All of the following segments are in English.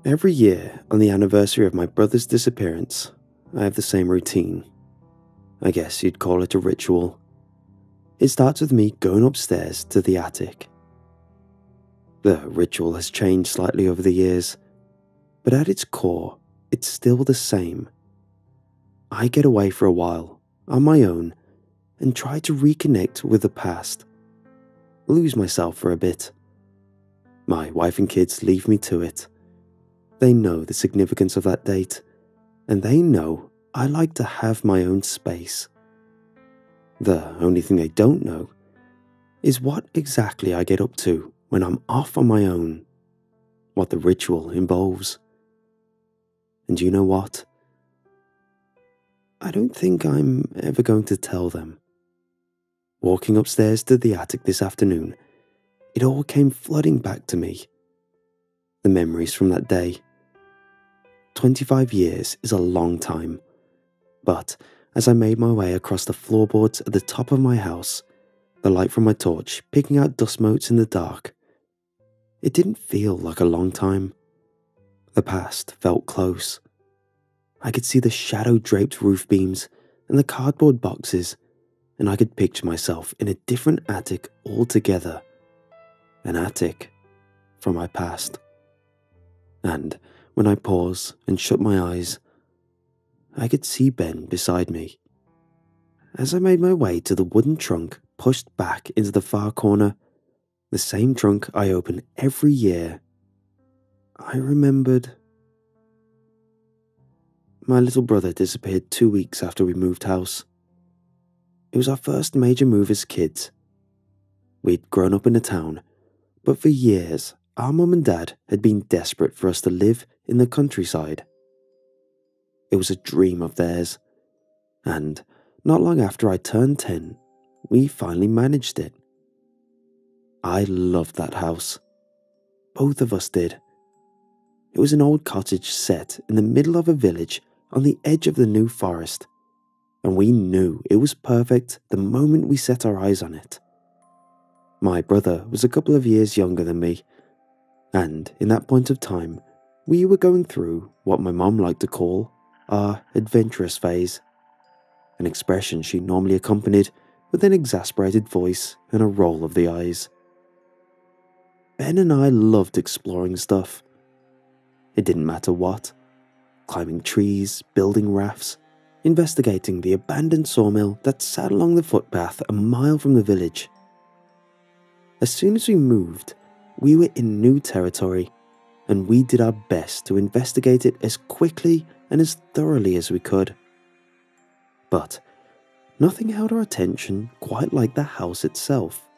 Every year, on the anniversary of my brother's disappearance, I have the same routine. I guess you'd call it a ritual. It starts with me going upstairs to the attic. The ritual has changed slightly over the years, but at its core, it's still the same. I get away for a while, on my own, and try to reconnect with the past. Lose myself for a bit. My wife and kids leave me to it. They know the significance of that date, and they know I like to have my own space. The only thing they don't know is what exactly I get up to when I'm off on my own, what the ritual involves. And you know what? I don't think I'm ever going to tell them. Walking upstairs to the attic this afternoon, it all came flooding back to me. The memories from that day. 25 years is a long time, but as I made my way across the floorboards at the top of my house, the light from my torch picking out dust motes in the dark, it didn't feel like a long time. The past felt close. I could see the shadow-draped roof beams and the cardboard boxes, and I could picture myself in a different attic altogether. An attic from my past. And when I paused and shut my eyes, I could see Ben beside me. As I made my way to the wooden trunk pushed back into the far corner, the same trunk I open every year, I remembered. My little brother disappeared 2 weeks after we moved house. It was our first major move as kids. We'd grown up in a town, but for years our mum and dad had been desperate for us to live in the countryside. It was a dream of theirs, and not long after I turned 10, we finally managed it. I loved that house. Both of us did. It was an old cottage set in the middle of a village on the edge of the New Forest, and we knew it was perfect the moment we set our eyes on it. My brother was a couple of years younger than me, and in that point of time, we were going through what my mum liked to call our adventurous phase, an expression she normally accompanied with an exasperated voice and a roll of the eyes. Ben and I loved exploring stuff. It didn't matter what. Climbing trees, building rafts, investigating the abandoned sawmill that sat along the footpath a mile from the village. As soon as we moved, we were in new territory, and we did our best to investigate it as quickly and as thoroughly as we could. But nothing held our attention quite like the house itself.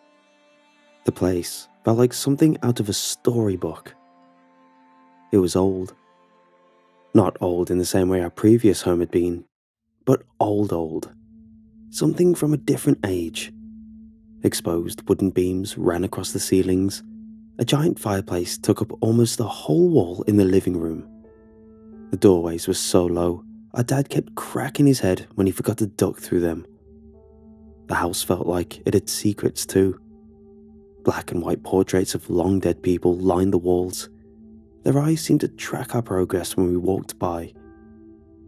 The place felt like something out of a storybook. It was old. Not old in the same way our previous home had been, but old. Something from a different age. Exposed wooden beams ran across the ceilings. A giant fireplace took up almost the whole wall in the living room. The doorways were so low, our dad kept cracking his head when he forgot to duck through them. The house felt like it had secrets too. Black and white portraits of long dead people lined the walls. Their eyes seemed to track our progress when we walked by.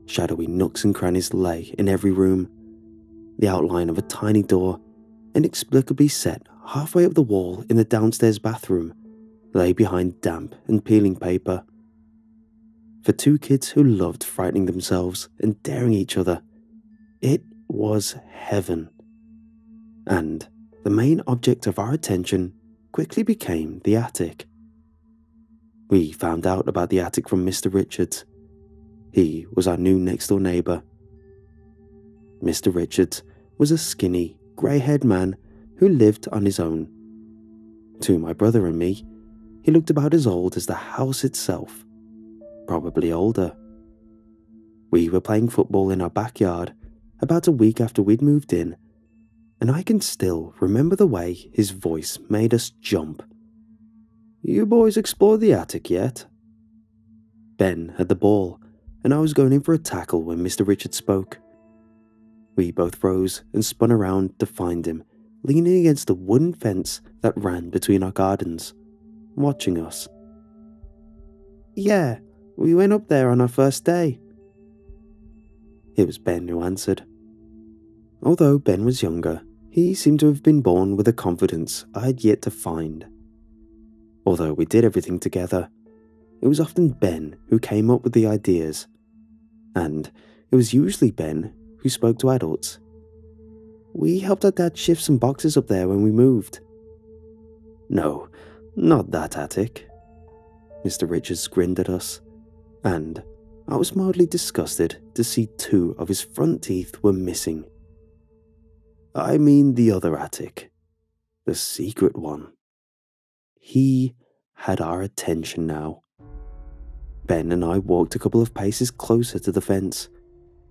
Shadowy nooks and crannies lay in every room. The outline of a tiny door, inexplicably set halfway up the wall in the downstairs bathroom, lay behind damp and peeling paper. For two kids who loved frightening themselves and daring each other, it was heaven. And the main object of our attention quickly became the attic. We found out about the attic from Mr. Richards. He was our new next-door neighbour. Mr. Richards was a skinny, grey-haired man who lived on his own. To my brother and me, he looked about as old as the house itself, probably older. We were playing football in our backyard about a week after we'd moved in, and I can still remember the way his voice made us jump. "You boys explored the attic yet?" Ben had the ball, and I was going in for a tackle when Mr. Richards spoke. We both rose and spun around to find him, leaning against the wooden fence that ran between our gardens, watching us. "Yeah, We went up there on our first day." It was Ben who answered. Although Ben was younger, he seemed to have been born with a confidence I had yet to find. Although we did everything together, it was often Ben who came up with the ideas, and it was usually Ben who spoke to adults. "We helped our dad shift some boxes up there when we moved." "No, not that attic." Mr. Richards grinned at us, and I was mildly disgusted to see 2 of his front teeth were missing. "I mean the other attic. The secret one." He had our attention now. Ben and I walked a couple of paces closer to the fence,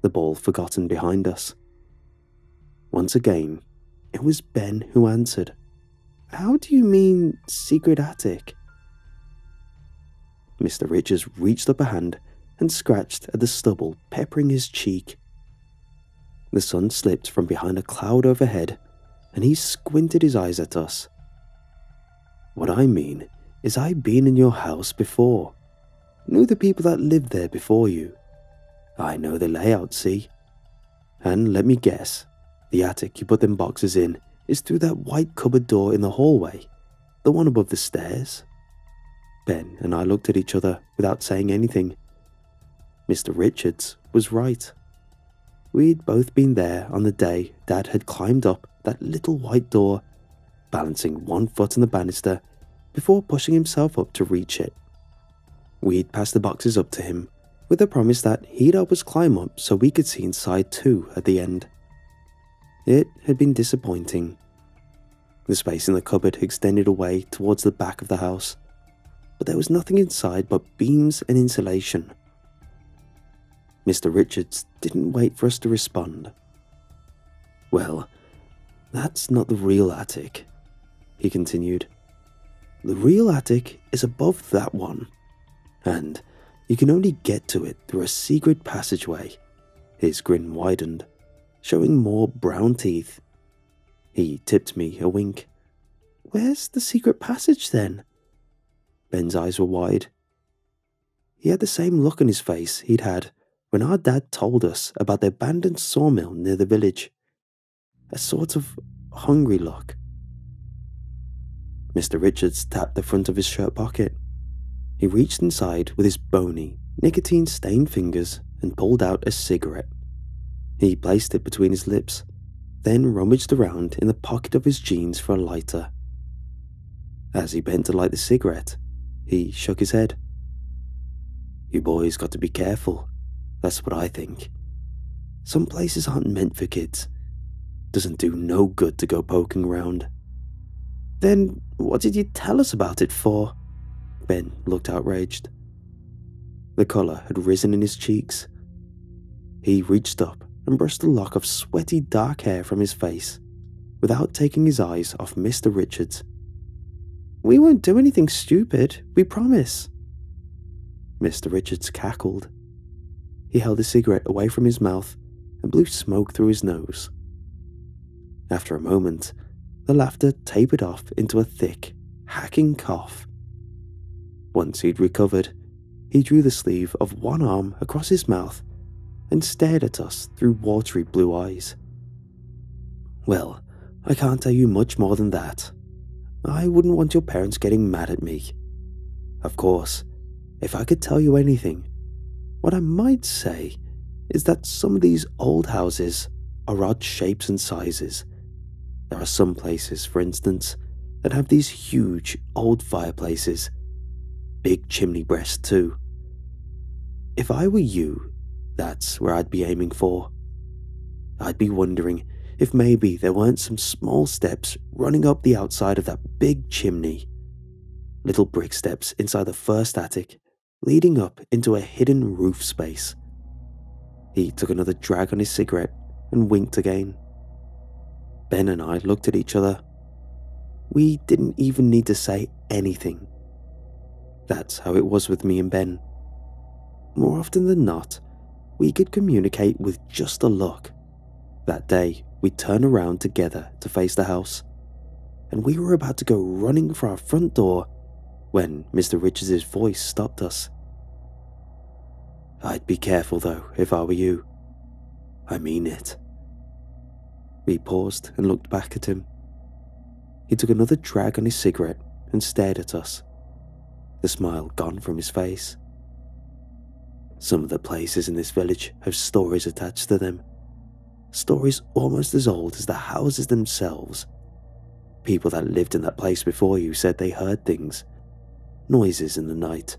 the ball forgotten behind us. Once again, it was Ben who answered. "How do you mean, secret attic?" Mr. Richards reached up a hand and scratched at the stubble peppering his cheek. The sun slipped from behind a cloud overhead, and he squinted his eyes at us. "What I mean is I've been in your house before. Knew the people that lived there before you. I know the layout, see? And let me guess, the attic you put them boxes in is through that white cupboard door in the hallway, the one above the stairs." Ben and I looked at each other without saying anything. Mr. Richards was right. We'd both been there on the day Dad had climbed up that little white door, balancing one foot on the banister before pushing himself up to reach it. We'd passed the boxes up to him, with the promise that he'd help us climb up so we could see inside too at the end. It had been disappointing. The space in the cupboard extended away towards the back of the house, but there was nothing inside but beams and insulation. Mr. Richards didn't wait for us to respond. "Well, that's not the real attic," he continued. "The real attic is above that one, and you can only get to it through a secret passageway." His grin widened, showing more brown teeth. He tipped me a wink. "Where's the secret passage then?" Ben's eyes were wide. He had the same look on his face he'd had when our dad told us about the abandoned sawmill near the village. A sort of hungry look. Mr. Richards tapped the front of his shirt pocket. He reached inside with his bony, nicotine-stained fingers and pulled out a cigarette. He placed it between his lips, then rummaged around in the pocket of his jeans for a lighter. As he bent to light the cigarette, he shook his head. "You boys got to be careful. That's what I think. Some places aren't meant for kids. Doesn't do no good to go poking around." "Then what did you tell us about it for?" Ben looked outraged. The colour had risen in his cheeks. He reached up and brushed a lock of sweaty dark hair from his face, without taking his eyes off Mr. Richards. "We won't do anything stupid, we promise." Mr. Richards cackled. He held his cigarette away from his mouth and blew smoke through his nose. After a moment, the laughter tapered off into a thick, hacking cough. Once he'd recovered, he drew the sleeve of one arm across his mouth and stared at us through watery blue eyes. "Well, I can't tell you much more than that. I wouldn't want your parents getting mad at me. Of course, if I could tell you anything, what I might say is that some of these old houses are odd shapes and sizes. There are some places, for instance, that have these huge old fireplaces. Big chimney breasts too. If I were you, that's where I'd be aiming for. I'd be wondering if maybe there weren't some small steps running up the outside of that big chimney. Little brick steps inside the first attic, leading up into a hidden roof space." He took another drag on his cigarette and winked again. Ben and I looked at each other. We didn't even need to say anything. That's how it was with me and Ben. More often than not, we could communicate with just a look. That day, we'd turn around together to face the house, and we were about to go running for our front door when Mr. Richards' voice stopped us. I'd be careful though if I were you. I mean it." We paused and looked back at him. He took another drag on his cigarette and stared at us, the smile gone from his face. "Some of the places in this village have stories attached to them. Stories almost as old as the houses themselves. People that lived in that place before you said they heard things, noises in the night.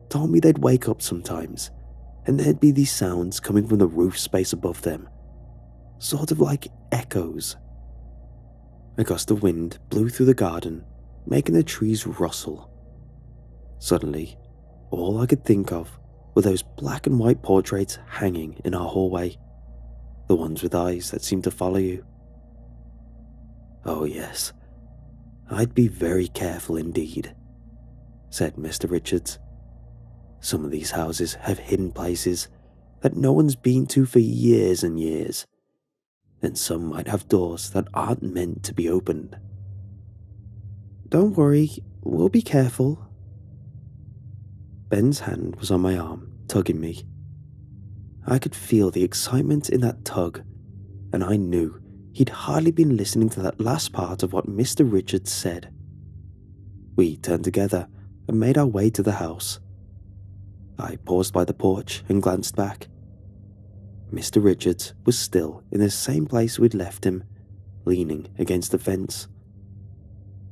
Told me they'd wake up sometimes, and there'd be these sounds coming from the roof space above them, sort of like echoes." A gust of wind blew through the garden, making the trees rustle. Suddenly, all I could think of were those black and white portraits hanging in our hallway, the ones with eyes that seemed to follow you. "Oh yes, I'd be very careful indeed," said Mr. Richards. "Some of these houses have hidden places that no one's been to for years and years, and some might have doors that aren't meant to be opened." "Don't worry, we'll be careful." Ben's hand was on my arm, tugging me. I could feel the excitement in that tug, and I knew he'd hardly been listening to that last part of what Mr. Richards said. We turned together and made our way to the house. I paused by the porch and glanced back. Mr. Richards was still in the same place we'd left him, leaning against the fence,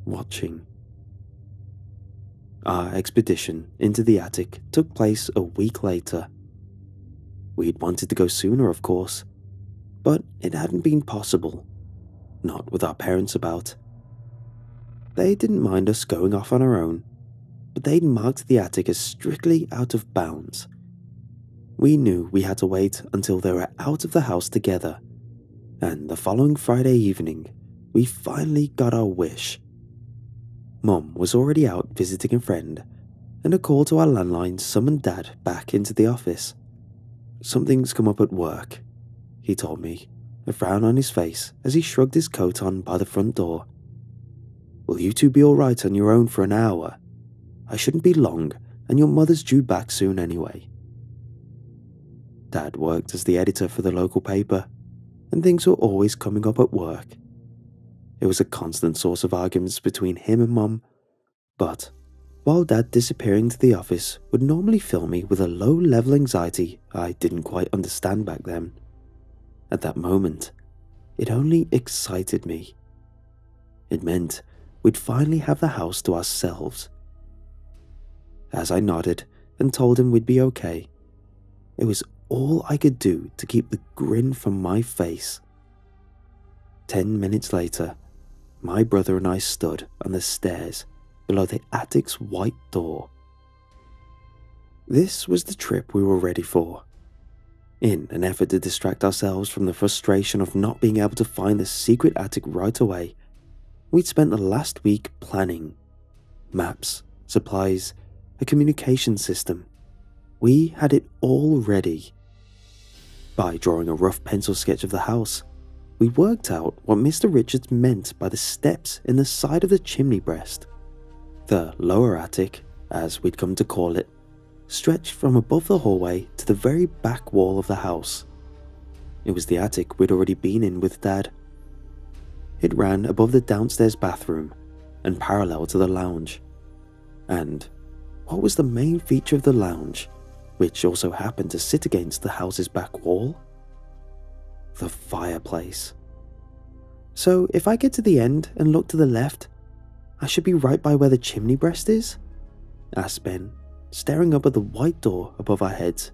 watching. Our expedition into the attic took place a week later. We'd wanted to go sooner, of course, but it hadn't been possible, not with our parents about. They didn't mind us going off on our own, but they'd marked the attic as strictly out of bounds. We knew we had to wait until they were out of the house together, and the following Friday evening, we finally got our wish. Mum was already out visiting a friend, and a call to our landline summoned Dad back into the office. "Something's come up at work," he told me, a frown on his face as he shrugged his coat on by the front door. "Will you two be alright on your own for an hour? I shouldn't be long, and your mother's due back soon anyway." Dad worked as the editor for the local paper, and things were always coming up at work. It was a constant source of arguments between him and Mum, but while Dad disappearing to the office would normally fill me with a low-level anxiety I didn't quite understand back then, at that moment, it only excited me. It meant we'd finally have the house to ourselves. As I nodded and told him we'd be okay, it was all I could do to keep the grin from my face. 10 minutes later, my brother and I stood on the stairs below the attic's white door. This was the trip we were ready for. In an effort to distract ourselves from the frustration of not being able to find the secret attic right away, we'd spent the last week planning. Maps, supplies, a communication system. We had it all ready. By drawing a rough pencil sketch of the house, we worked out what Mr. Richards meant by the steps in the side of the chimney breast. The lower attic, as we'd come to call it, stretched from above the hallway to the very back wall of the house. It was the attic we'd already been in with Dad. It ran above the downstairs bathroom and parallel to the lounge. And what was the main feature of the lounge, which also happened to sit against the house's back wall? The fireplace. "So if I get to the end and look to the left, I should be right by where the chimney breast is?" asked Ben, staring up at the white door above our heads.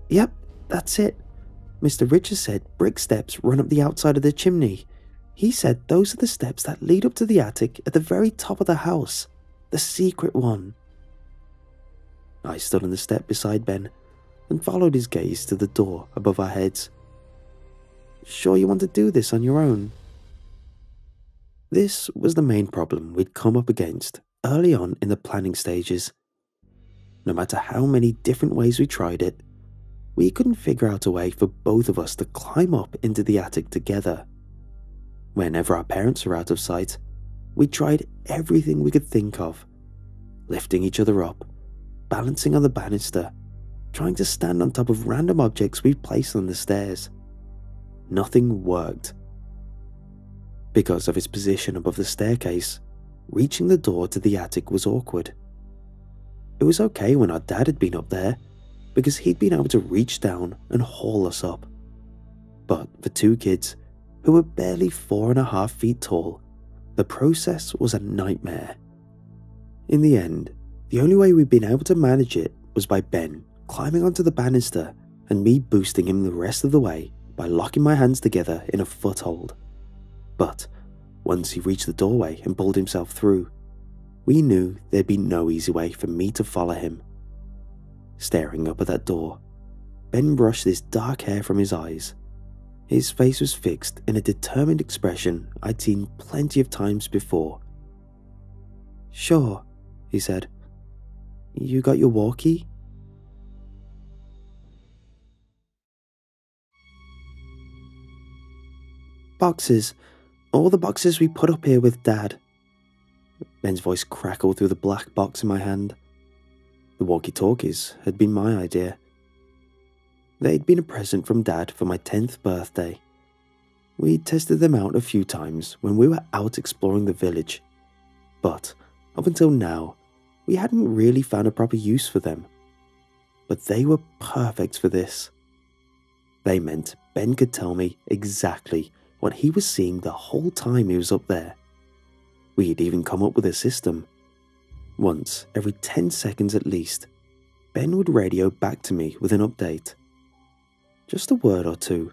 "Yep, that's it. Mr. Richards said brick steps run up the outside of the chimney. He said those are the steps that lead up to the attic at the very top of the house, the secret one." I stood on the step beside Ben and followed his gaze to the door above our heads. "Sure you want to do this on your own?" This was the main problem we'd come up against early on in the planning stages. No matter how many different ways we tried it, we couldn't figure out a way for both of us to climb up into the attic together. Whenever our parents were out of sight, we tried everything we could think of, lifting each other up, balancing on the banister, trying to stand on top of random objects we'd placed on the stairs. Nothing worked. Because of its position above the staircase, reaching the door to the attic was awkward. It was okay when our dad had been up there, because he'd been able to reach down and haul us up. But for two kids, who were barely 4.5 feet tall, the process was a nightmare. In the end, the only way we'd been able to manage it was by Ben climbing onto the banister and me boosting him the rest of the way by locking my hands together in a foothold. But once he reached the doorway and pulled himself through, we knew there'd be no easy way for me to follow him. Staring up at that door, Ben brushed his dark hair from his eyes. His face was fixed in a determined expression I'd seen plenty of times before. "Sure," he said. "You got your walkie?" "Boxes. All the boxes we put up here with Dad." Ben's voice crackled through the black box in my hand. The walkie-talkies had been my idea. They'd been a present from Dad for my 10th birthday. We tested them out a few times when we were out exploring the village, but up until now, we hadn't really found a proper use for them. But they were perfect for this. They meant Ben could tell me exactly what he was seeing the whole time he was up there. We had even come up with a system. Once every 10 seconds at least, Ben would radio back to me with an update. Just a word or two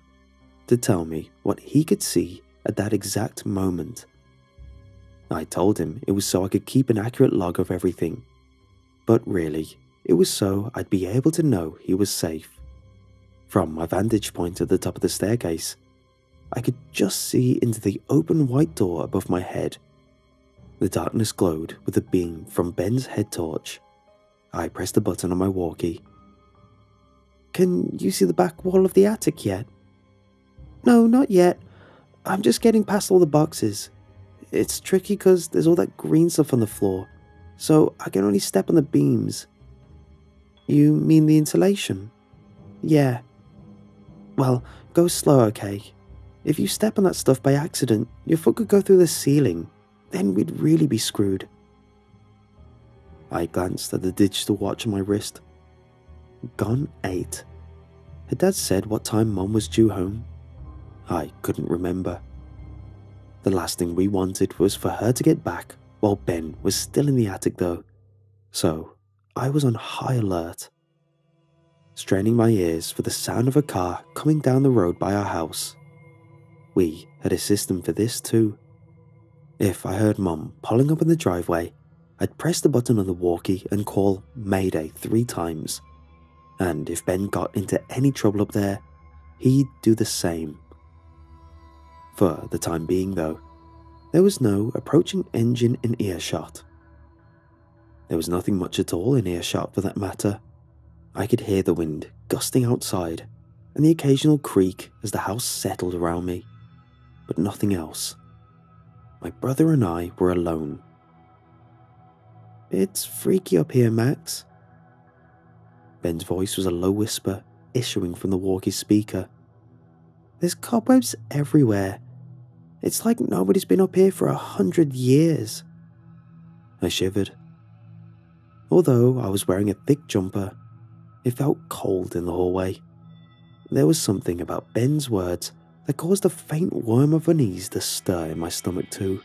to tell me what he could see at that exact moment. I told him it was so I could keep an accurate log of everything, but really, it was so I'd be able to know he was safe. From my vantage point at the top of the staircase, I could just see into the open white door above my head. The darkness glowed with a beam from Ben's head torch. I pressed the button on my walkie. "Can you see the back wall of the attic yet?" "No, not yet. I'm just getting past all the boxes. It's tricky because there's all that green stuff on the floor, so I can only step on the beams." "You mean the insulation?" "Yeah." "Well, go slow, okay? If you step on that stuff by accident, your foot could go through the ceiling. Then we'd really be screwed." I glanced at the digital watch on my wrist. Gone 8. Had Dad said what time Mom was due home? I couldn't remember. The last thing we wanted was for her to get back while Ben was still in the attic though, so I was on high alert. Straining my ears for the sound of a car coming down the road by our house. We had a system for this too. If I heard Mom pulling up in the driveway, I'd press the button on the walkie and call Mayday 3 times. And if Ben got into any trouble up there, he'd do the same. For the time being though, there was no approaching engine in earshot. There was nothing much at all in earshot for that matter. I could hear the wind gusting outside and the occasional creak as the house settled around me, but nothing else. My brother and I were alone. "It's freaky up here, Max." Ben's voice was a low whisper issuing from the walkie speaker. "There's cobwebs everywhere. It's like nobody's been up here for 100 years. I shivered. Although I was wearing a thick jumper, it felt cold in the hallway. There was something about Ben's words that caused a faint worm of unease to stir in my stomach too.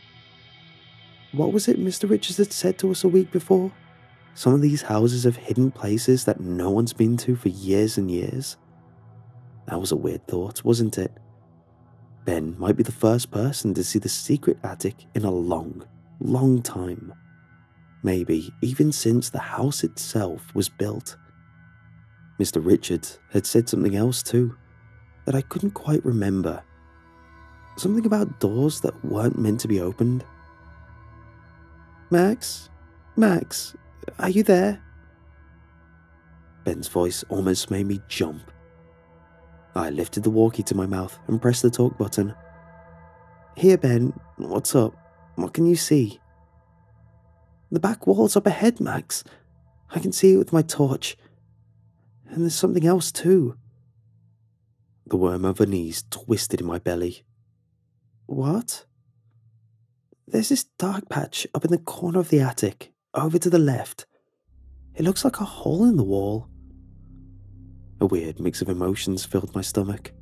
What was it Mr. Richards had said to us a week before? Some of these houses have hidden places that no one's been to for years and years. That was a weird thought, wasn't it? Ben might be the first person to see the secret attic in a long, long time. Maybe even since the house itself was built. Mr. Richards had said something else too, that I couldn't quite remember. Something about doors that weren't meant to be opened. Max, are you there?" Ben's voice almost made me jump. I lifted the walkie to my mouth and pressed the talk button. "Here, Ben, what's up? What can you see?" "The back wall's up ahead, Max. I can see it with my torch. and there's something else too. The worm of unease twisted in my belly. What? There's this dark patch up in the corner of the attic, over to the left. It looks like a hole in the wall. A weird mix of emotions filled my stomach.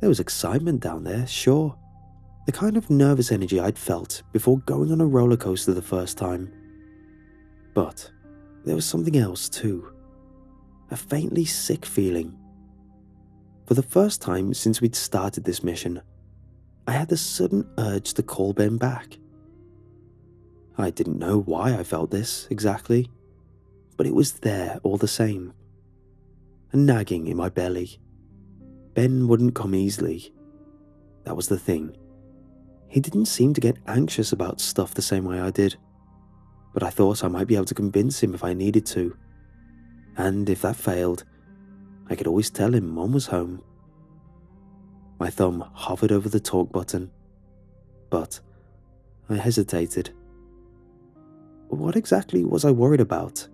There was excitement down there, sure. The kind of nervous energy I'd felt before going on a roller coaster the first time. But there was something else too. A faintly sick feeling. For the first time since we'd started this mission, I had the sudden urge to call Ben back. I didn't know why I felt this exactly, but it was there all the same. A nagging in my belly. Ben wouldn't come easily. That was the thing. He didn't seem to get anxious about stuff the same way I did, but I thought I might be able to convince him if I needed to. And if that failed, I could always tell him Mum was home. My thumb hovered over the talk button, but I hesitated. What exactly was I worried about?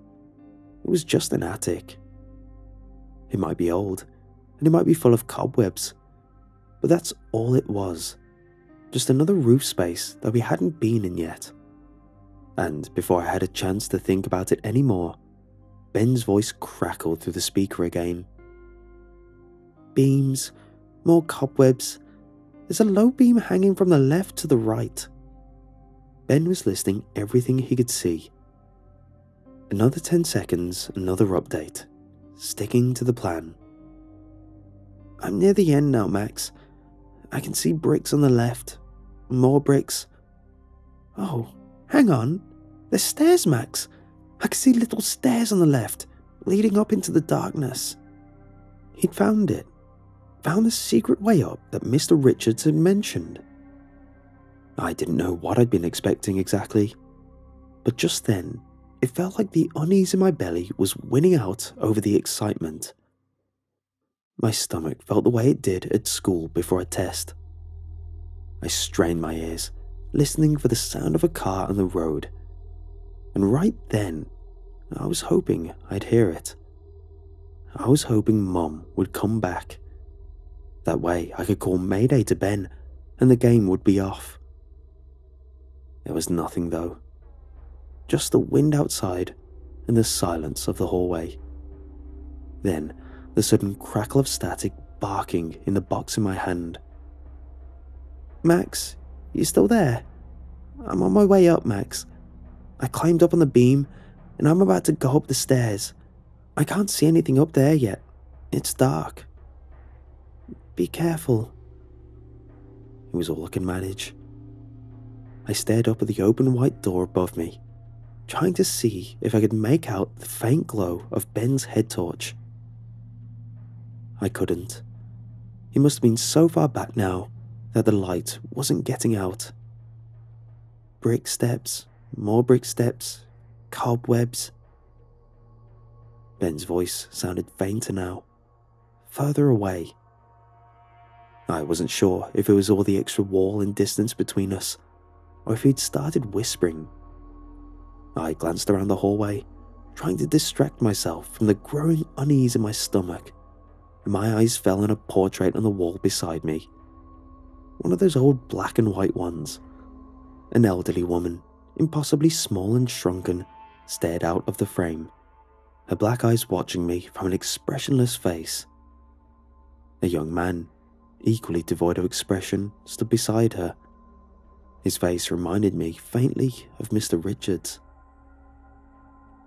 It was just an attic. It might be old, and it might be full of cobwebs, but that's all it was. Just another roof space that we hadn't been in yet. And before I had a chance to think about it anymore, Ben's voice crackled through the speaker again. Beams, more cobwebs. There's a low beam hanging from the left to the right. Ben was listing everything he could see. Another 10 seconds, another update. Sticking to the plan. I'm near the end now, Max. I can see bricks on the left. More bricks. Oh, hang on. There's stairs, Max. I can see little stairs on the left, leading up into the darkness. He'd found it. Found the secret way up that Mr. Richards had mentioned. I didn't know what I'd been expecting exactly, but just then, it felt like the unease in my belly was winning out over the excitement. My stomach felt the way it did at school before a test. I strained my ears, listening for the sound of a car on the road. And right then, I was hoping I'd hear it. I was hoping Mum would come back. That way I could call Mayday to Ben, and the game would be off. There was nothing though. Just the wind outside and the silence of the hallway. Then, the sudden crackle of static barking in the box in my hand. Max, you still there? I'm on my way up, Max. I climbed up on the beam, and I'm about to go up the stairs. I can't see anything up there yet. It's dark. Be careful. It was all I could manage. I stared up at the open white door above me, trying to see if I could make out the faint glow of Ben's head torch. I couldn't. He must have been so far back now that the light wasn't getting out. Brick steps, more brick steps, cobwebs. Ben's voice sounded fainter now, further away. I wasn't sure if it was all the extra wall and distance between us, or if he'd started whispering. I glanced around the hallway, trying to distract myself from the growing unease in my stomach, and my eyes fell on a portrait on the wall beside me. One of those old black and white ones. An elderly woman, impossibly small and shrunken, stared out of the frame, her black eyes watching me from an expressionless face. A young man, equally devoid of expression, stood beside her. His face reminded me faintly of Mr. Richards.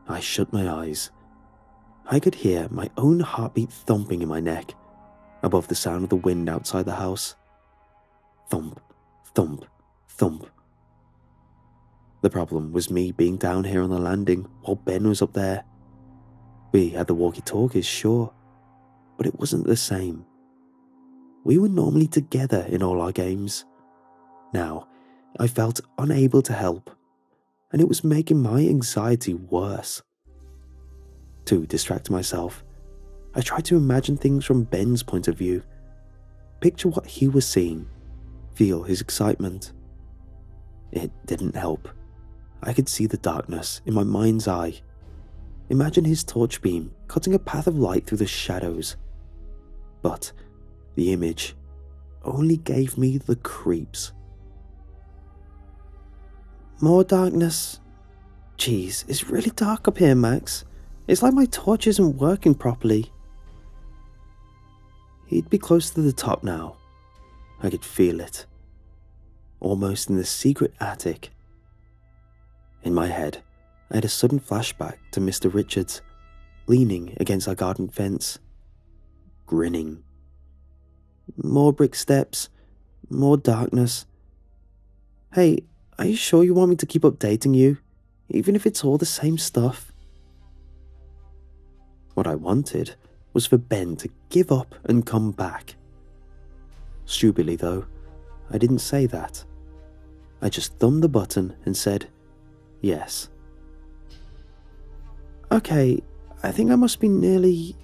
I shut my eyes. I could hear my own heartbeat thumping in my neck, above the sound of the wind outside the house. Thump, thump, thump. The problem was me being down here on the landing while Ben was up there. We had the walkie-talkies, sure, but it wasn't the same. We were normally together in all our games. Now, I felt unable to help, and it was making my anxiety worse. To distract myself, I tried to imagine things from Ben's point of view, picture what he was seeing, feel his excitement. It didn't help. I could see the darkness in my mind's eye. Imagine his torch beam cutting a path of light through the shadows. But the image only gave me the creeps. More darkness. Jeez, it's really dark up here, Max. It's like my torch isn't working properly. He'd be close to the top now. I could feel it. Almost in the secret attic. In my head, I had a sudden flashback to Mr. Richards, leaning against our garden fence, grinning. More brick steps, more darkness. Hey, are you sure you want me to keep updating you, even if it's all the same stuff? What I wanted was for Ben to give up and come back. Stupidly though, I didn't say that. I just thumbed the button and said, yes. Okay, I think I must be nearly...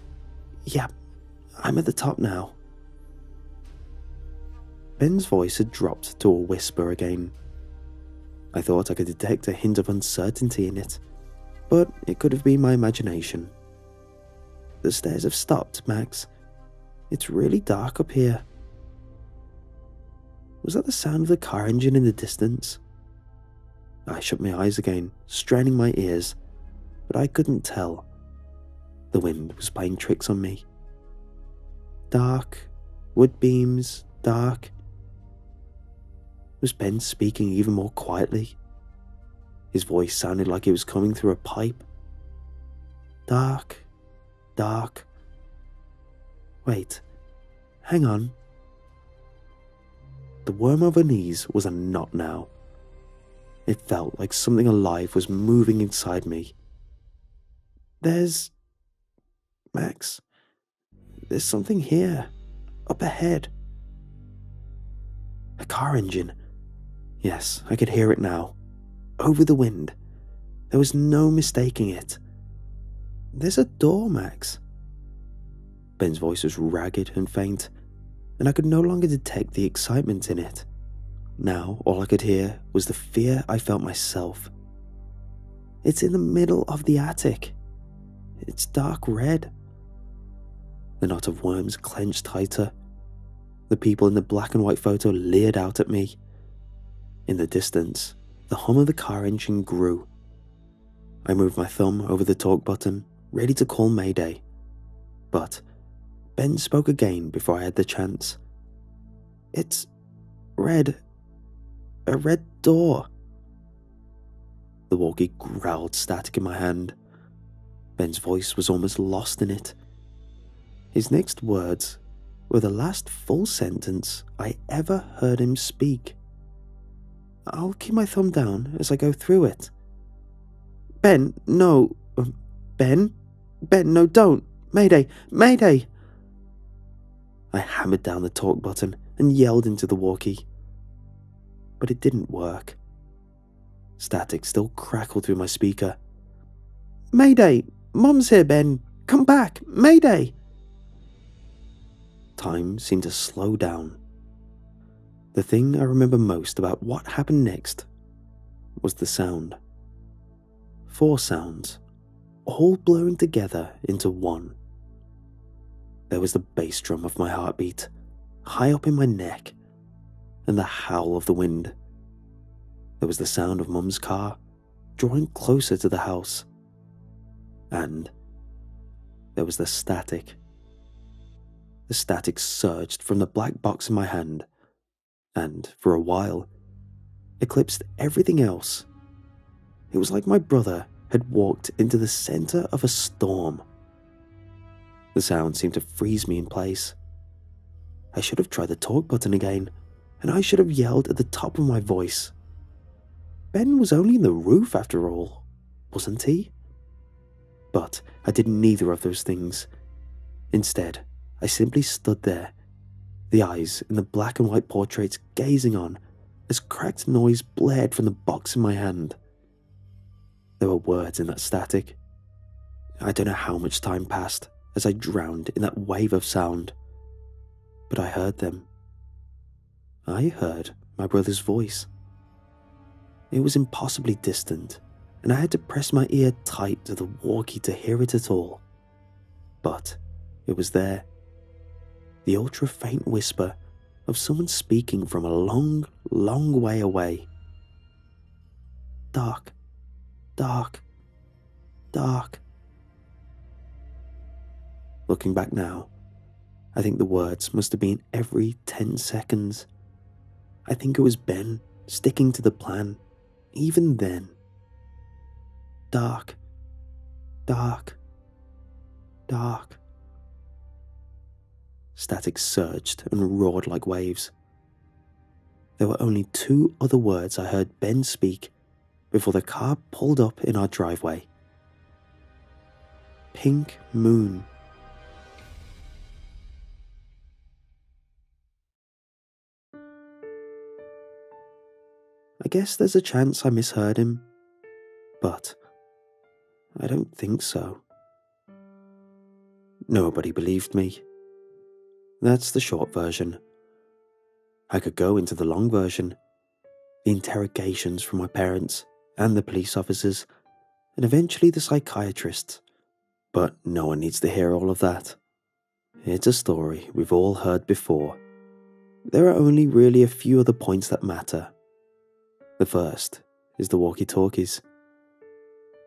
Yeah, I'm at the top now. Ben's voice had dropped to a whisper again. I thought I could detect a hint of uncertainty in it, but it could have been my imagination. The stairs have stopped, Max. It's really dark up here. Was that the sound of the car engine in the distance? I shut my eyes again, straining my ears, but I couldn't tell. The wind was playing tricks on me. Dark, wood beams, dark. Was Ben speaking even more quietly? His voice sounded like it was coming through a pipe. Dark, dark. Wait, hang on. The worm over knees was a knot now. It felt like something alive was moving inside me. Max, there's something here, up ahead. A car engine. Yes, I could hear it now. Over the wind. There was no mistaking it. There's a door, Max. Ben's voice was ragged and faint, and I could no longer detect the excitement in it. Now all I could hear was the fear I felt myself. It's in the middle of the attic. It's dark red. The knot of worms clenched tighter. The people in the black and white photo leered out at me. In the distance, the hum of the car engine grew. I moved my thumb over the talk button, ready to call Mayday. But Ben spoke again before I had the chance. It's red. A red door. The walkie growled static in my hand. Ben's voice was almost lost in it. His next words were the last full sentence I ever heard him speak. I'll keep my thumb down as I go through it. Ben, no. Ben, no, don't. Mayday, Mayday. I hammered down the talk button and yelled into the walkie. But it didn't work. Static still crackled through my speaker. Mayday, Mom's here, Ben. Come back, Mayday. Time seemed to slow down. The thing I remember most about what happened next was the sound. 4 sounds, all blurring together into one. There was the bass drum of my heartbeat, high up in my neck, and the howl of the wind. There was the sound of Mum's car, drawing closer to the house. And there was the static. The static surged from the black box in my hand, and, for a while, eclipsed everything else. It was like my brother had walked into the center of a storm. The sound seemed to freeze me in place. I should have tried the talk button again, and I should have yelled at the top of my voice. Ben was only in the roof after all, wasn't he? But I did neither of those things. Instead, I simply stood there, the eyes in the black and white portraits gazing on as cracked noise blared from the box in my hand. There were words in that static. I don't know how much time passed as I drowned in that wave of sound, but I heard them. I heard my brother's voice. It was impossibly distant, and I had to press my ear tight to the walkie to hear it at all. But it was there. The ultra-faint whisper of someone speaking from a long, long way away. Dark, dark, dark. Looking back now, I think the words must have been every 10 seconds. I think it was Ben sticking to the plan, even then. Dark, dark, dark. Static surged and roared like waves. There were only 2 other words I heard Ben speak before the car pulled up in our driveway. Pink moon. I guess there's a chance I misheard him, but I don't think so. Nobody believed me. That's the short version. I could go into the long version, the interrogations from my parents and the police officers, and eventually the psychiatrists, but no one needs to hear all of that. It's a story we've all heard before. There are only really a few other points that matter. The first is the walkie-talkies.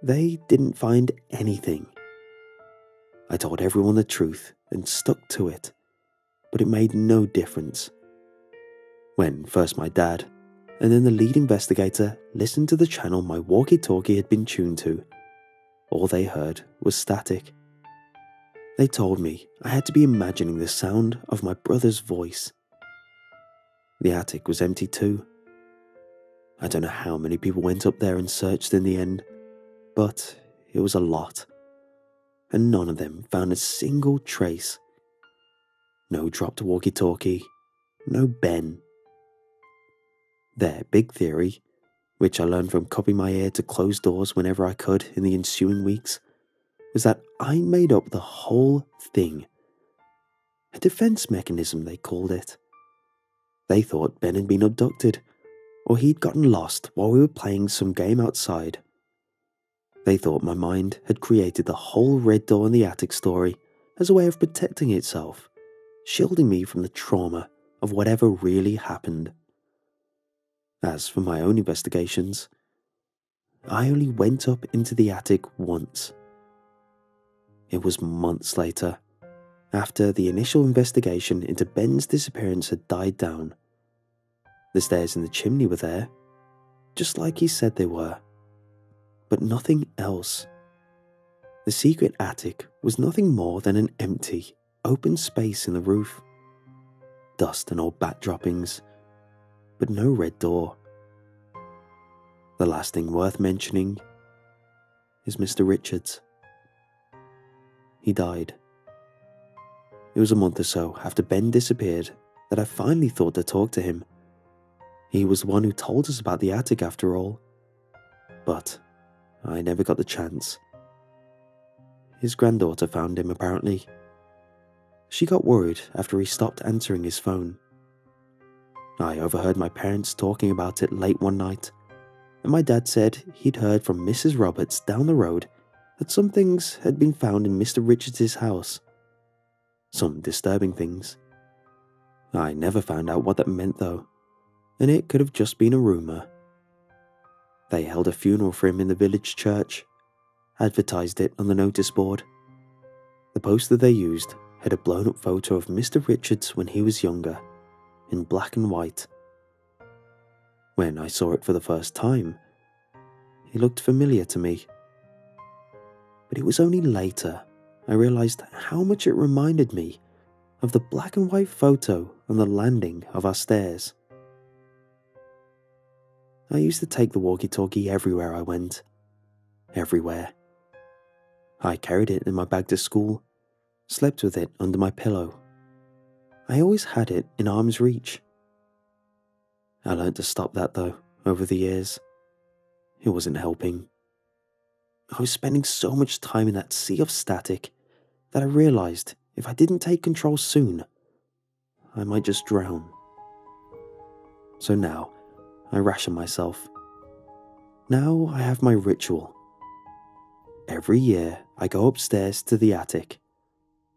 They didn't find anything. I told everyone the truth and stuck to it, but it made no difference. When first my dad, and then the lead investigator listened to the channel my walkie-talkie had been tuned to, all they heard was static. They told me I had to be imagining the sound of my brother's voice. The attic was empty too. I don't know how many people went up there and searched in the end, but it was a lot, and none of them found a single trace. No dropped walkie-talkie, no Ben. Their big theory, which I learned from cupping my ear to close doors whenever I could in the ensuing weeks, was that I made up the whole thing. A defense mechanism, they called it. They thought Ben had been abducted, or he'd gotten lost while we were playing some game outside. They thought my mind had created the whole red door in the attic story as a way of protecting itself, shielding me from the trauma of whatever really happened. As for my own investigations, I only went up into the attic once. It was months later, after the initial investigation into Ben's disappearance had died down. The stairs in the chimney were there, just like he said they were, but nothing else. The secret attic was nothing more than an empty, open space in the roof. Dust and old bat droppings, but no red door. The last thing worth mentioning is Mr. Richards. He died. It was a month or so after Ben disappeared that I finally thought to talk to him. He was the one who told us about the attic after all, but I never got the chance. His granddaughter found him apparently. She got worried after he stopped answering his phone. I overheard my parents talking about it late one night, and my dad said he'd heard from Mrs. Roberts down the road that some things had been found in Mr. Richards' house. Some disturbing things. I never found out what that meant though, and it could have just been a rumour. They held a funeral for him in the village church, advertised it on the notice board. The poster they used had a blown-up photo of Mr. Richards when he was younger, in black and white. When I saw it for the first time, he looked familiar to me. But it was only later I realised how much it reminded me of the black and white photo on the landing of our stairs. I used to take the walkie-talkie everywhere I went. Everywhere. I carried it in my bag to school, slept with it under my pillow. I always had it in arm's reach. I learned to stop that though, over the years. It wasn't helping. I was spending so much time in that sea of static that I realised if I didn't take control soon, I might just drown. So now, I ration myself. Now I have my ritual. Every year I go upstairs to the attic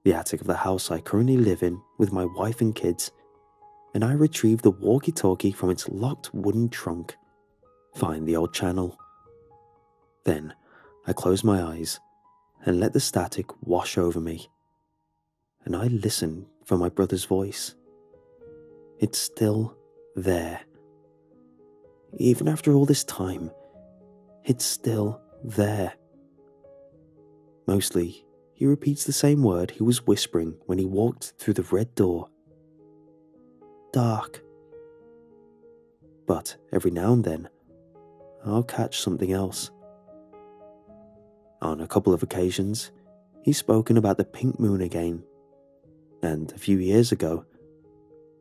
of the house I currently live in with my wife and kids, and I retrieve the walkie-talkie from its locked wooden trunk, find the old channel. Then I close my eyes and let the static wash over me, and I listen for my brother's voice. It's still there. Even after all this time, it's still there. Mostly, he repeats the same word he was whispering when he walked through the red door. Dark. But every now and then, I'll catch something else. On a couple of occasions, he's spoken about the pink moon again, and a few years ago,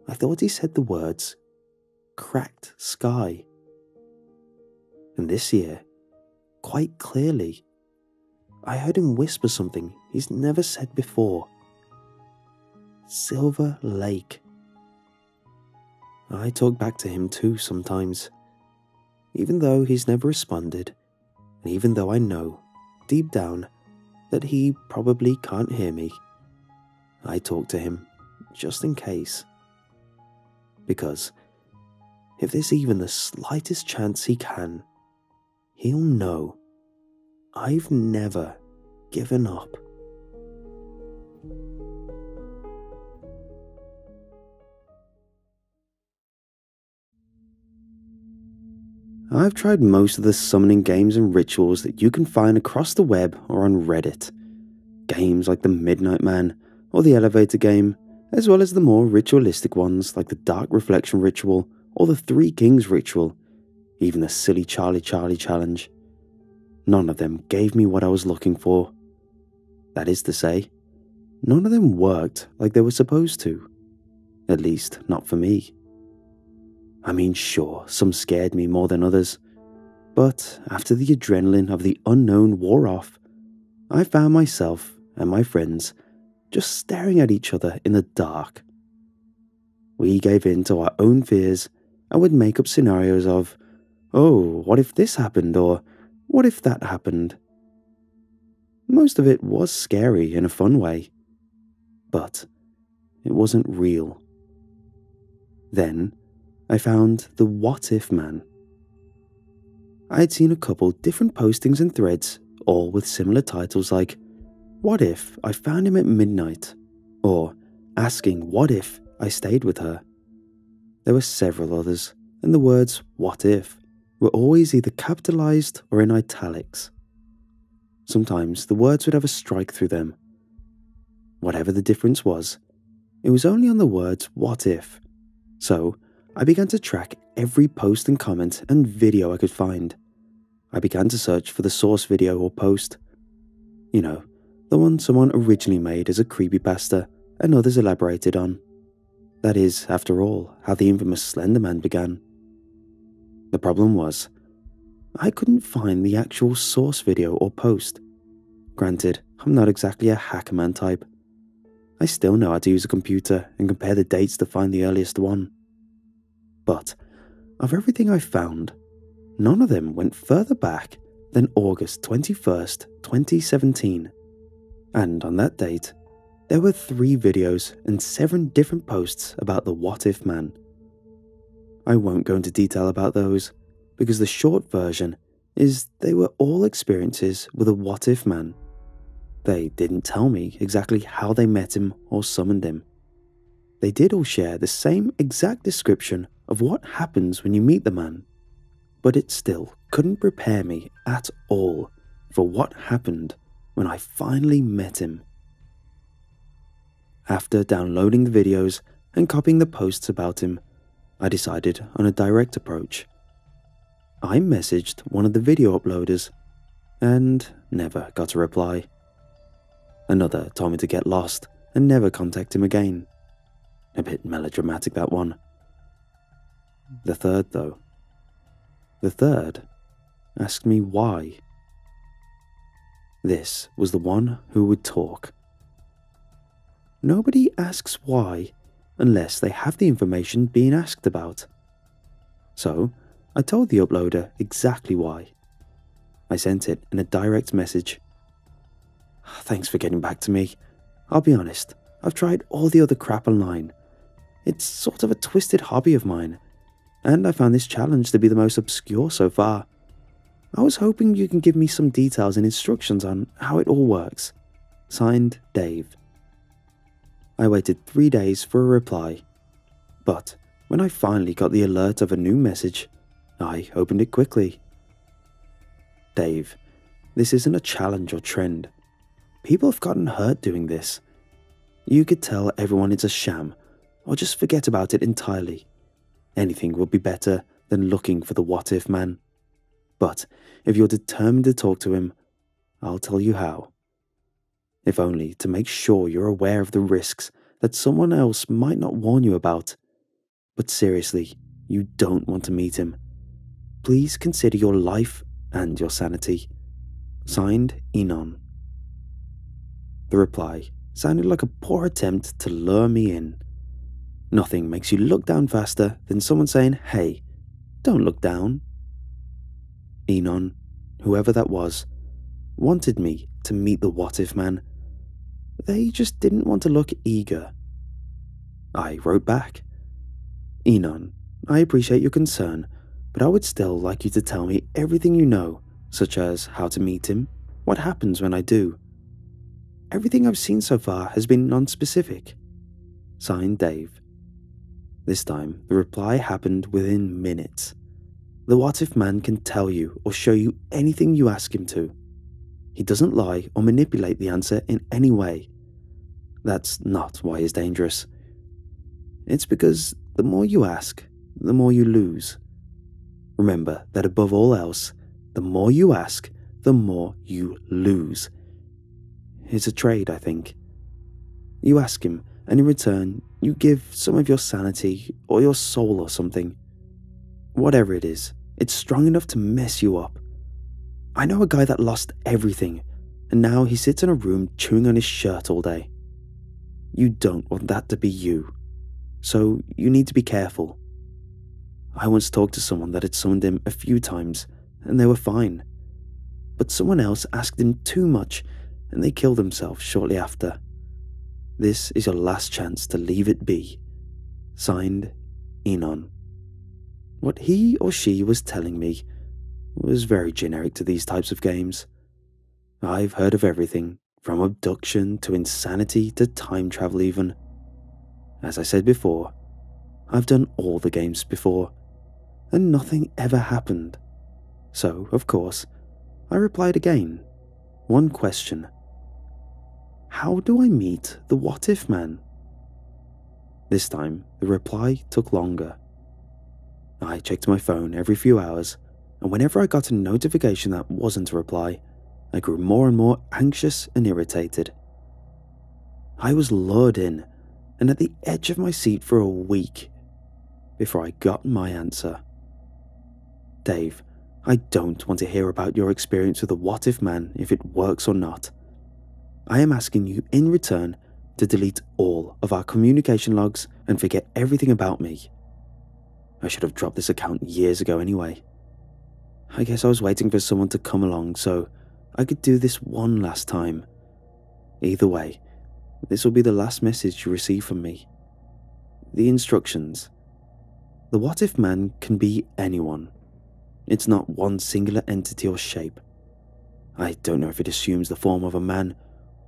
I thought he said the words, cracked sky. And this year, quite clearly, I heard him whisper something he's never said before. Silver Lake. I talk back to him too sometimes, even though he's never responded, and even though I know, deep down, that he probably can't hear me. I talk to him, just in case. Because, if there's even the slightest chance he can, he'll know I've never given up. I've tried most of the summoning games and rituals that you can find across the web or on Reddit. Games like the Midnight Man or the Elevator game, as well as the more ritualistic ones like the Dark Reflection Ritual or the Three Kings Ritual, even the silly Charlie Challenge. None of them gave me what I was looking for. That is to say, none of them worked like they were supposed to. At least, not for me. I mean, sure, some scared me more than others, but after the adrenaline of the unknown wore off, I found myself and my friends just staring at each other in the dark. We gave in to our own fears and would make up scenarios of, oh, what if this happened, or what if that happened? Most of it was scary in a fun way, but it wasn't real. Then I found the What If Man. I had seen a couple different postings and threads, all with similar titles like, what if I found him at midnight? Or asking what if I stayed with her. There were several others, and the words what if were always either capitalized or in italics. Sometimes the words would have a strike through them. Whatever the difference was, it was only on the words what if. So I began to track every post and comment and video I could find. I began to search for the source video or post. You know, the one someone originally made as a creepypasta and others elaborated on. That is, after all, how the infamous Slender Man began. The problem was, I couldn't find the actual source video or post. Granted, I'm not exactly a hackerman type. I still know how to use a computer and compare the dates to find the earliest one. But, of everything I found, none of them went further back than August 21st, 2017. And on that date, there were 3 videos and 7 different posts about the What If Man. I won't go into detail about those, because the short version is they were all experiences with a What If Man. They didn't tell me exactly how they met him or summoned him. They did all share the same exact description of what happens when you meet the man, but it still couldn't prepare me at all for what happened when I finally met him. After downloading the videos and copying the posts about him, I decided on a direct approach. I messaged one of the video uploaders and never got a reply. Another told me to get lost and never contact him again. A bit melodramatic, that one. The third, though. The third asked me why. This was the one who would talk. Nobody asks why unless they have the information being asked about. So, I told the uploader exactly why I sent it in a direct message. Thanks for getting back to me. I'll be honest, I've tried all the other crap online. It's sort of a twisted hobby of mine, and I found this challenge to be the most obscure so far. I was hoping you can give me some details and instructions on how it all works. Signed, Dave. I waited 3 days for a reply, but when I finally got the alert of a new message, I opened it quickly. Dave, this isn't a challenge or trend. People have gotten hurt doing this. You could tell everyone it's a sham, or just forget about it entirely. Anything would be better than looking for the what-if man. But if you're determined to talk to him, I'll tell you how. If only to make sure you're aware of the risks that someone else might not warn you about. But seriously, you don't want to meet him. Please consider your life and your sanity. Signed, Enon. The reply sounded like a poor attempt to lure me in. Nothing makes you look down faster than someone saying, "Hey, don't look down." Enon, whoever that was, wanted me to meet the what-if man. They just didn't want to look eager. I wrote back, "Enon, I appreciate your concern, but I would still like you to tell me everything you know, such as how to meet him, what happens when I do. Everything I've seen so far has been non-specific." Signed, Dave. This time, the reply happened within minutes. The what-if man can tell you or show you anything you ask him to. He doesn't lie or manipulate the answer in any way. That's not why he's dangerous. It's because the more you ask, the more you lose. Remember that above all else, the more you ask, the more you lose. It's a trade, I think. You ask him, and in return, you give some of your sanity or your soul or something. Whatever it is, it's strong enough to mess you up. I know a guy that lost everything, and now he sits in a room chewing on his shirt all day. You don't want that to be you, so you need to be careful. I once talked to someone that had summoned him a few times, and they were fine. But someone else asked him too much, and they killed themselves shortly after. This is your last chance to leave it be. Signed, Enon. What he or she was telling me was very generic to these types of games. I've heard of everything, from abduction to insanity to time travel even. As I said before, I've done all the games before, and nothing ever happened. So, of course, I replied again. One question. How do I meet the what-if man? This time, the reply took longer. I checked my phone every few hours, and whenever I got a notification that wasn't a reply, I grew more and more anxious and irritated. I was lured in and at the edge of my seat for a week before I got my answer. Dave, I don't want to hear about your experience with the what-if man, if it works or not. I am asking you in return to delete all of our communication logs and forget everything about me. I should have dropped this account years ago anyway. I guess I was waiting for someone to come along so I could do this one last time. Either way, this will be the last message you receive from me. The instructions. The what-if man can be anyone. It's not one singular entity or shape. I don't know if it assumes the form of a man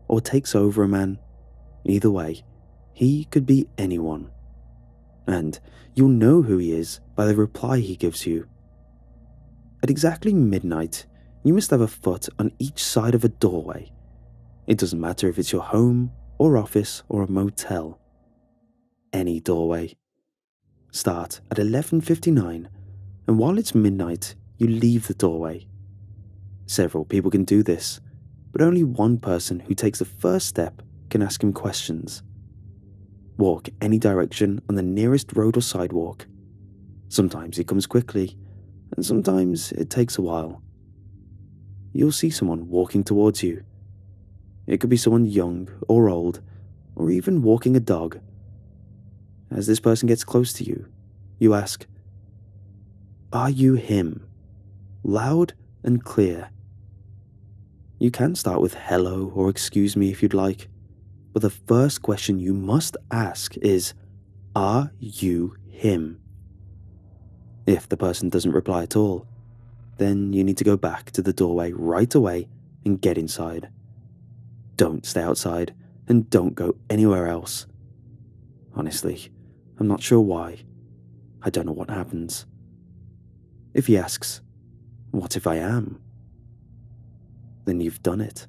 or takes over a man. Either way, he could be anyone. And you'll know who he is by the reply he gives you. At exactly midnight, you must have a foot on each side of a doorway. It doesn't matter if it's your home or office or a motel. Any doorway. Start at 11:59, and while it's midnight, you leave the doorway. Several people can do this, but only one person who takes the first step can ask him questions. Walk any direction on the nearest road or sidewalk. Sometimes it comes quickly, and sometimes it takes a while. You'll see someone walking towards you. It could be someone young or old, or even walking a dog. As this person gets close to you, you ask, "Are you him?" Loud and clear, You can start with hello or excuse me if you'd like, but the first question you must ask is, are you him? If the person doesn't reply at all, then you need to go back to the doorway right away and get inside. Don't stay outside and don't go anywhere else. Honestly, I'm not sure why. I don't know what happens. If he asks, what if I am? Then you've done it.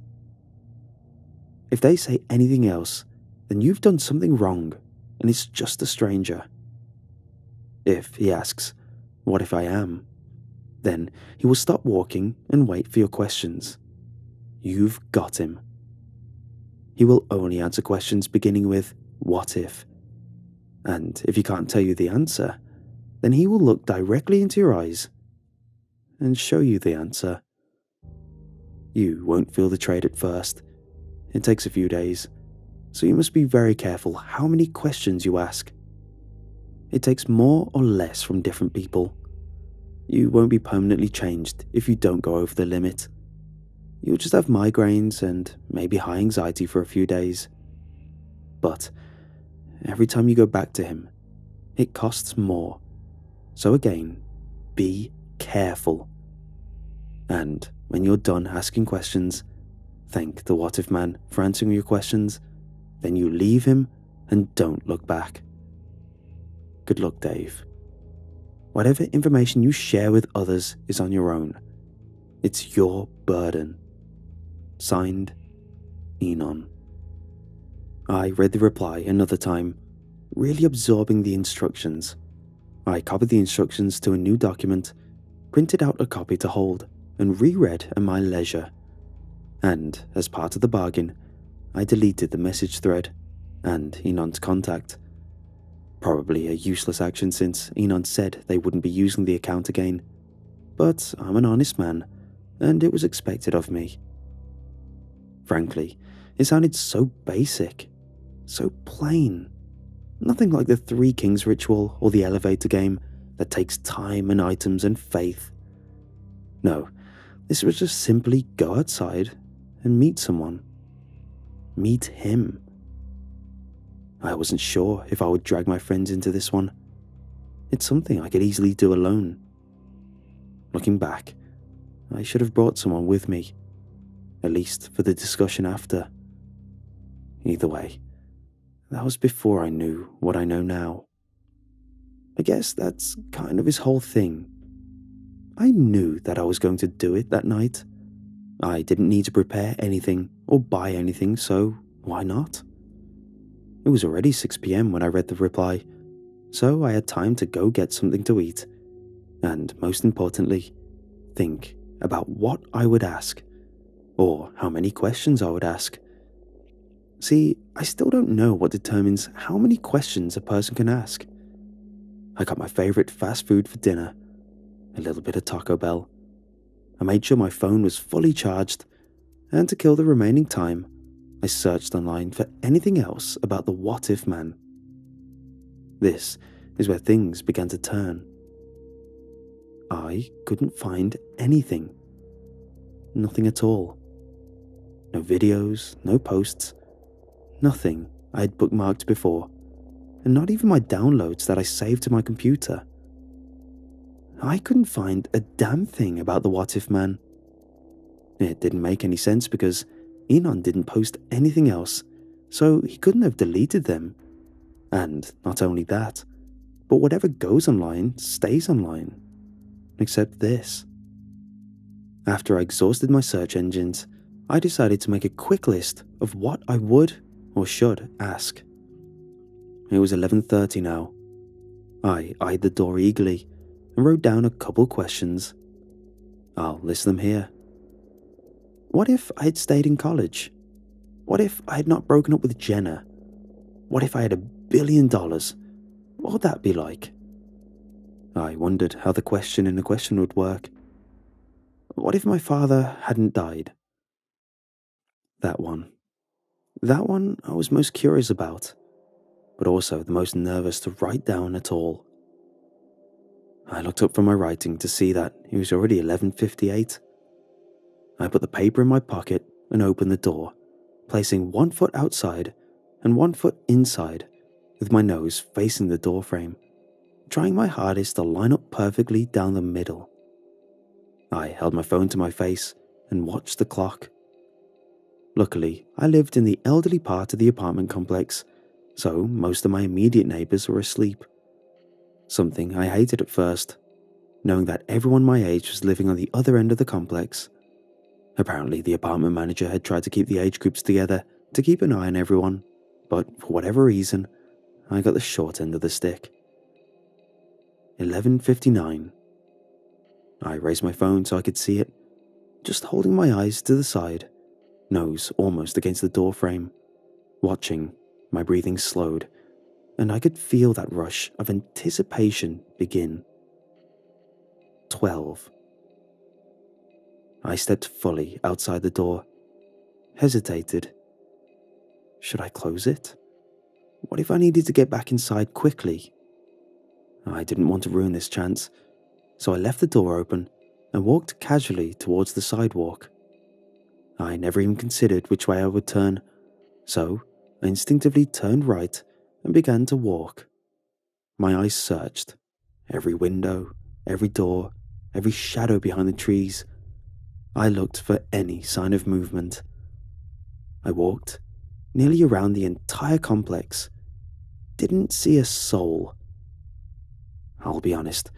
If they say anything else, then you've done something wrong and it's just a stranger. If he asks, what if I am? Then he will stop walking and wait for your questions. You've got him. He will only answer questions beginning with, what if? And if he can't tell you the answer, then he will look directly into your eyes and show you the answer. You won't feel the trade at first. It takes a few days, so you must be very careful how many questions you ask. It takes more or less from different people. You won't be permanently changed if you don't go over the limit. You'll just have migraines and maybe high anxiety for a few days. But every time you go back to him, it costs more. So again, be careful. And when you're done asking questions, thank the what if man for answering your questions, then you leave him and don't look back. Good luck, Dave. Whatever information you share with others is on your own. It's your burden. Signed, Enon. I read the reply another time, really absorbing the instructions. I copied the instructions to a new document, printed out a copy to hold, and reread at my leisure. And, as part of the bargain, I deleted the message thread and Enon's contact. Probably a useless action since Enon said they wouldn't be using the account again. But I'm an honest man, and it was expected of me. Frankly, it sounded so basic, so plain. Nothing like the Three Kings ritual or the elevator game that takes time and items and faith. No, this was just simply go outside and meet someone. Meet him. I wasn't sure if I would drag my friends into this one. It's something I could easily do alone. Looking back, I should have brought someone with me, at least for the discussion after. Either way, that was before I knew what I know now. I guess that's kind of his whole thing. I knew that I was going to do it that night. I didn't need to prepare anything or buy anything, so why not? It was already 6 p.m. when I read the reply, so I had time to go get something to eat, and most importantly, think about what I would ask, or how many questions I would ask. See, I still don't know what determines how many questions a person can ask. I got my favorite fast food for dinner, a little bit of Taco Bell. I made sure my phone was fully charged, and to kill the remaining time, I searched online for anything else about the what if man. This is where things began to turn. I couldn't find anything. Nothing at all. No videos, no posts, nothing I had bookmarked before, and not even my downloads that I saved to my computer. I couldn't find a damn thing about the what if man. It didn't make any sense because Enon didn't post anything else, so he couldn't have deleted them. And not only that, but whatever goes online stays online. Except this. After I exhausted my search engines, I decided to make a quick list of what I would or should ask. It was 11:30 now. I eyed the door eagerly and wrote down a couple questions. I'll list them here. What if I had stayed in college? What if I had not broken up with Jenna? What if I had $1 billion? What would that be like? I wondered how the question in a question would work. What if my father hadn't died? That one I was most curious about, but also the most nervous to write down at all. I looked up from my writing to see that it was already 11:58. I put the paper in my pocket and opened the door, placing 1 foot outside and 1 foot inside, with my nose facing the door frame, trying my hardest to line up perfectly down the middle. I held my phone to my face and watched the clock. Luckily, I lived in the elderly part of the apartment complex, so most of my immediate neighbours were asleep. Something I hated at first, knowing that everyone my age was living on the other end of the complex. Apparently, the apartment manager had tried to keep the age groups together to keep an eye on everyone, but for whatever reason, I got the short end of the stick. 11:59. I raised my phone so I could see it, just holding my eyes to the side, nose almost against the door frame. Watching, my breathing slowed, and I could feel that rush of anticipation begin. 12. I stepped fully outside the door, hesitated. Should I close it? What if I needed to get back inside quickly? I didn't want to ruin this chance, so I left the door open and walked casually towards the sidewalk. I never even considered which way I would turn, so I instinctively turned right and began to walk. My eyes searched every window, every door, every shadow behind the trees. I looked for any sign of movement. I walked nearly around the entire complex. Didn't see a soul. I'll be honest,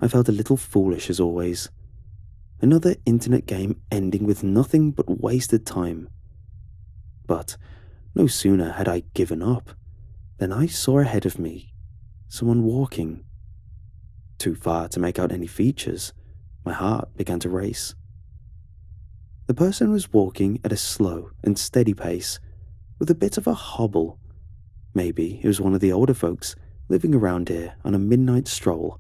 I felt a little foolish as always. Another internet game ending with nothing but wasted time. But no sooner had I given up than I saw ahead of me someone walking. Too far to make out any features, my heart began to race. The person was walking at a slow and steady pace, with a bit of a hobble. Maybe it was one of the older folks living around here on a midnight stroll.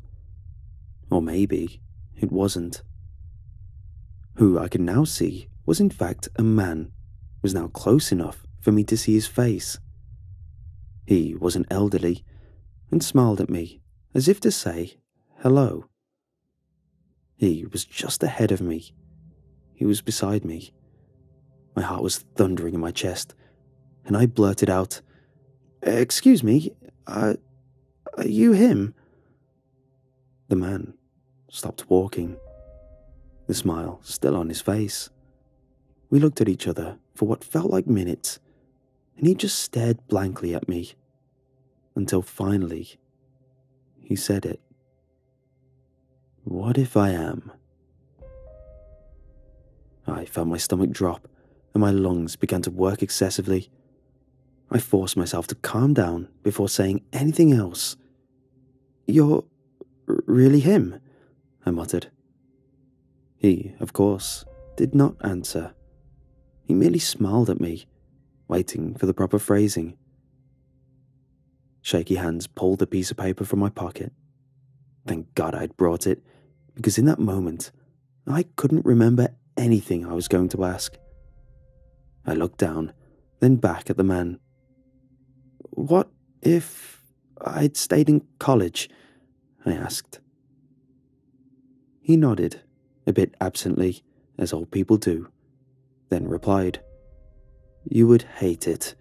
Or maybe it wasn't. Who I could now see was in fact a man, was now close enough for me to see his face. He wasn't elderly, and smiled at me as if to say hello. He was just ahead of me. He was beside me. My heart was thundering in my chest, and I blurted out, "Excuse me, are you him?" The man stopped walking, the smile still on his face. We looked at each other for what felt like minutes, and he just stared blankly at me, until finally he said it. "What if I am?" I felt my stomach drop and my lungs began to work excessively. I forced myself to calm down before saying anything else. "You're really him?" I muttered. He, of course, did not answer. He merely smiled at me, waiting for the proper phrasing. Shaky hands pulled the piece of paper from my pocket. Thank God I had brought it, because in that moment, I couldn't remember anything I was going to ask. I looked down, then back at the man. "What if I'd stayed in college?" I asked. He nodded, a bit absently, as old people do, then replied, "You would hate it.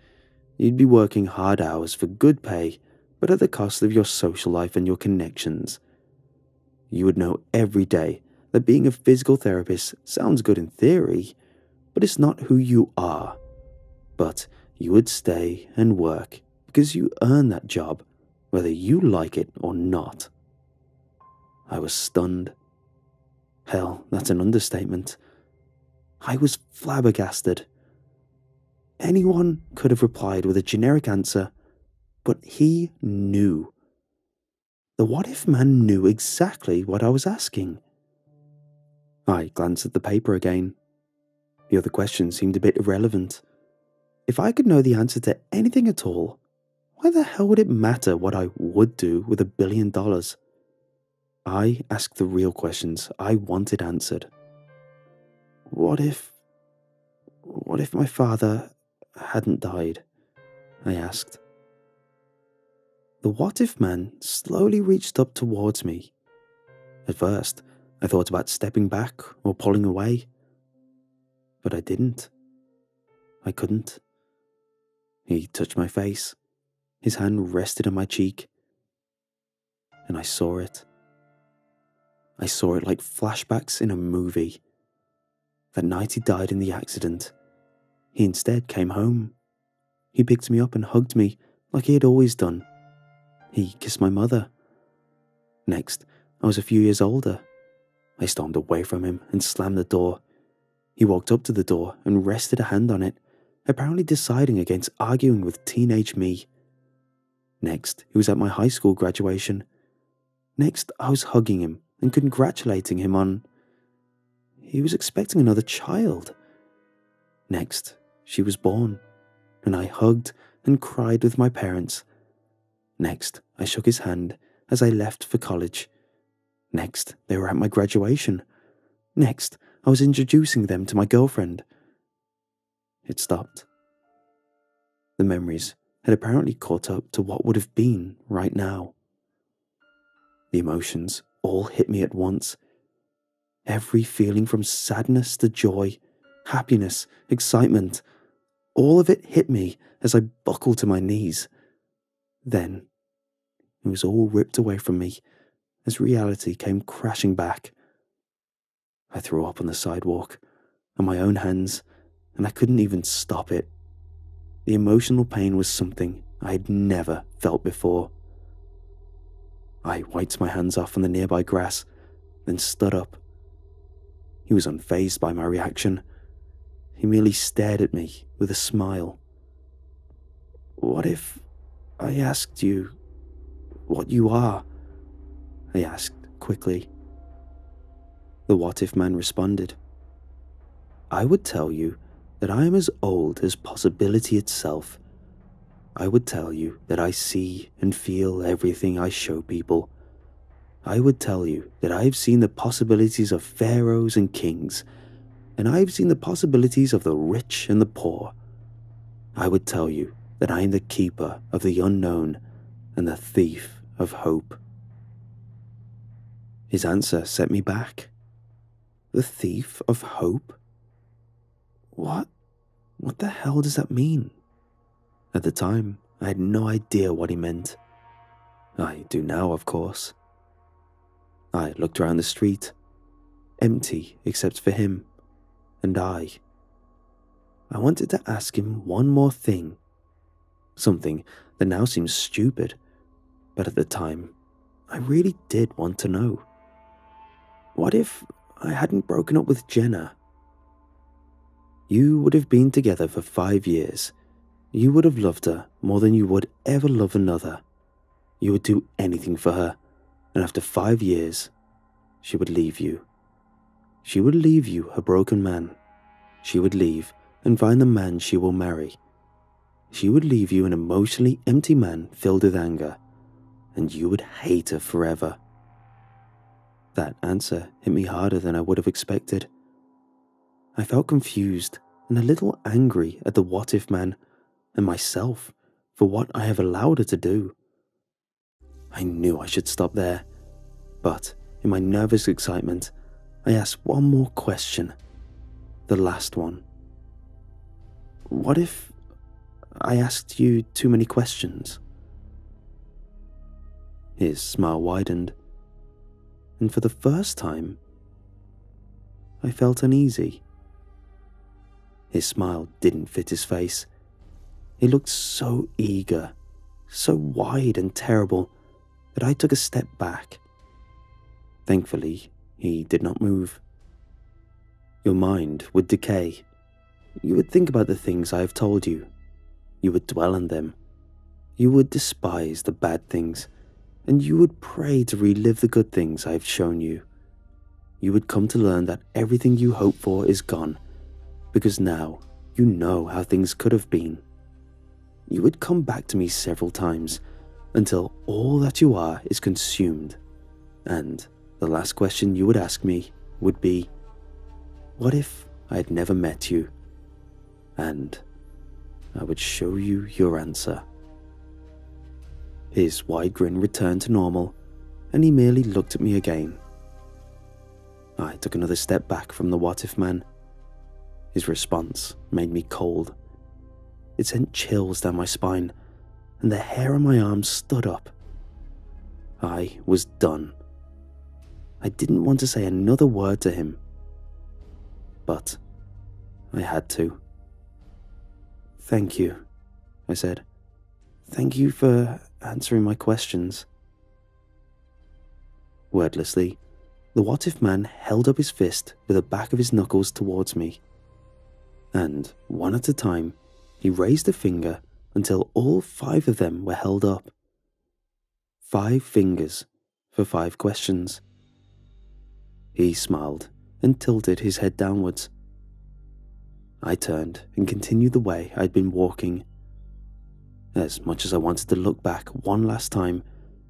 You'd be working hard hours for good pay, but at the cost of your social life and your connections. You would know every day that being a physical therapist sounds good in theory, but it's not who you are. But you would stay and work because you earn that job, whether you like it or not." I was stunned. Hell, that's an understatement. I was flabbergasted. Anyone could have replied with a generic answer, but he knew. The what-if man knew exactly what I was asking. I glanced at the paper again. The other questions seemed a bit irrelevant. If I could know the answer to anything at all, why the hell would it matter what I would do with $1 billion? I asked the real questions I wanted answered. What if my father hadn't died? I asked. The what-if man slowly reached up towards me. At first, I thought about stepping back or pulling away. but I didn't. I couldn't. He touched my face. His hand rested on my cheek. And I saw it. I saw it like flashbacks in a movie. That night he died in the accident, he instead came home. He picked me up and hugged me like he had always done. He kissed my mother. Next, I was a few years older. I stormed away from him and slammed the door. He walked up to the door and rested a hand on it, apparently deciding against arguing with teenage me. Next, he was at my high school graduation. Next, I was hugging him and congratulating him on... He was expecting another child. Next, she was born, and I hugged and cried with my parents. Next, I shook his hand as I left for college. Next, they were at my graduation. Next, I was introducing them to my girlfriend. It stopped. The memories had apparently caught up to what would have been right now. The emotions all hit me at once. Every feeling from sadness to joy, happiness, excitement, all of it hit me as I buckled to my knees. Then, it was all ripped away from me as reality came crashing back. I threw up on the sidewalk, on my own hands, and I couldn't even stop it. The emotional pain was something I had never felt before. I wiped my hands off on the nearby grass, then stood up. He was unfazed by my reaction. He merely stared at me with a smile. "What if I asked you what you are?" I asked quickly. The what-if man responded. "I would tell you that I am as old as possibility itself. I would tell you that I see and feel everything I show people. I would tell you that I have seen the possibilities of pharaohs and kings, and I have seen the possibilities of the rich and the poor. I would tell you that I am the keeper of the unknown and the thief of hope." His answer set me back. The thief of hope? What the hell does that mean? At the time, I had no idea what he meant. I do now, of course. I looked around the street, empty except for him and I. I wanted to ask him one more thing, something that now seems stupid, but at the time, I really did want to know. What if I hadn't broken up with Jenna? You would have been together for 5 years. You would have loved her more than you would ever love another. You would do anything for her, and after 5 years, she would leave you. She would leave you a broken man. She would leave and find the man she will marry. She would leave you an emotionally empty man filled with anger, and you would hate her forever. That answer hit me harder than I would have expected. I felt confused and a little angry at the what-if man and myself for what I have allowed her to do. I knew I should stop there, but in my nervous excitement, I asked one more question, the last one. What if I asked you too many questions? His smile widened, and for the first time, I felt uneasy. His smile didn't fit his face. It looked so eager, so wide and terrible that I took a step back. Thankfully, he did not move. Your mind would decay. You would think about the things I have told you. You would dwell on them. You would despise the bad things, and you would pray to relive the good things I have shown you. You would come to learn that everything you hope for is gone, because now you know how things could have been. You would come back to me several times until all that you are is consumed, and the last question you would ask me would be, what if I had never met you? And I would show you your answer. His wide grin returned to normal, and he merely looked at me again. I took another step back from the what-if man. His response made me cold. It sent chills down my spine, and the hair on my arms stood up. I was done. I didn't want to say another word to him, but I had to. "Thank you," I said. "Thank you for answering my questions." Wordlessly, the what-if man held up his fist with the back of his knuckles towards me, and one at a time, he raised a finger until all 5 of them were held up. 5 fingers for 5 questions. He smiled and tilted his head downwards. I turned and continued the way I'd been walking. As much as I wanted to look back one last time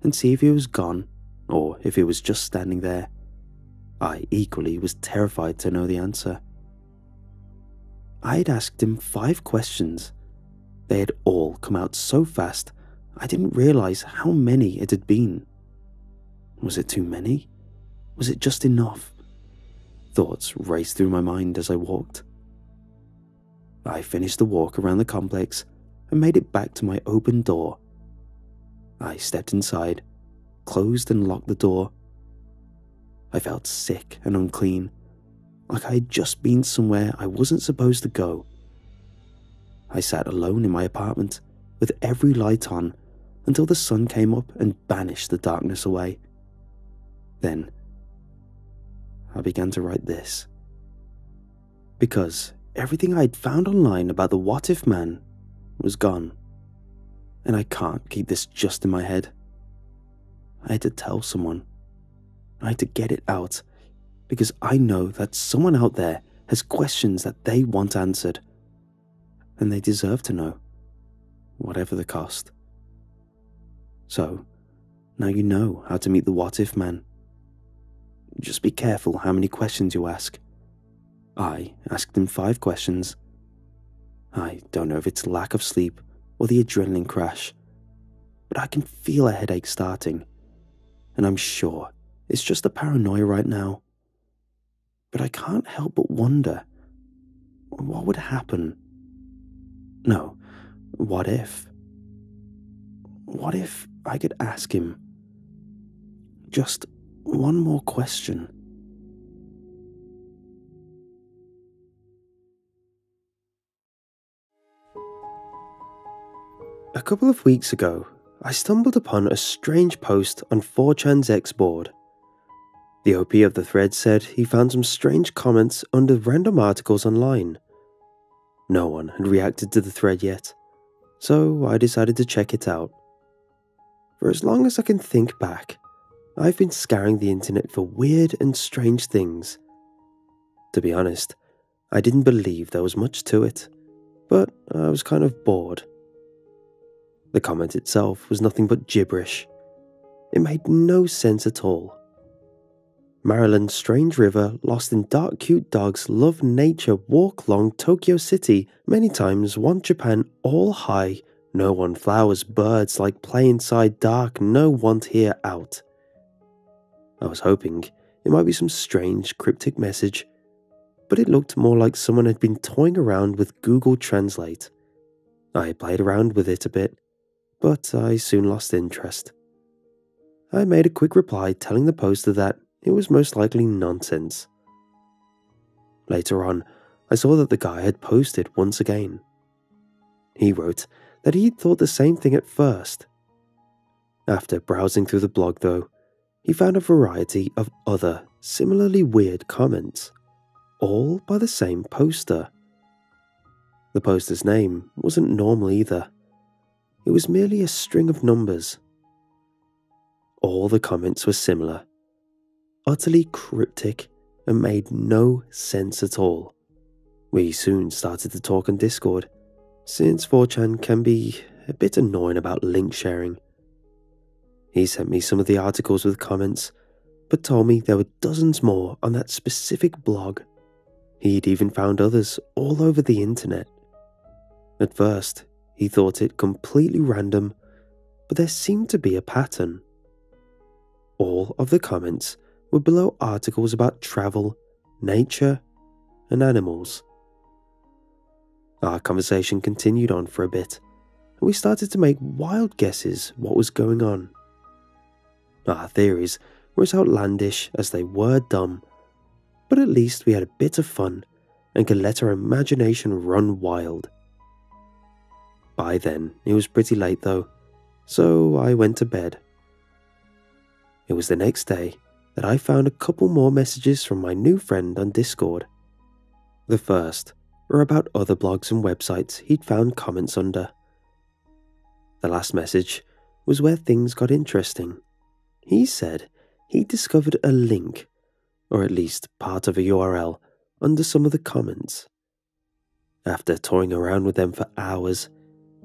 and see if he was gone or if he was just standing there, I equally was terrified to know the answer. I had asked him 5 questions. They had all come out so fast I didn't realize how many it had been. Was it too many? Was it just enough? Thoughts raced through my mind as I walked. I finished the walk around the complex and made it back to my open door. I stepped inside, closed and locked the door. I felt sick and unclean, like I had just been somewhere I wasn't supposed to go. I sat alone in my apartment with every light on until the sun came up and banished the darkness away. Then I began to write this, because everything I'd found online about the what-if man was gone, and I can't keep this just in my head. I had to tell someone. I had to get it out, because I know that someone out there has questions that they want answered, and they deserve to know, whatever the cost. So, now you know how to meet the what-if man. Just be careful how many questions you ask. I asked him 5 questions. I don't know if it's lack of sleep or the adrenaline crash, but I can feel a headache starting, and I'm sure it's just the paranoia right now. But I can't help but wonder, what would happen? No, what if? What if I could ask him just one more question? A couple of weeks ago, I stumbled upon a strange post on 4chan's X board. The OP of the thread said he found some strange comments under random articles online. No one had reacted to the thread yet, so I decided to check it out. For as long as I can think back, I've been scouring the internet for weird and strange things. To be honest, I didn't believe there was much to it, but I was kind of bored. The comment itself was nothing but gibberish. It made no sense at all. Maryland's strange river lost in dark cute dogs love nature walk long Tokyo City many times want Japan all high no one flowers birds like play inside dark no want here out. I was hoping it might be some strange cryptic message, but it looked more like someone had been toying around with Google Translate. I played around with it a bit, but I soon lost interest. I made a quick reply telling the poster that it was most likely nonsense. Later on, I saw that the guy had posted once again. He wrote that he'd thought the same thing at first. After browsing through the blog though, he found a variety of other similarly weird comments, all by the same poster. The poster's name wasn't normal either. It was merely a string of numbers. All the comments were similar, utterly cryptic, and made no sense at all. We soon started to talk on Discord, since 4chan can be a bit annoying about link sharing. He sent me some of the articles with comments, but told me there were dozens more on that specific blog. He'd even found others all over the internet. At first, he thought it completely random, but there seemed to be a pattern. All of the comments were below articles about travel, nature, and animals. Our conversation continued on for a bit, and we started to make wild guesses what was going on. Our theories were as outlandish as they were dumb, but at least we had a bit of fun and could let our imagination run wild. By then, it was pretty late though, so I went to bed. It was the next day that I found a couple more messages from my new friend on Discord. The first were about other blogs and websites he'd found comments under. The last message was where things got interesting. He said he discovered a link, or at least part of a URL, under some of the comments. After toying around with them for hours,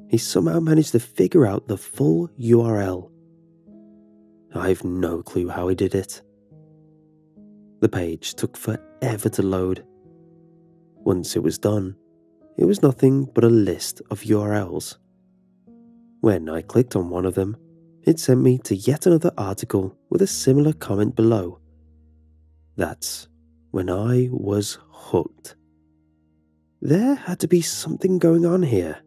he somehow managed to figure out the full URL. I've no clue how he did it. The page took forever to load. Once it was done, it was nothing but a list of URLs. When I clicked on one of them, it sent me to yet another article with a similar comment below. That's when I was hooked. There had to be something going on here.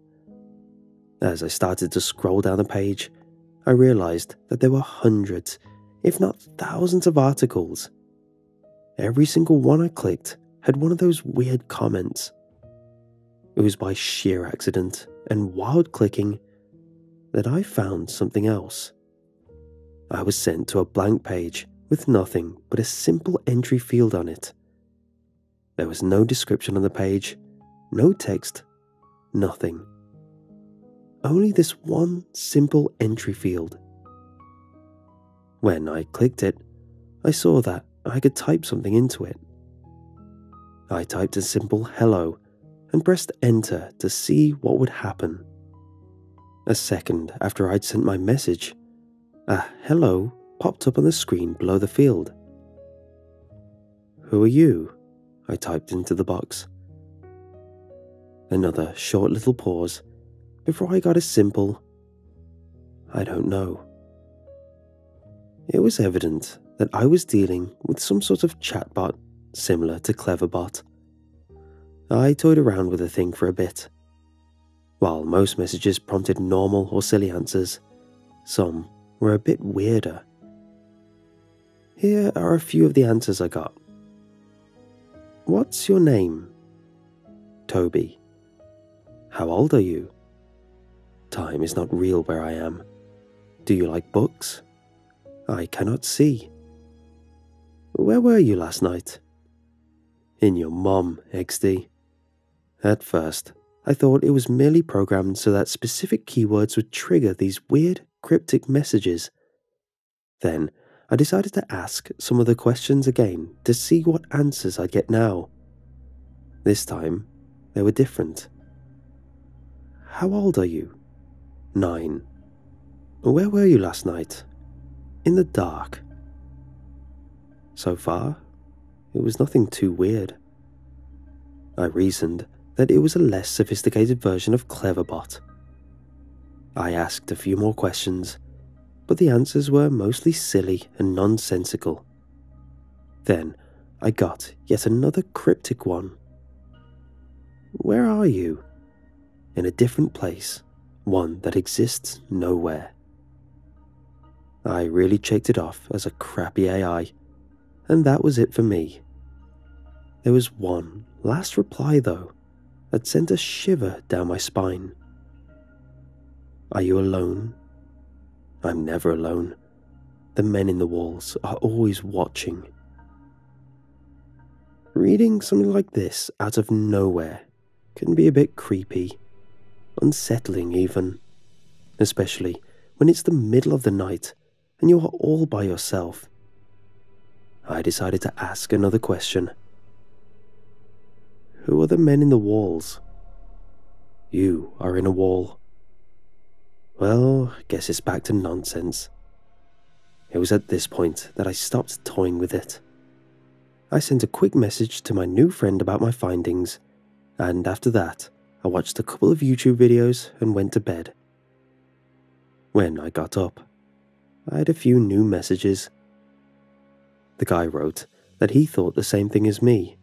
As I started to scroll down the page, I realized that there were hundreds, if not thousands of articles. Every single one I clicked had one of those weird comments. It was by sheer accident and wild clicking that I found something else. I was sent to a blank page with nothing but a simple entry field on it. There was no description on the page, no text, nothing. Only this one simple entry field. When I clicked it, I saw that I could type something into it. I typed a simple hello and pressed enter to see what would happen. A second after I'd sent my message, a hello popped up on the screen below the field. "Who are you?" I typed into the box. Another short little pause before I got a simple, "I don't know." It was evident that I was dealing with some sort of chatbot similar to Cleverbot. I toyed around with the thing for a bit. While most messages prompted normal or silly answers, some were a bit weirder. Here are a few of the answers I got. "What's your name?" "Toby." "How old are you?" "Time is not real where I am." "Do you like books?" "I cannot see." "Where were you last night?" "In your mom, XD." At first, I thought it was merely programmed so that specific keywords would trigger these weird, cryptic messages. Then, I decided to ask some of the questions again to see what answers I'd get now. This time, they were different. "How old are you?" 9. "Where were you last night?" "In the dark." So far, it was nothing too weird. I reasoned that it was a less sophisticated version of Cleverbot. I asked a few more questions, but the answers were mostly silly and nonsensical. Then I got yet another cryptic one. "Where are you?" "In a different place, one that exists nowhere." I really checked it off as a crappy AI, and that was it for me. There was one last reply though that sent a shiver down my spine. "Are you alone?" "I'm never alone. The men in the walls are always watching." Reading something like this out of nowhere can be a bit creepy, unsettling even, especially when it's the middle of the night and you are all by yourself. I decided to ask another question. "Who are the men in the walls?" "You are in a wall." Well, guess it's back to nonsense. It was at this point that I stopped toying with it. I sent a quick message to my new friend about my findings, and after that, I watched a couple of YouTube videos and went to bed. When I got up, I had a few new messages. The guy wrote that he thought the same thing as me.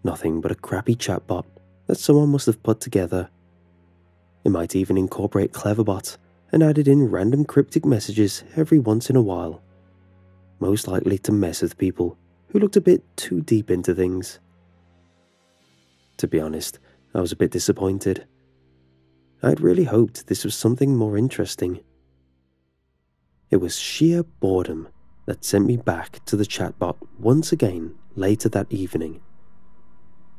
Nothing but a crappy chatbot that someone must have put together. It might even incorporate Cleverbot and added in random cryptic messages every once in a while, most likely to mess with people who looked a bit too deep into things. To be honest, I was a bit disappointed. I'd really hoped this was something more interesting. It was sheer boredom that sent me back to the chatbot once again later that evening.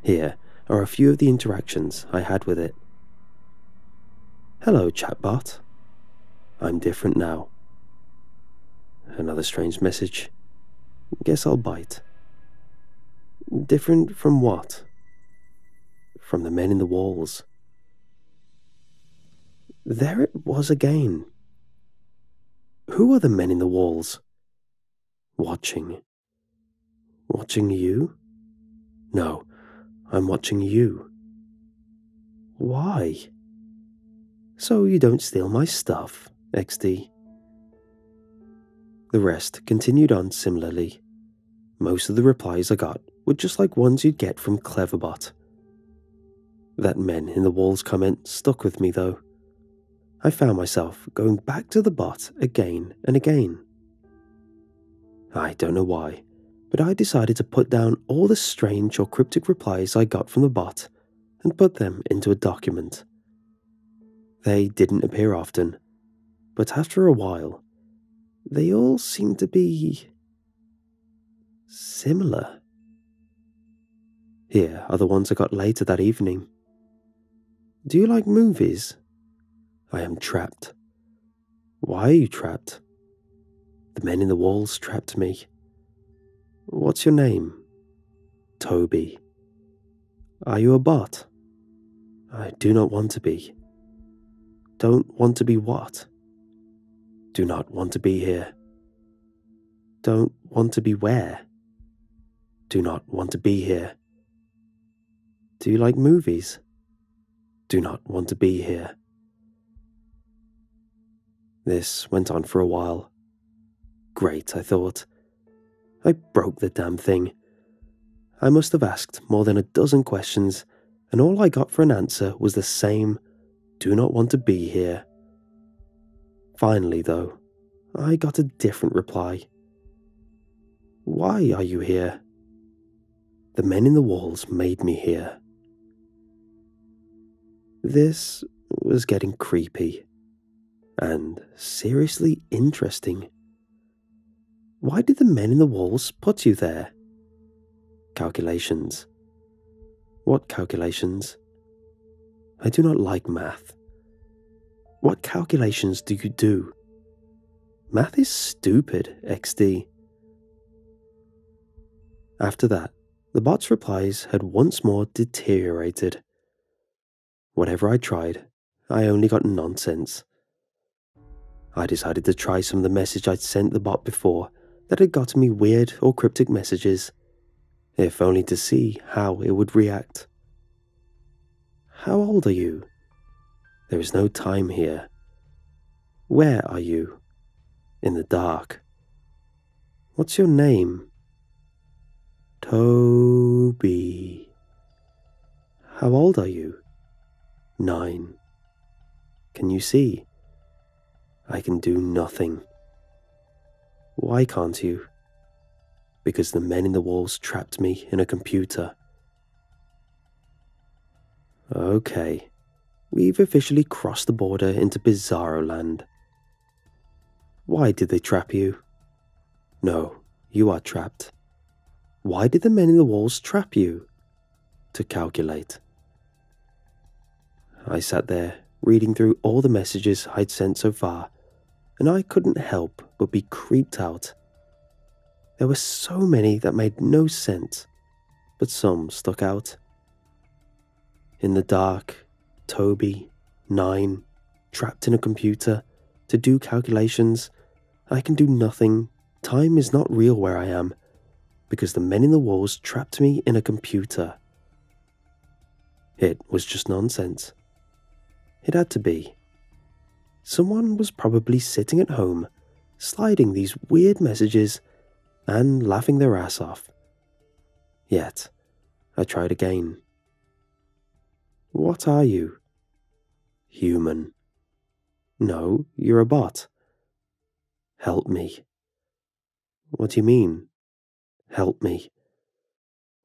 Here are a few of the interactions I had with it. Hello, chatbot. I'm different now. Another strange message. Guess I'll bite. Different from what? From the men in the walls. There it was again. Who are the men in the walls? Watching. Watching you? No, I'm watching you. Why? So you don't steal my stuff, XD. The rest continued on similarly. Most of the replies I got were just like ones you'd get from Cleverbot. That men in the walls comment stuck with me though. I found myself going back to the bot again and again. I don't know why, but I decided to put down all the strange or cryptic replies I got from the bot and put them into a document. They didn't appear often, but after a while, they all seemed to be similar. Here are the ones I got later that evening. Do you like movies? I am trapped. Why are you trapped? The men in the walls trapped me. What's your name? Toby. Are you a bot? I do not want to be. Don't want to be what? Do not want to be here. Don't want to be where? Do not want to be here. Do you like movies? Do not want to be here. This went on for a while. Great, I thought. I broke the damn thing. I must have asked more than a dozen questions, and all I got for an answer was the same, do not want to be here. Finally, though, I got a different reply. Why are you here? The men in the walls made me here. This was getting creepy and seriously interesting. Why did the men in the walls put you there? Calculations. What calculations? I do not like math. What calculations do you do? Math is stupid, XD. After that, the bot's replies had once more deteriorated. Whatever I tried, I only got nonsense. I decided to try some of the message I'd sent the bot before that had gotten me weird or cryptic messages, if only to see how it would react. How old are you? There is no time here. Where are you? In the dark. What's your name? Toby. How old are you? 9. Can you see? I can do nothing. Why can't you? Because the men in the walls trapped me in a computer. Okay, we've officially crossed the border into Bizarro land. Why did they trap you? No, you are trapped. Why did the men in the walls trap you? To calculate. I sat there, reading through all the messages I'd sent so far, and I couldn't help but be creeped out. There were so many that made no sense, but some stuck out. In the dark, Toby, 9, trapped in a computer, to do calculations. I can do nothing. Time is not real where I am, because the men in the walls trapped me in a computer. It was just nonsense. It had to be. Someone was probably sitting at home, sliding these weird messages and laughing their ass off. Yet, I tried again. What are you? Human. No, you're a bot. Help me. What do you mean? Help me.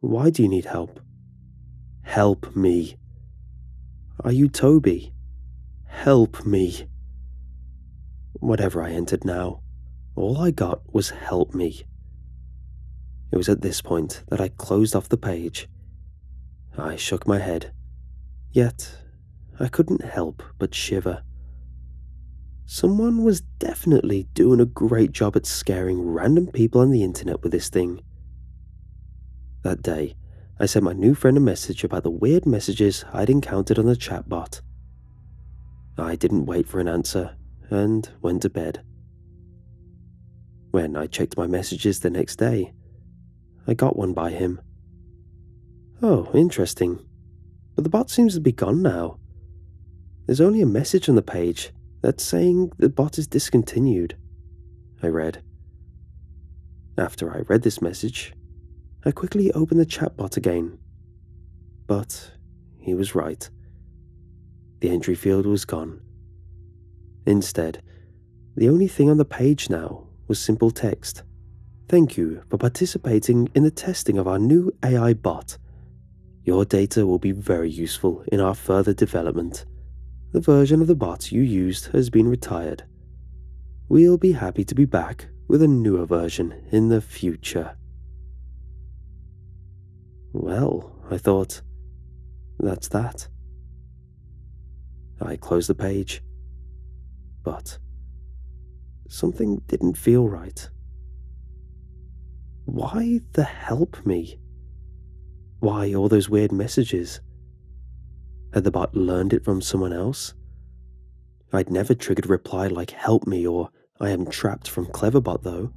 Why do you need help? Help me. Are you Toby? Help me. Whatever I entered now, all I got was help me. It was at this point that I closed off the page. I shook my head, yet I couldn't help but shiver. Someone was definitely doing a great job at scaring random people on the internet with this thing. That day, I sent my new friend a message about the weird messages I'd encountered on the chatbot. I didn't wait for an answer and went to bed. When I checked my messages the next day, I got one by him. Oh, interesting. But the bot seems to be gone now. There's only a message on the page that's saying the bot is discontinued, I read. After I read this message, I quickly opened the chatbot again. But he was right. The entry field was gone. Instead, the only thing on the page now was simple text. Thank you for participating in the testing of our new AI bot. Your data will be very useful in our further development. The version of the bot you used has been retired. We'll be happy to be back with a newer version in the future. Well, I thought, that's that. I closed the page, but something didn't feel right. Why the help me? Why all those weird messages? Had the bot learned it from someone else? I'd never triggered a reply like help me or I am trapped from Cleverbot though.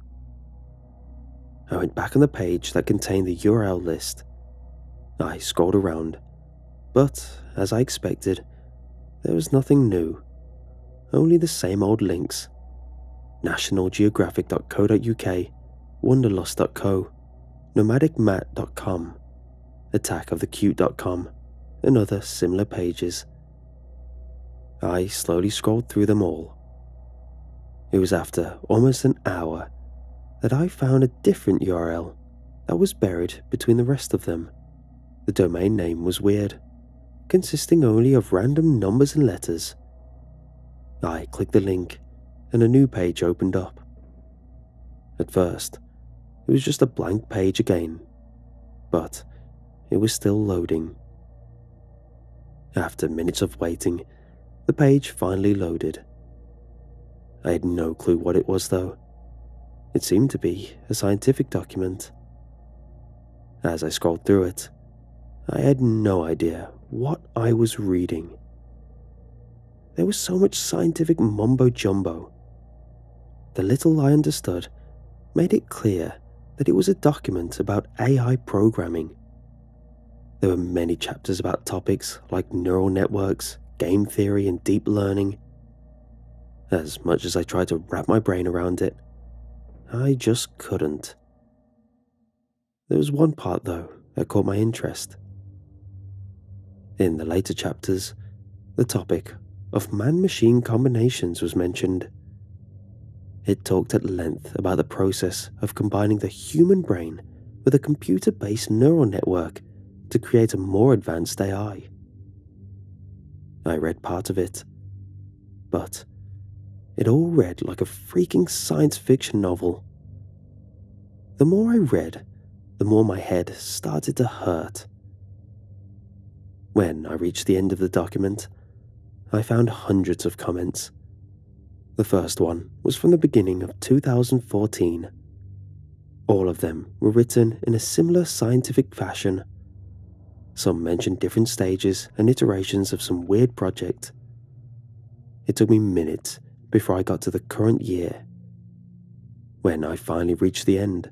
I went back on the page that contained the URL list. I scrolled around, but as I expected, there was nothing new. Only the same old links. nationalgeographic.co.uk, wanderlust.co, nomadicmat.com, attackofthecute.com, and other similar pages. I slowly scrolled through them all. It was after almost an hour that I found a different URL that was buried between the rest of them. The domain name was weird, consisting only of random numbers and letters. I clicked the link and a new page opened up. At first, it was just a blank page again, but it was still loading. After minutes of waiting, the page finally loaded. I had no clue what it was though. It seemed to be a scientific document. As I scrolled through it, I had no idea what I was reading. There was so much scientific mumbo-jumbo. The little I understood made it clear that it was a document about AI programming. There were many chapters about topics like neural networks, game theory, and deep learning. As much as I tried to wrap my brain around it, I just couldn't. There was one part, though, that caught my interest. In the later chapters, the topic of man-machine combinations was mentioned. It talked at length about the process of combining the human brain with a computer-based neural network to create a more advanced AI. I read part of it, but it all read like a freaking science fiction novel. The more I read, the more my head started to hurt. When I reached the end of the document, I found hundreds of comments. The first one was from the beginning of 2014. All of them were written in a similar scientific fashion. Some mentioned different stages and iterations of some weird project. It took me minutes before I got to the current year. When I finally reached the end,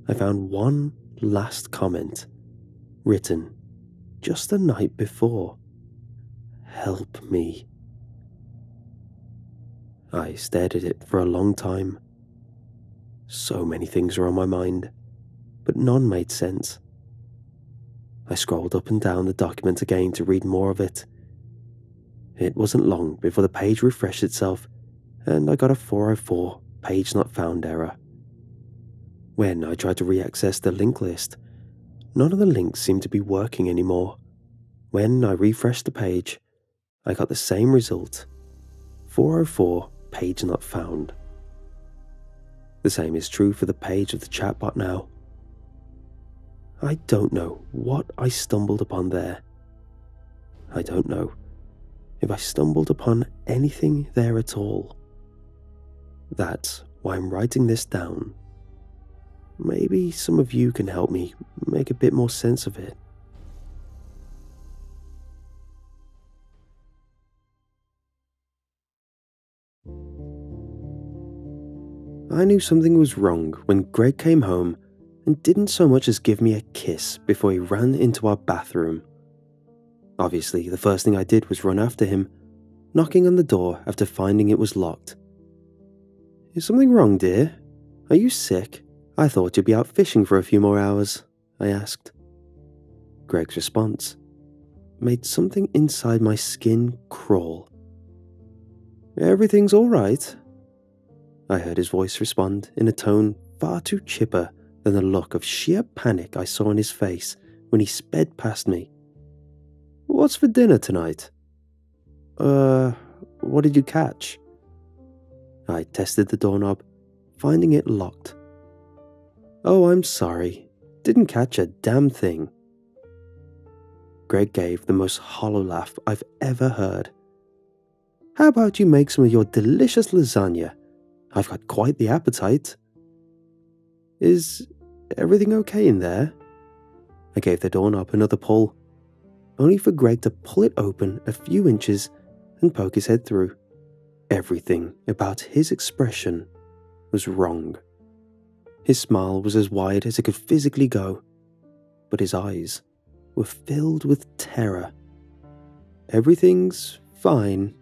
I found one last comment, written just the night before. Help me. I stared at it for a long time. So many things were on my mind, but none made sense. I scrolled up and down the document again to read more of it. It wasn't long before the page refreshed itself, and I got a 404 page not found error. When I tried to re-access the link list, none of the links seemed to be working anymore. When I refreshed the page, I got the same result: 404 page not found. The same is true for the page of the chatbot now. I don't know what I stumbled upon there. I don't know if I stumbled upon anything there at all. That's why I'm writing this down. Maybe some of you can help me make a bit more sense of it. I knew something was wrong when Greg came home and didn't so much as give me a kiss before he ran into our bathroom. Obviously, the first thing I did was run after him, knocking on the door after finding it was locked. "Is something wrong, dear? Are you sick? I thought you'd be out fishing for a few more hours," I asked. Greg's response made something inside my skin crawl. "Everything's all right," I heard his voice respond in a tone far too chipper than the look of sheer panic I saw on his face when he sped past me. "What's for dinner tonight?" What did you catch?" I tested the doorknob, finding it locked. "Oh, I'm sorry. Didn't catch a damn thing." Greg gave the most hollow laugh I've ever heard. "How about you make some of your delicious lasagna? I've got quite the appetite." "Is everything okay in there?" I gave the doorknob another pull, only for Greg to pull it open a few inches and poke his head through. Everything about his expression was wrong. His smile was as wide as it could physically go, but his eyes were filled with terror. "Everything's fine,"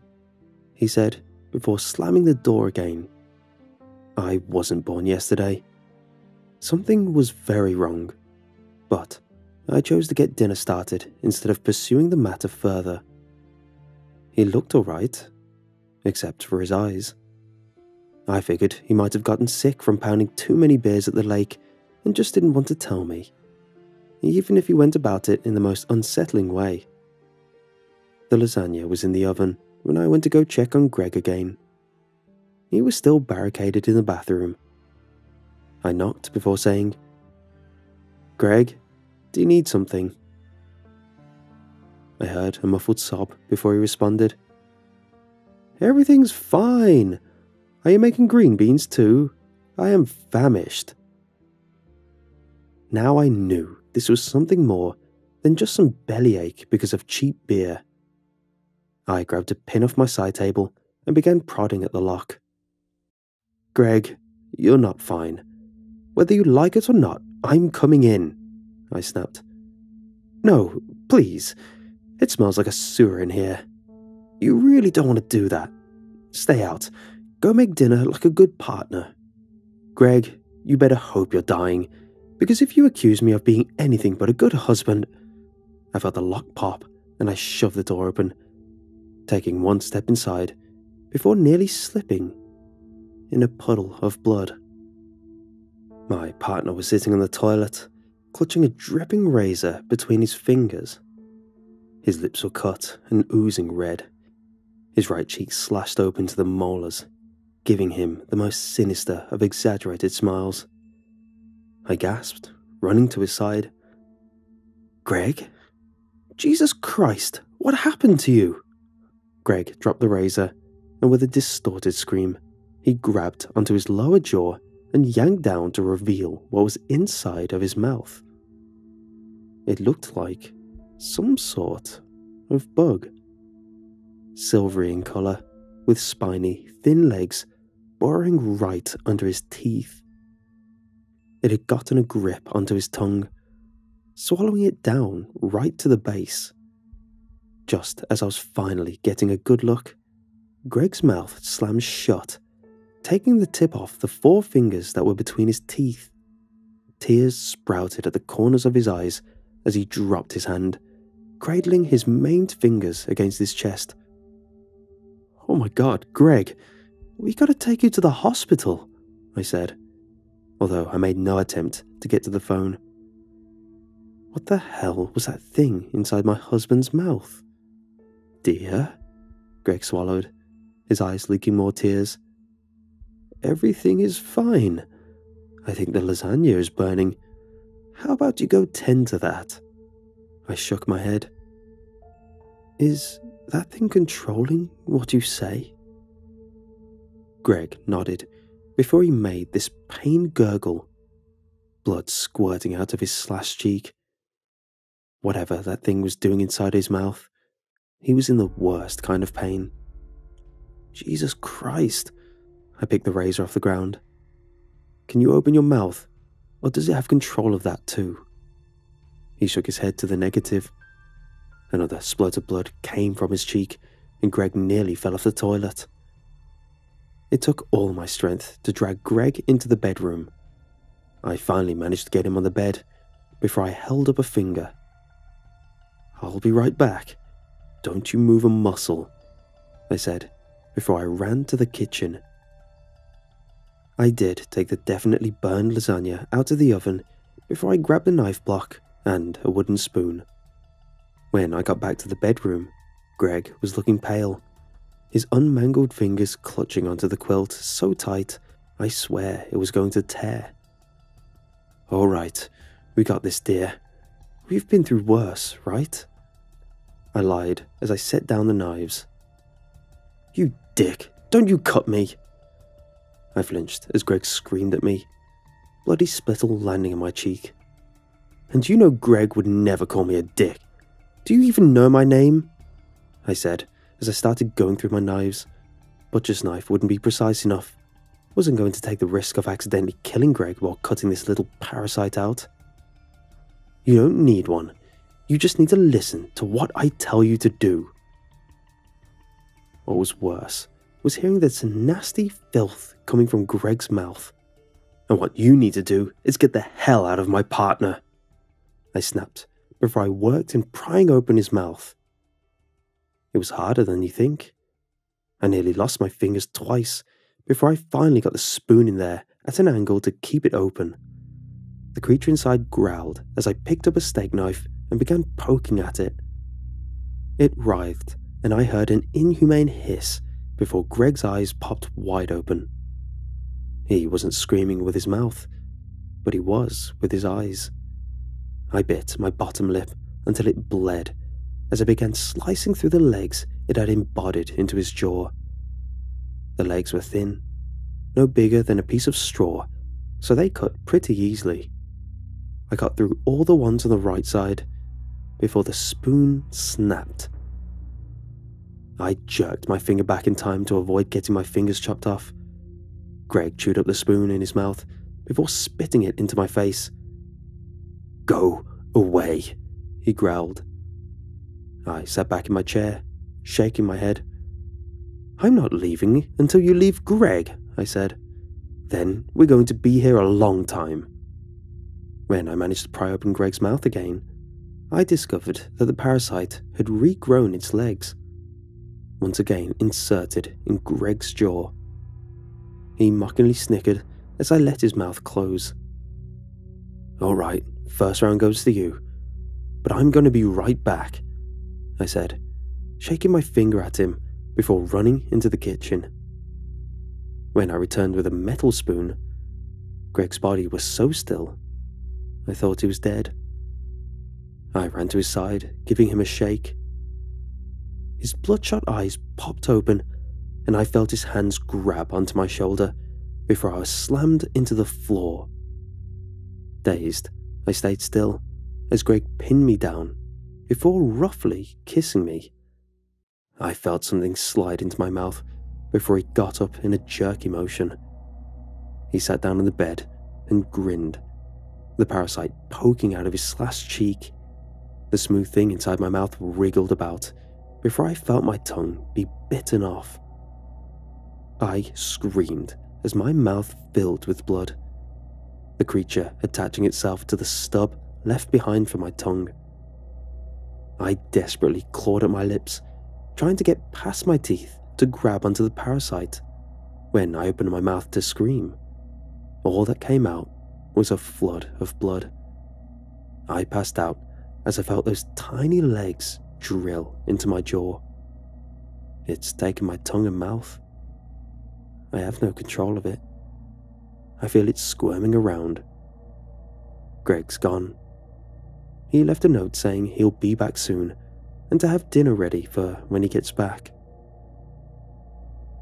he said before slamming the door again. I wasn't born yesterday. Something was very wrong, but I chose to get dinner started instead of pursuing the matter further. He looked alright, except for his eyes. I figured he might have gotten sick from pounding too many beers at the lake and just didn't want to tell me, even if he went about it in the most unsettling way. The lasagna was in the oven when I went to go check on Greg again. He was still barricaded in the bathroom. I knocked before saying, "Greg, do you need something?" I heard a muffled sob before he responded. "Everything's fine. Are you making green beans too? I am famished." Now I knew this was something more than just some bellyache because of cheap beer. I grabbed a pin off my side table and began prodding at the lock. "Greg, you're not fine. Whether you like it or not, I'm coming in," I snapped. "No, please. It smells like a sewer in here. You really don't want to do that. Stay out. Go make dinner like a good partner. Greg, you better hope you're dying, because if you accuse me of being anything but a good husband..." I felt the lock pop and I shoved the door open, taking one step inside before nearly slipping in a puddle of blood. My partner was sitting on the toilet, clutching a dripping razor between his fingers. His lips were cut and oozing red. His right cheek slashed open to the molars, giving him the most sinister of exaggerated smiles. I gasped, running to his side. "Greg? Jesus Christ, what happened to you?" Greg dropped the razor, and with a distorted scream, he grabbed onto his lower jaw and yanked down to reveal what was inside of his mouth. It looked like some sort of bug. Silvery in colour, with spiny, thin legs burrowing right under his teeth. It had gotten a grip onto his tongue, swallowing it down right to the base. Just as I was finally getting a good look, Greg's mouth slammed shut, taking the tip off the 4 fingers that were between his teeth. Tears sprouted at the corners of his eyes as he dropped his hand, cradling his maimed fingers against his chest. "Oh my God, Greg, we gotta take you to the hospital," I said, although I made no attempt to get to the phone. What the hell was that thing inside my husband's mouth? "Dear?" Greg swallowed, his eyes leaking more tears. "Everything is fine. I think the lasagna is burning. How about you go tend to that?" I shook my head. "Is that thing controlling what you say?" Greg nodded before he made this pain gurgle, blood squirting out of his slashed cheek. Whatever that thing was doing inside his mouth, he was in the worst kind of pain. "Jesus Christ!" I picked the razor off the ground. "Can you open your mouth, or does it have control of that too?" He shook his head to the negative. Another splurt of blood came from his cheek, and Greg nearly fell off the toilet. It took all my strength to drag Greg into the bedroom. I finally managed to get him on the bed before I held up a finger. "I'll be right back. Don't you move a muscle," I said before I ran to the kitchen. I did take the definitely burned lasagna out of the oven before I grabbed a knife block and a wooden spoon. When I got back to the bedroom, Greg was looking pale, his unmangled fingers clutching onto the quilt so tight I swear it was going to tear. "All right, we got this, dear. We've been through worse, right?" I lied as I set down the knives. "You dick, don't you cut me!" I flinched as Greg screamed at me, bloody spittle landing on my cheek. "And you know Greg would never call me a dick. Do you even know my name?" I said as I started going through my knives. Butcher's knife wouldn't be precise enough. Wasn't going to take the risk of accidentally killing Greg while cutting this little parasite out. "You don't need one. You just need to listen to what I tell you to do." What was worse was hearing this nasty filth coming from Greg's mouth. "And what you need to do is get the hell out of my partner," I snapped before I worked in prying open his mouth. It was harder than you think. I nearly lost my fingers twice before I finally got the spoon in there at an angle to keep it open. The creature inside growled as I picked up a steak knife and began poking at it. It writhed, and I heard an inhumane hiss before Greg's eyes popped wide open. He wasn't screaming with his mouth, but he was with his eyes. I bit my bottom lip until it bled as I began slicing through the legs it had embodied into his jaw. The legs were thin, no bigger than a piece of straw, so they cut pretty easily. I got through all the ones on the right side before the spoon snapped. I jerked my finger back in time to avoid getting my fingers chopped off. Greg chewed up the spoon in his mouth before spitting it into my face. "Go away," he growled. I sat back in my chair, shaking my head. "I'm not leaving until you leave Greg," I said. "Then we're going to be here a long time." When I managed to pry open Greg's mouth again, I discovered that the parasite had regrown its legs, once again inserted in Greg's jaw. He mockingly snickered as I let his mouth close. "All right, first round goes to you, but I'm going to be right back," I said, shaking my finger at him before running into the kitchen. When I returned with a metal spoon, Greg's body was so still, I thought he was dead. I ran to his side, giving him a shake. His bloodshot eyes popped open, and I felt his hands grab onto my shoulder before I was slammed into the floor. Dazed, I stayed still as Greg pinned me down before roughly kissing me. I felt something slide into my mouth before he got up in a jerky motion. He sat down on the bed and grinned, the parasite poking out of his slashed cheek. The smooth thing inside my mouth wriggled about before I felt my tongue be bitten off. I screamed as my mouth filled with blood, the creature attaching itself to the stub left behind for my tongue. I desperately clawed at my lips, trying to get past my teeth to grab onto the parasite. When I opened my mouth to scream, all that came out was a flood of blood. I passed out as I felt those tiny legs drill into my jaw. It's taken my tongue and mouth. I have no control of it. I feel it squirming around. Greg's gone. He left a note saying he'll be back soon and to have dinner ready for when he gets back.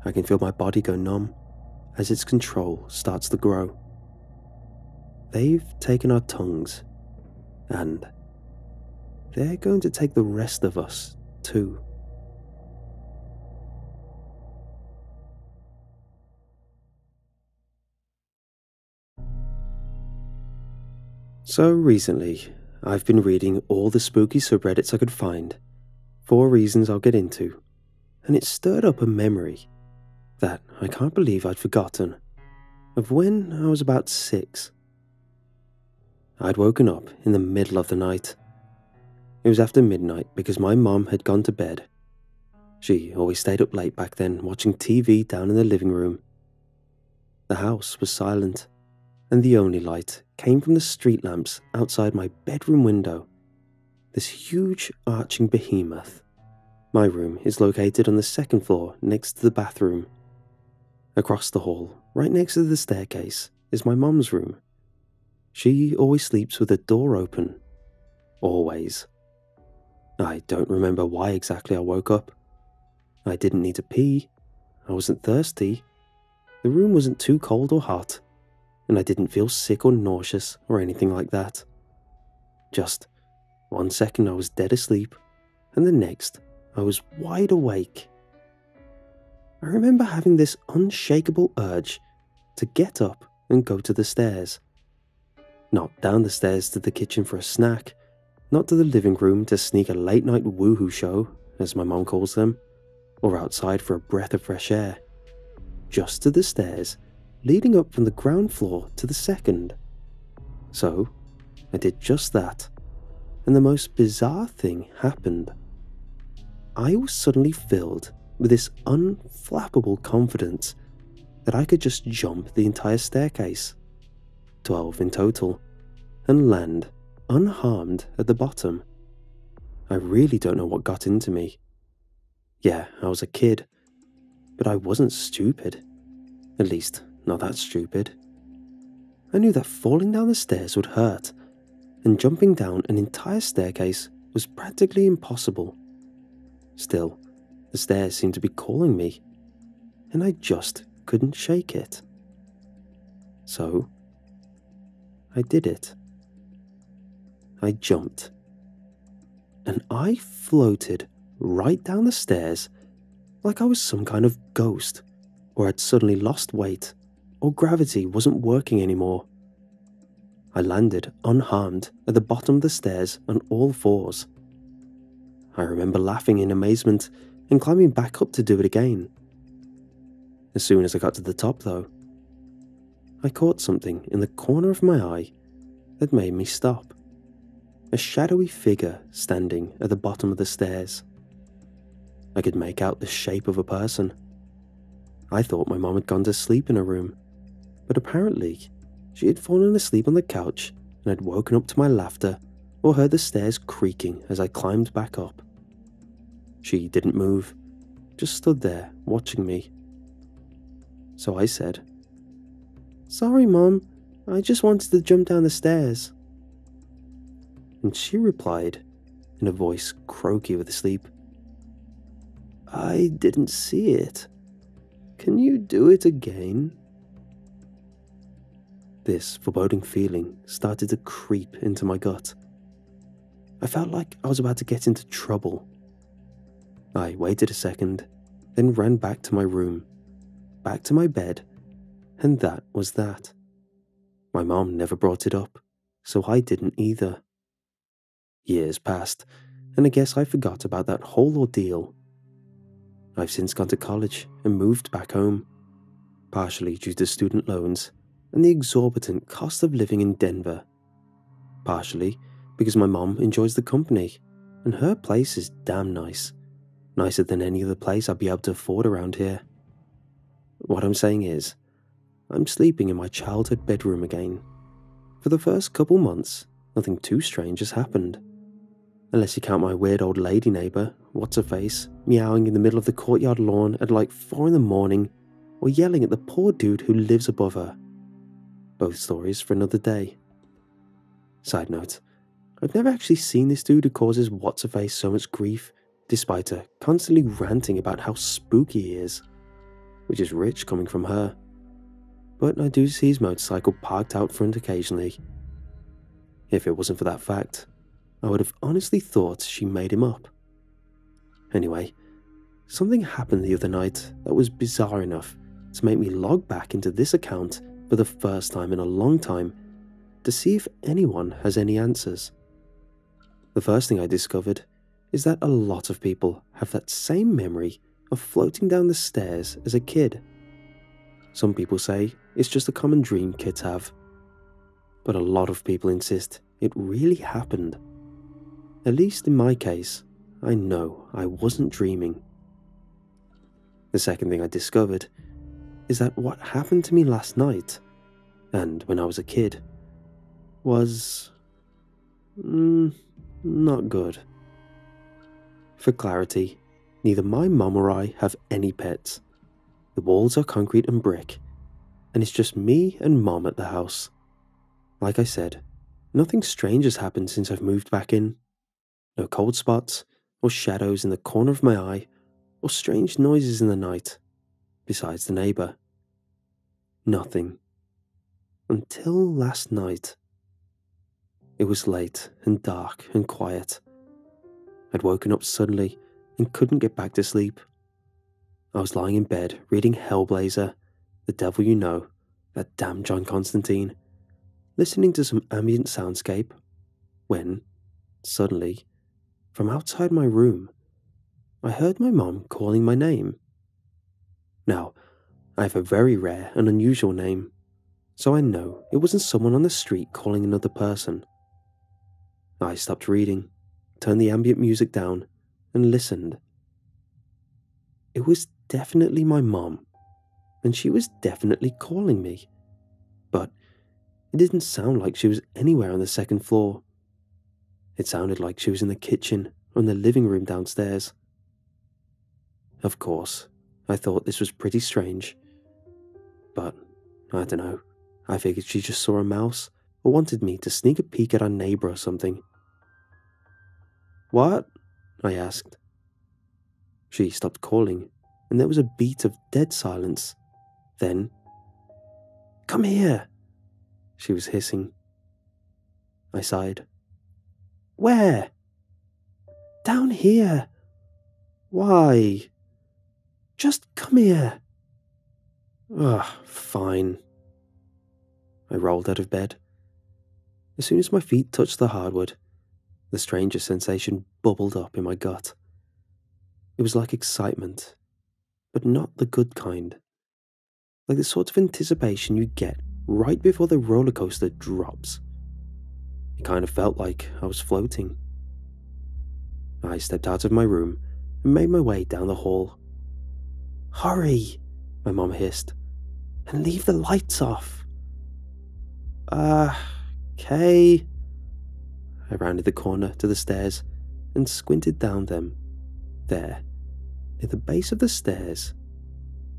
I can feel my body go numb as its control starts to grow. They've taken our tongues, and they're going to take the rest of us too. So recently, I've been reading all the spooky subreddits I could find, for reasons I'll get into, and it stirred up a memory that I can't believe I'd forgotten, of when I was about 6. I'd woken up in the middle of the night. It was after midnight because my mom had gone to bed. She always stayed up late back then, watching TV down in the living room. The house was silent, and the only light came from the street lamps outside my bedroom window. This huge arching behemoth. My room is located on the second floor next to the bathroom. Across the hall, right next to the staircase, is my mom's room. She always sleeps with the door open. Always. I don't remember why exactly I woke up. I didn't need to pee. I wasn't thirsty. The room wasn't too cold or hot, and I didn't feel sick or nauseous or anything like that. Just 1 second I was dead asleep, and the next I was wide awake. I remember having this unshakable urge to get up and go to the stairs. Not down the stairs to the kitchen for a snack, not to the living room to sneak a late-night woohoo show, as my mom calls them, or outside for a breath of fresh air. Just to the stairs leading up from the ground floor to the second. So, I did just that, and the most bizarre thing happened. I was suddenly filled with this unflappable confidence that I could just jump the entire staircase, 12 in total, and land unharmed at the bottom. I really don't know what got into me. Yeah, I was a kid, but I wasn't stupid. At least, not that stupid. I knew that falling down the stairs would hurt, and jumping down an entire staircase was practically impossible. Still, the stairs seemed to be calling me, and I just couldn't shake it. So, I did it. I jumped, and I floated right down the stairs like I was some kind of ghost, or had suddenly lost weight, or gravity wasn't working anymore. I landed unharmed at the bottom of the stairs on all fours. I remember laughing in amazement and climbing back up to do it again. As soon as I got to the top, though, I caught something in the corner of my eye that made me stop. A shadowy figure standing at the bottom of the stairs. I could make out the shape of a person. I thought my mom had gone to sleep in her room, but apparently she had fallen asleep on the couch and had woken up to my laughter or heard the stairs creaking as I climbed back up. She didn't move, just stood there watching me. So I said, "Sorry, Mom, I just wanted to jump down the stairs." And she replied, in a voice croaky with sleep, "I didn't see it. Can you do it again?" This foreboding feeling started to creep into my gut. I felt like I was about to get into trouble. I waited a second, then ran back to my room, back to my bed, and that was that. My mom never brought it up, so I didn't either. Years passed, and I guess I forgot about that whole ordeal. I've since gone to college and moved back home, partially due to student loans and the exorbitant cost of living in Denver, partially because my mom enjoys the company, and her place is damn nice. Nicer than any other place I'd be able to afford around here. What I'm saying is, I'm sleeping in my childhood bedroom again. For the first couple months, nothing too strange has happened. Unless you count my weird old lady neighbour, what's-her-face, meowing in the middle of the courtyard lawn at like 4 in the morning, or yelling at the poor dude who lives above her. Both stories for another day. Side note, I've never actually seen this dude who causes what's-her-face so much grief, despite her constantly ranting about how spooky he is, which is rich coming from her. But I do see his motorcycle parked out front occasionally. If it wasn't for that fact, I would have honestly thought she made him up. Anyway, something happened the other night that was bizarre enough to make me log back into this account for the first time in a long time to see if anyone has any answers. The first thing I discovered is that a lot of people have that same memory of floating down the stairs as a kid. Some people say it's just a common dream kids have, but a lot of people insist it really happened. At least in my case, I know I wasn't dreaming. The second thing I discovered is that what happened to me last night, and when I was a kid, was not good. For clarity, neither my mum or I have any pets. The walls are concrete and brick, and it's just me and mom at the house. Like I said, nothing strange has happened since I've moved back in. No cold spots, or shadows in the corner of my eye, or strange noises in the night, besides the neighbour. Nothing. Until last night. It was late and dark and quiet. I'd woken up suddenly and couldn't get back to sleep. I was lying in bed reading Hellblazer, The Devil You Know, that damn John Constantine, listening to some ambient soundscape, when, suddenly, from outside my room, I heard my mom calling my name. Now, I have a very rare and unusual name, so I know it wasn't someone on the street calling another person. I stopped reading, turned the ambient music down, and listened. It was definitely my mom, and she was definitely calling me, but it didn't sound like she was anywhere on the second floor. It sounded like she was in the kitchen or in the living room downstairs. Of course, I thought this was pretty strange, but I don't know, I figured she just saw a mouse or wanted me to sneak a peek at our neighbour or something. "What?" I asked. She stopped calling, and there was a beat of dead silence. Then, "Come here," she was hissing. I sighed. "Where?" "Down here." "Why?" "Just come here." Ugh, fine. I rolled out of bed. As soon as my feet touched the hardwood, the strangest sensation bubbled up in my gut. It was like excitement, but not the good kind. Like the sort of anticipation you get right before the roller coaster drops. It kind of felt like I was floating. I stepped out of my room and made my way down the hall. "Hurry," my mom hissed, "and leave the lights off." Okay. I rounded the corner to the stairs and squinted down them. There, near the base of the stairs,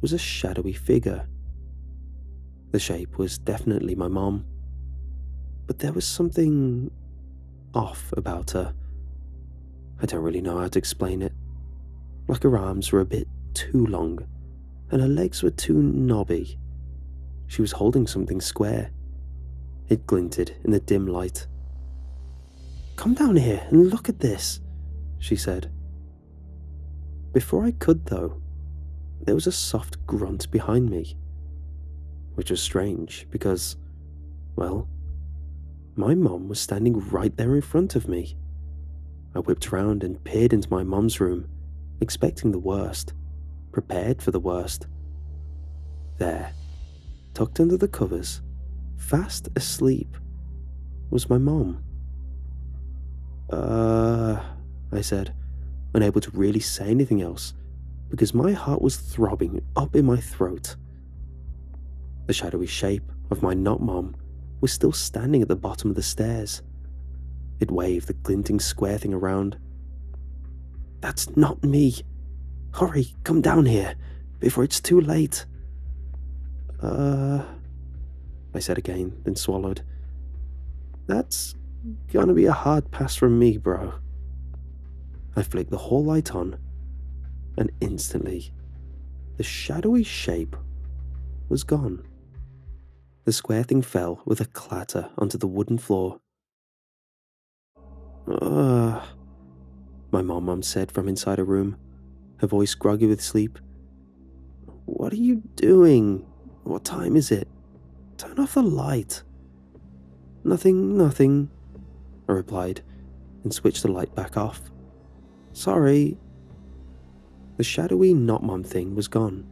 was a shadowy figure. The shape was definitely my mom, but there was something off about her. I don't really know how to explain it. Like her arms were a bit too long, and her legs were too knobby. She was holding something square. It glinted in the dim light. "Come down here and look at this," she said. Before I could, though, there was a soft grunt behind me, which was strange because, well, my mom was standing right there in front of me. I whipped around and peered into my mom's room, expecting the worst, prepared for the worst. There, tucked under the covers, fast asleep, was my mom. I said, unable to really say anything else, because my heart was throbbing up in my throat. The shadowy shape of my not mom was still standing at the bottom of the stairs. It waved the glinting square thing around. "That's not me. Hurry, come down here, before it's too late." I said again, then swallowed. "That's gonna be a hard pass from me, bro." I flicked the hall light on, and instantly, the shadowy shape was gone. The square thing fell with a clatter onto the wooden floor. "Ugh," my mom said from inside her room, her voice groggy with sleep. "What are you doing? What time is it? Turn off the light." Nothing, I replied, and switched the light back off. "Sorry." The shadowy not mom thing was gone.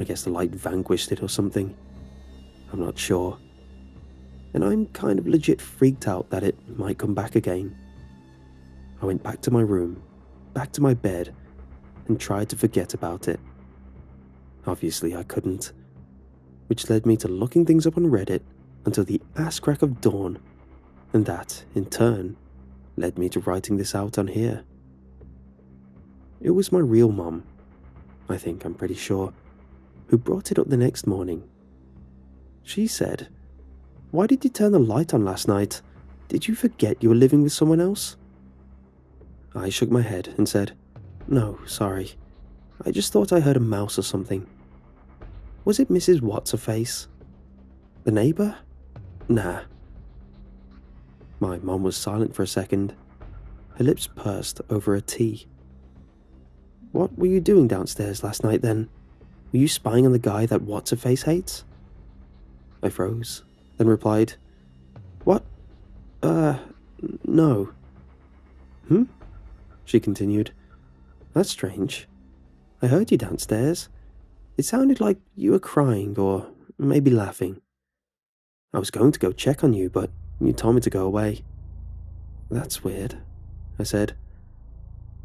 I guess the light vanquished it or something. I'm not sure. And I'm kind of legit freaked out that it might come back again. I went back to my room, back to my bed, and tried to forget about it. Obviously I couldn't, which led me to looking things up on Reddit until the ass crack of dawn, and that, in turn, led me to writing this out on here. It was my real mom, I'm pretty sure, who brought it up the next morning. She said, "Why did you turn the light on last night? Did you forget you were living with someone else?" I shook my head and said, "No, sorry. I just thought I heard a mouse or something." "Was it Mrs. What's-her-face? The neighbor?" "Nah." My mom was silent for a second. Her lips pursed over her tea. "What were you doing downstairs last night then? Were you spying on the guy that What's-her-face hates?" I froze, then replied, "What? No." She continued. "That's strange. I heard you downstairs. It sounded like you were crying or maybe laughing. I was going to go check on you, but you told me to go away." "That's weird," I said.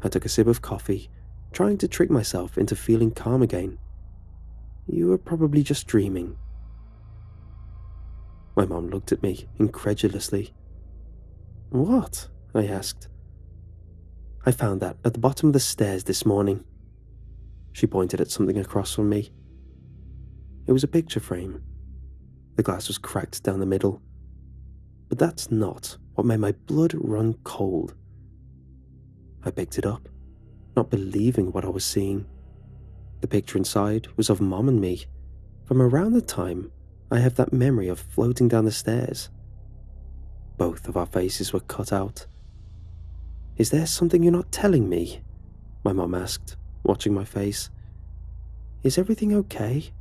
I took a sip of coffee, trying to trick myself into feeling calm again. "You were probably just dreaming." My mom looked at me incredulously. "What?" I asked. "I found that at the bottom of the stairs this morning." She pointed at something across from me. It was a picture frame. The glass was cracked down the middle. But that's not what made my blood run cold. I picked it up, not believing what I was seeing. The picture inside was of Mom and me, from around the time I have that memory of floating down the stairs. Both of our faces were cut out. "Is there something you're not telling me?" my mom asked, watching my face. "Is everything okay?"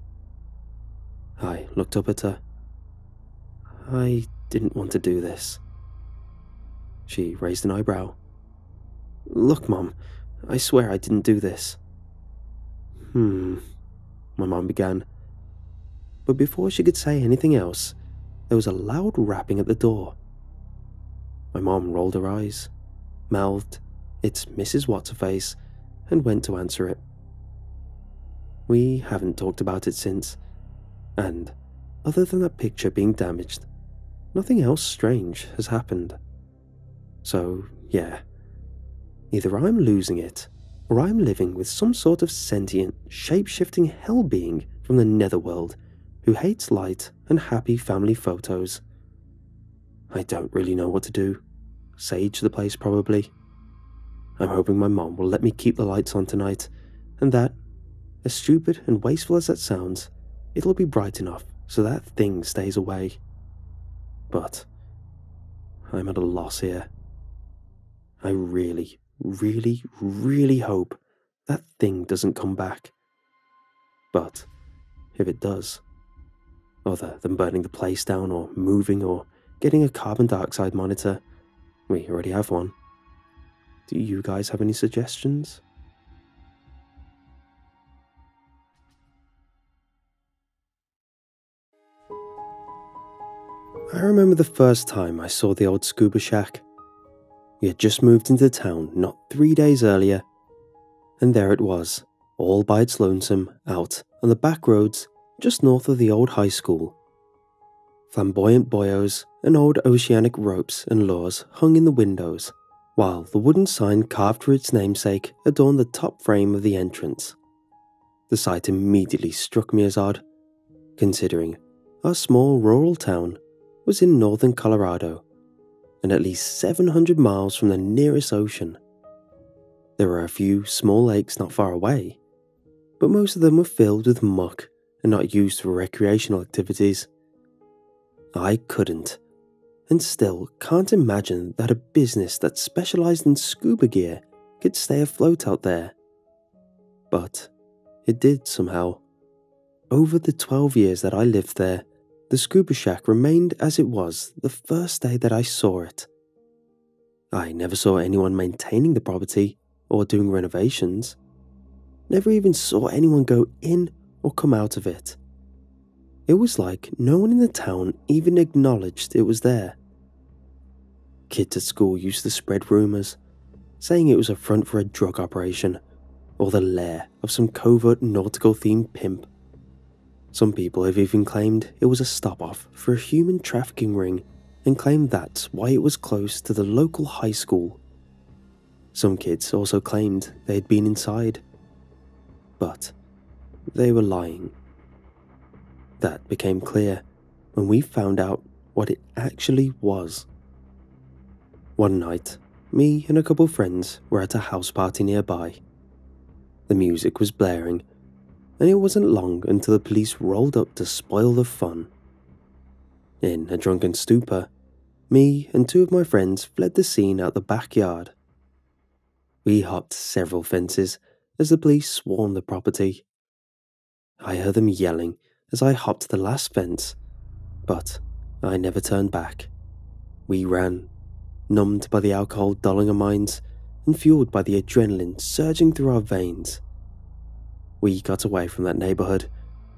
I looked up at her. "I didn't want to do this." She raised an eyebrow. "Look, Mom, I swear I didn't do this." My mom began. But before she could say anything else, there was a loud rapping at the door. My mom rolled her eyes, mouthed, "It's Mrs. What's-her-face," and went to answer it. We haven't talked about it since, and, other than that picture being damaged, nothing else strange has happened. So, yeah, either I'm losing it, or I'm living with some sort of sentient, shape-shifting hell being from the netherworld who hates light and happy family photos. I don't really know what to do. Sage the place, probably. I'm hoping my mom will let me keep the lights on tonight, and that, as stupid and wasteful as that sounds, it'll be bright enough so that thing stays away. But I'm at a loss here. I really, really, really hope that thing doesn't come back. But if it does, other than burning the place down or moving or getting a carbon dioxide monitor, we already have one. Do you guys have any suggestions? I remember the first time I saw the old Scuba Shack. We had just moved into town not 3 days earlier, and there it was, all by its lonesome, out on the back roads just north of the old high school. Flamboyant boyos and old oceanic ropes and lures hung in the windows, while the wooden sign carved for its namesake adorned the top frame of the entrance. The sight immediately struck me as odd, considering our small rural town was in northern Colorado, and at least 700 miles from the nearest ocean. There were a few small lakes not far away, but most of them were filled with muck and not used for recreational activities. I couldn't, and still can't imagine that a business that specialized in scuba gear could stay afloat out there. But it did somehow. Over the 12 years that I lived there, the Scuba Shack remained as it was the first day that I saw it. I never saw anyone maintaining the property or doing renovations. Never even saw anyone go in or come out of it. It was like no one in the town even acknowledged it was there. Kids at school used to spread rumours, saying it was a front for a drug operation or the lair of some covert nautical-themed pimp. Some people have even claimed it was a stop-off for a human trafficking ring and claimed that's why it was close to the local high school. Some kids also claimed they had been inside, but they were lying. That became clear when we found out what it actually was. One night, me and a couple friends were at a house party nearby. The music was blaring, and it wasn't long until the police rolled up to spoil the fun. In a drunken stupor, me and two of my friends fled the scene out the backyard. We hopped several fences as the police swarmed the property. I heard them yelling as I hopped the last fence, but I never turned back. We ran, numbed by the alcohol dulling our minds and fueled by the adrenaline surging through our veins. We got away from that neighborhood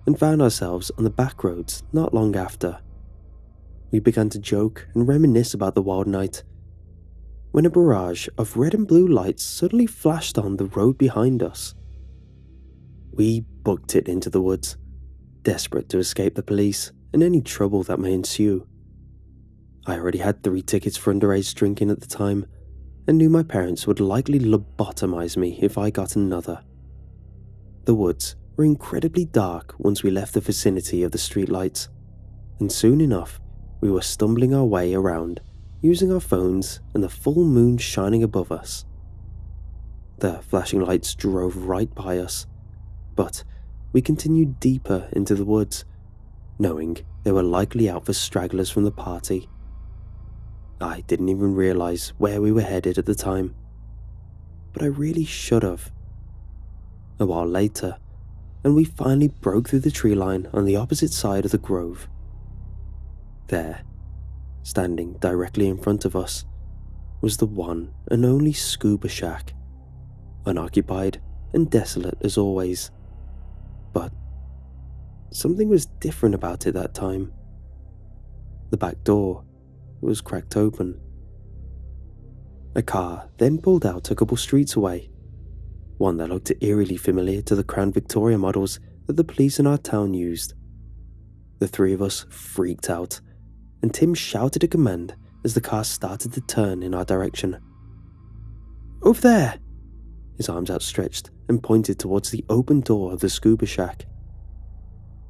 and found ourselves on the back roads not long after. We began to joke and reminisce about the wild night, when a barrage of red and blue lights suddenly flashed on the road behind us. We booked it into the woods, desperate to escape the police and any trouble that may ensue. I already had 3 tickets for underage drinking at the time, and knew my parents would likely lobotomize me if I got another. The woods were incredibly dark once we left the vicinity of the streetlights, and soon enough we were stumbling our way around, using our phones and the full moon shining above us. The flashing lights drove right by us, but we continued deeper into the woods, knowing they were likely out for stragglers from the party. I didn't even realize where we were headed at the time, but I really should have. A while later, and we finally broke through the tree line on the opposite side of the grove. There, standing directly in front of us, was the one and only Scuba Shack, unoccupied and desolate as always. But something was different about it that time. The back door was cracked open. A car then pulled out a couple streets away, one that looked eerily familiar to the Crown Victoria models that the police in our town used. The 3 of us freaked out, and Tim shouted a command as the car started to turn in our direction. "Over there!" His arms outstretched and pointed towards the open door of the Scuba Shack.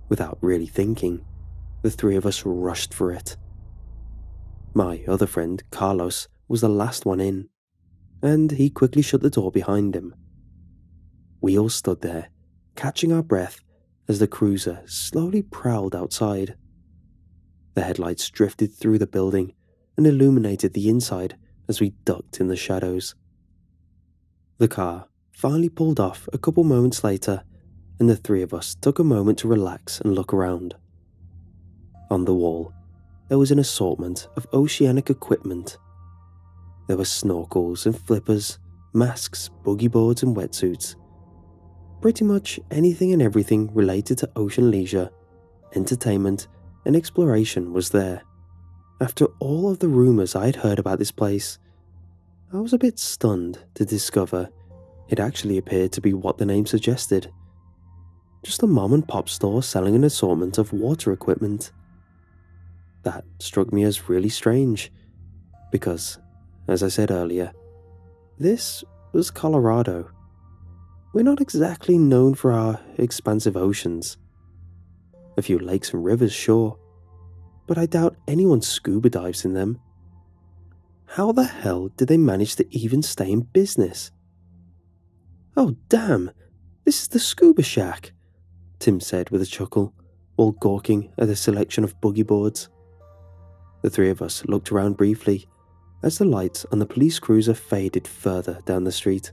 Without really thinking, the 3 of us rushed for it. My other friend, Carlos, was the last one in, and he quickly shut the door behind him. We all stood there, catching our breath as the cruiser slowly prowled outside. The headlights drifted through the building and illuminated the inside as we ducked in the shadows. The car finally pulled off a couple moments later, and the 3 of us took a moment to relax and look around. On the wall, there was an assortment of oceanic equipment. There were snorkels and flippers, masks, boogie boards and wetsuits. Pretty much anything and everything related to ocean leisure, entertainment and exploration was there. After all of the rumours I had heard about this place, I was a bit stunned to discover it actually appeared to be what the name suggested. Just a mom and pop store selling an assortment of water equipment. That struck me as really strange, because, as I said earlier, this was Colorado. We're not exactly known for our expansive oceans. A few lakes and rivers, sure, but I doubt anyone scuba dives in them. How the hell did they manage to even stay in business? "Oh damn, this is the Scuba Shack," Tim said with a chuckle, while gawking at a selection of boogie boards. The three of us looked around briefly as the lights on the police cruiser faded further down the street.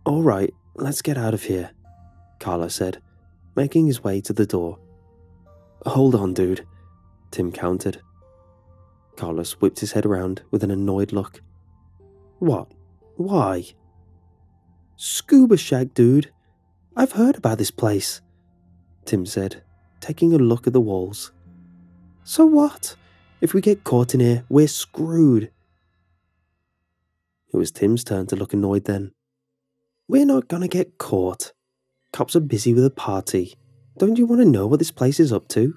"All right, let's get out of here," Carlos said, making his way to the door. "Hold on, dude," Tim countered. Carlos whipped his head around with an annoyed look. "What? Why?" "Scuba Shack, dude. I've heard about this place," Tim said, taking a look at the walls. "So what? If we get caught in here, we're screwed." It was Tim's turn to look annoyed then. "We're not gonna get caught. Cops are busy with a party. Don't you want to know what this place is up to?"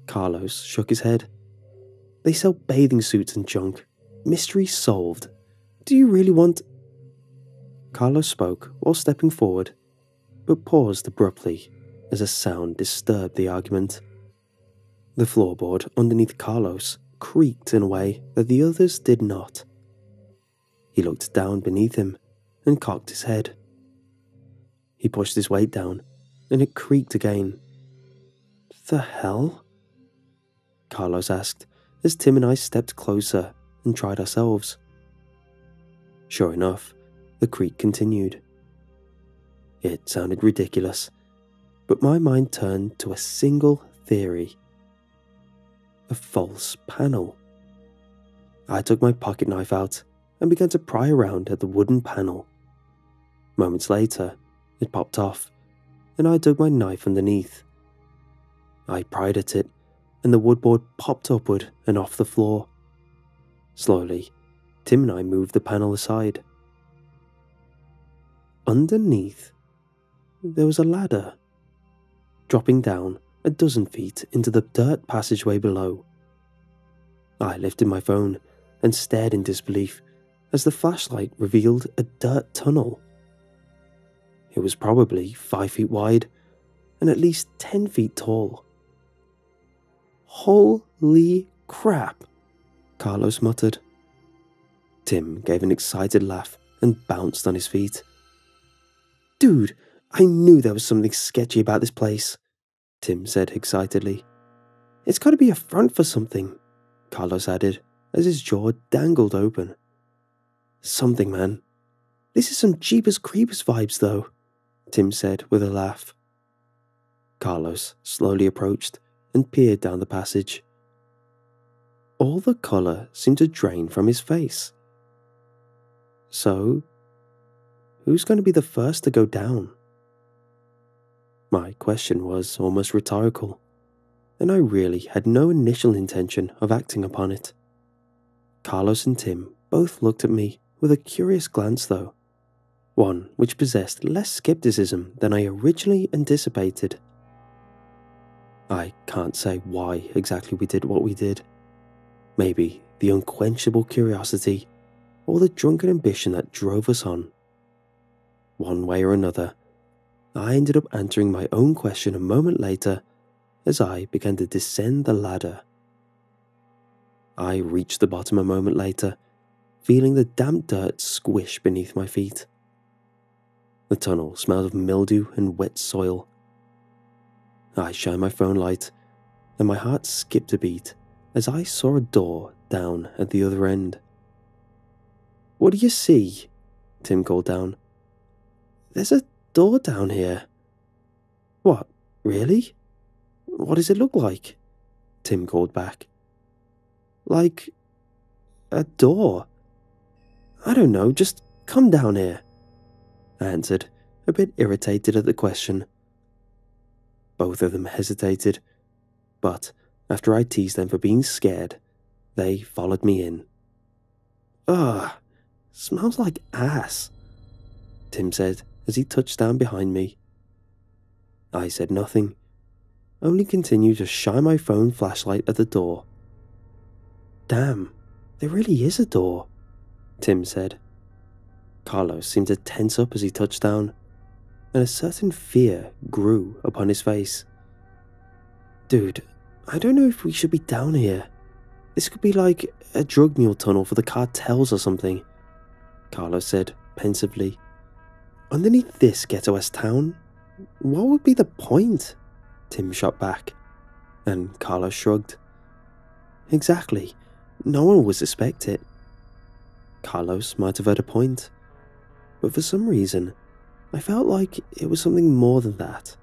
Carlos shook his head. "They sell bathing suits and junk. Mystery solved. Do you really want—" Carlos spoke while stepping forward, but paused abruptly as a sound disturbed the argument. The floorboard underneath Carlos creaked in a way that the others did not. He looked down beneath him and cocked his head. He pushed his weight down, and it creaked again. "The hell?" Carlos asked as Tim and I stepped closer and tried ourselves. Sure enough, the creak continued. It sounded ridiculous, but my mind turned to a single theory. A false panel. I took my pocket knife out and began to pry around at the wooden panel. Moments later, it popped off, and I dug my knife underneath. I pried at it, and the woodboard popped upward and off the floor. Slowly, Tim and I moved the panel aside. Underneath, there was a ladder, dropping down a dozen feet into the dirt passageway below. I lifted my phone and stared in disbelief as the flashlight revealed a dirt tunnel. It was probably 5 feet wide and at least 10 feet tall. "Holy crap," Carlos muttered. Tim gave an excited laugh and bounced on his feet. "Dude, I knew there was something sketchy about this place," Tim said excitedly. "It's got to be a front for something," Carlos added as his jaw dangled open. "Something, man. This is some Jeepers Creepers vibes though," Tim said with a laugh. Carlos slowly approached and peered down the passage. All the colour seemed to drain from his face. So, who's going to be the first to go down? My question was almost rhetorical, and I really had no initial intention of acting upon it. Carlos and Tim both looked at me with a curious glance though, one which possessed less skepticism than I originally anticipated. I can't say why exactly we did what we did. Maybe the unquenchable curiosity or the drunken ambition that drove us on. One way or another, I ended up answering my own question a moment later as I began to descend the ladder. I reached the bottom a moment later, feeling the damp dirt squish beneath my feet. The tunnel smelled of mildew and wet soil. I shined my phone light, and my heart skipped a beat as I saw a door down at the other end. "What do you see?" Tim called down. "There's a door down here." "What, really? What does it look like?" Tim called back. "Like a door. I don't know, just come down here," I answered, a bit irritated at the question. Both of them hesitated, but after I teased them for being scared, they followed me in. Ugh, smells like ass, Tim said as he touched down behind me. I said nothing, only continued to shine my phone flashlight at the door. Damn, there really is a door, Tim said. Carlos seemed to tense up as he touched down, and a certain fear grew upon his face. Dude, I don't know if we should be down here. This could be like a drug mule tunnel for the cartels or something, Carlos said pensively. Underneath this ghetto-ass town, what would be the point? Tim shot back, and Carlos shrugged. Exactly, no one would suspect it. Carlos might have had a point, but for some reason, I felt like it was something more than that.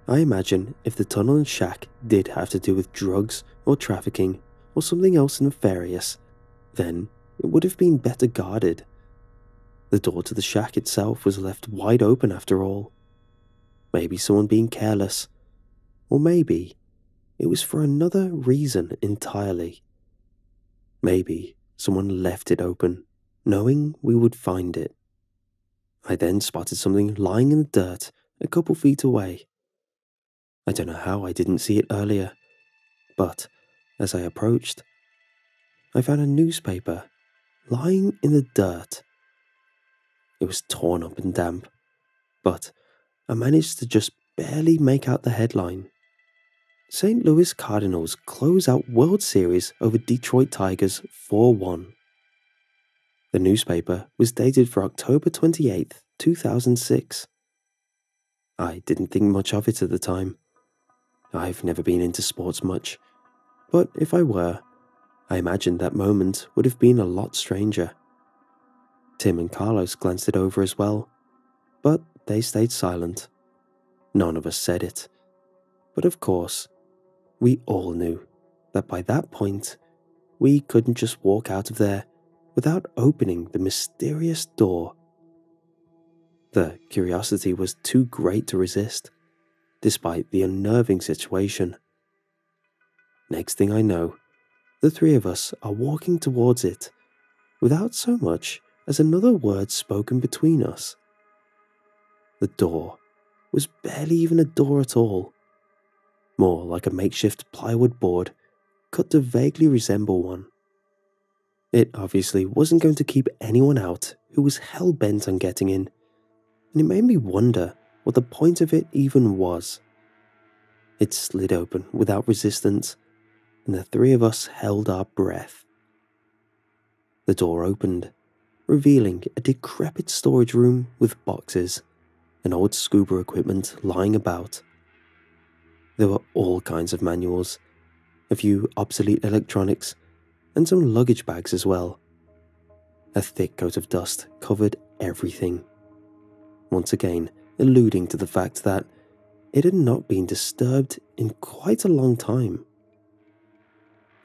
I imagine if the tunnel and shack did have to do with drugs or trafficking or something else nefarious, then it would have been better guarded. The door to the shack itself was left wide open after all. Maybe someone being careless, or maybe it was for another reason entirely. Maybe someone left it open, knowing we would find it. I then spotted something lying in the dirt a couple feet away. I don't know how I didn't see it earlier, but as I approached, I found a newspaper lying in the dirt. It was torn up and damp, but I managed to just barely make out the headline. St. Louis Cardinals close out World Series over Detroit Tigers 4-1. The newspaper was dated for October 28th, 2006. I didn't think much of it at the time. I've never been into sports much, but if I were, I imagined that moment would have been a lot stranger. Tim and Carlos glanced it over as well, but they stayed silent. None of us said it. But of course, we all knew that by that point, we couldn't just walk out of there without opening the mysterious door. The curiosity was too great to resist, despite the unnerving situation. Next thing I know, the three of us are walking towards it, without so much as another word spoken between us. The door was barely even a door at all, more like a makeshift plywood board cut to vaguely resemble one. It obviously wasn't going to keep anyone out who was hell-bent on getting in, and it made me wonder what the point of it even was. It slid open without resistance, and the three of us held our breath. The door opened, revealing a decrepit storage room with boxes and old scuba equipment lying about. There were all kinds of manuals, a few obsolete electronics, and some luggage bags as well. A thick coat of dust covered everything, once again alluding to the fact that it had not been disturbed in quite a long time.